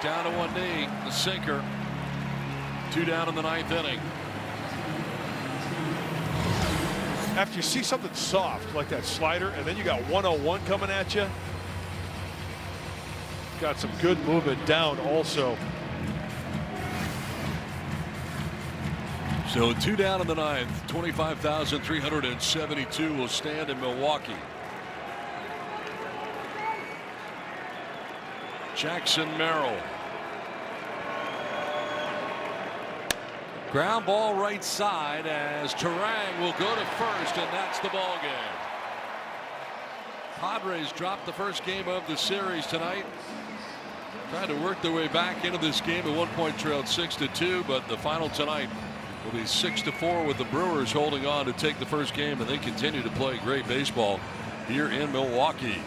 Down to one knee. The sinker. 2 down in the 9th inning. After you see something soft like that slider, and then you got 101 coming at you. Got some good movement down also. So 2 down in the 9th. 25,372 will stand in Milwaukee. Jackson Merrill. Ground ball right side as Terang will go to first, and that's the ball game. Padres dropped the first game of the series tonight. Trying to work their way back into this game. At one point trailed 6-2, but the final tonight will be 6-4 with the Brewers holding on to take the first game, and they continue to play great baseball here in Milwaukee.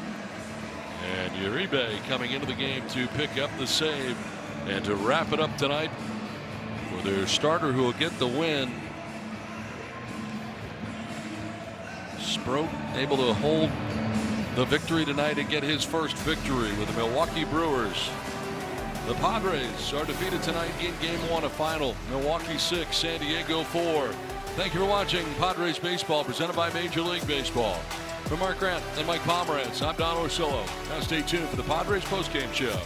And Uribe coming into the game to pick up the save and to wrap it up tonight for their starter who will get the win. Sproat able to hold the victory tonight and get his first victory with the Milwaukee Brewers. The Padres are defeated tonight in Game 1 of final. Milwaukee 6, San Diego 4. Thank you for watching Padres Baseball presented by Major League Baseball. For Mark Grant and Mike Pomerantz, I'm Don Orsillo. Now stay tuned for the Padres postgame show.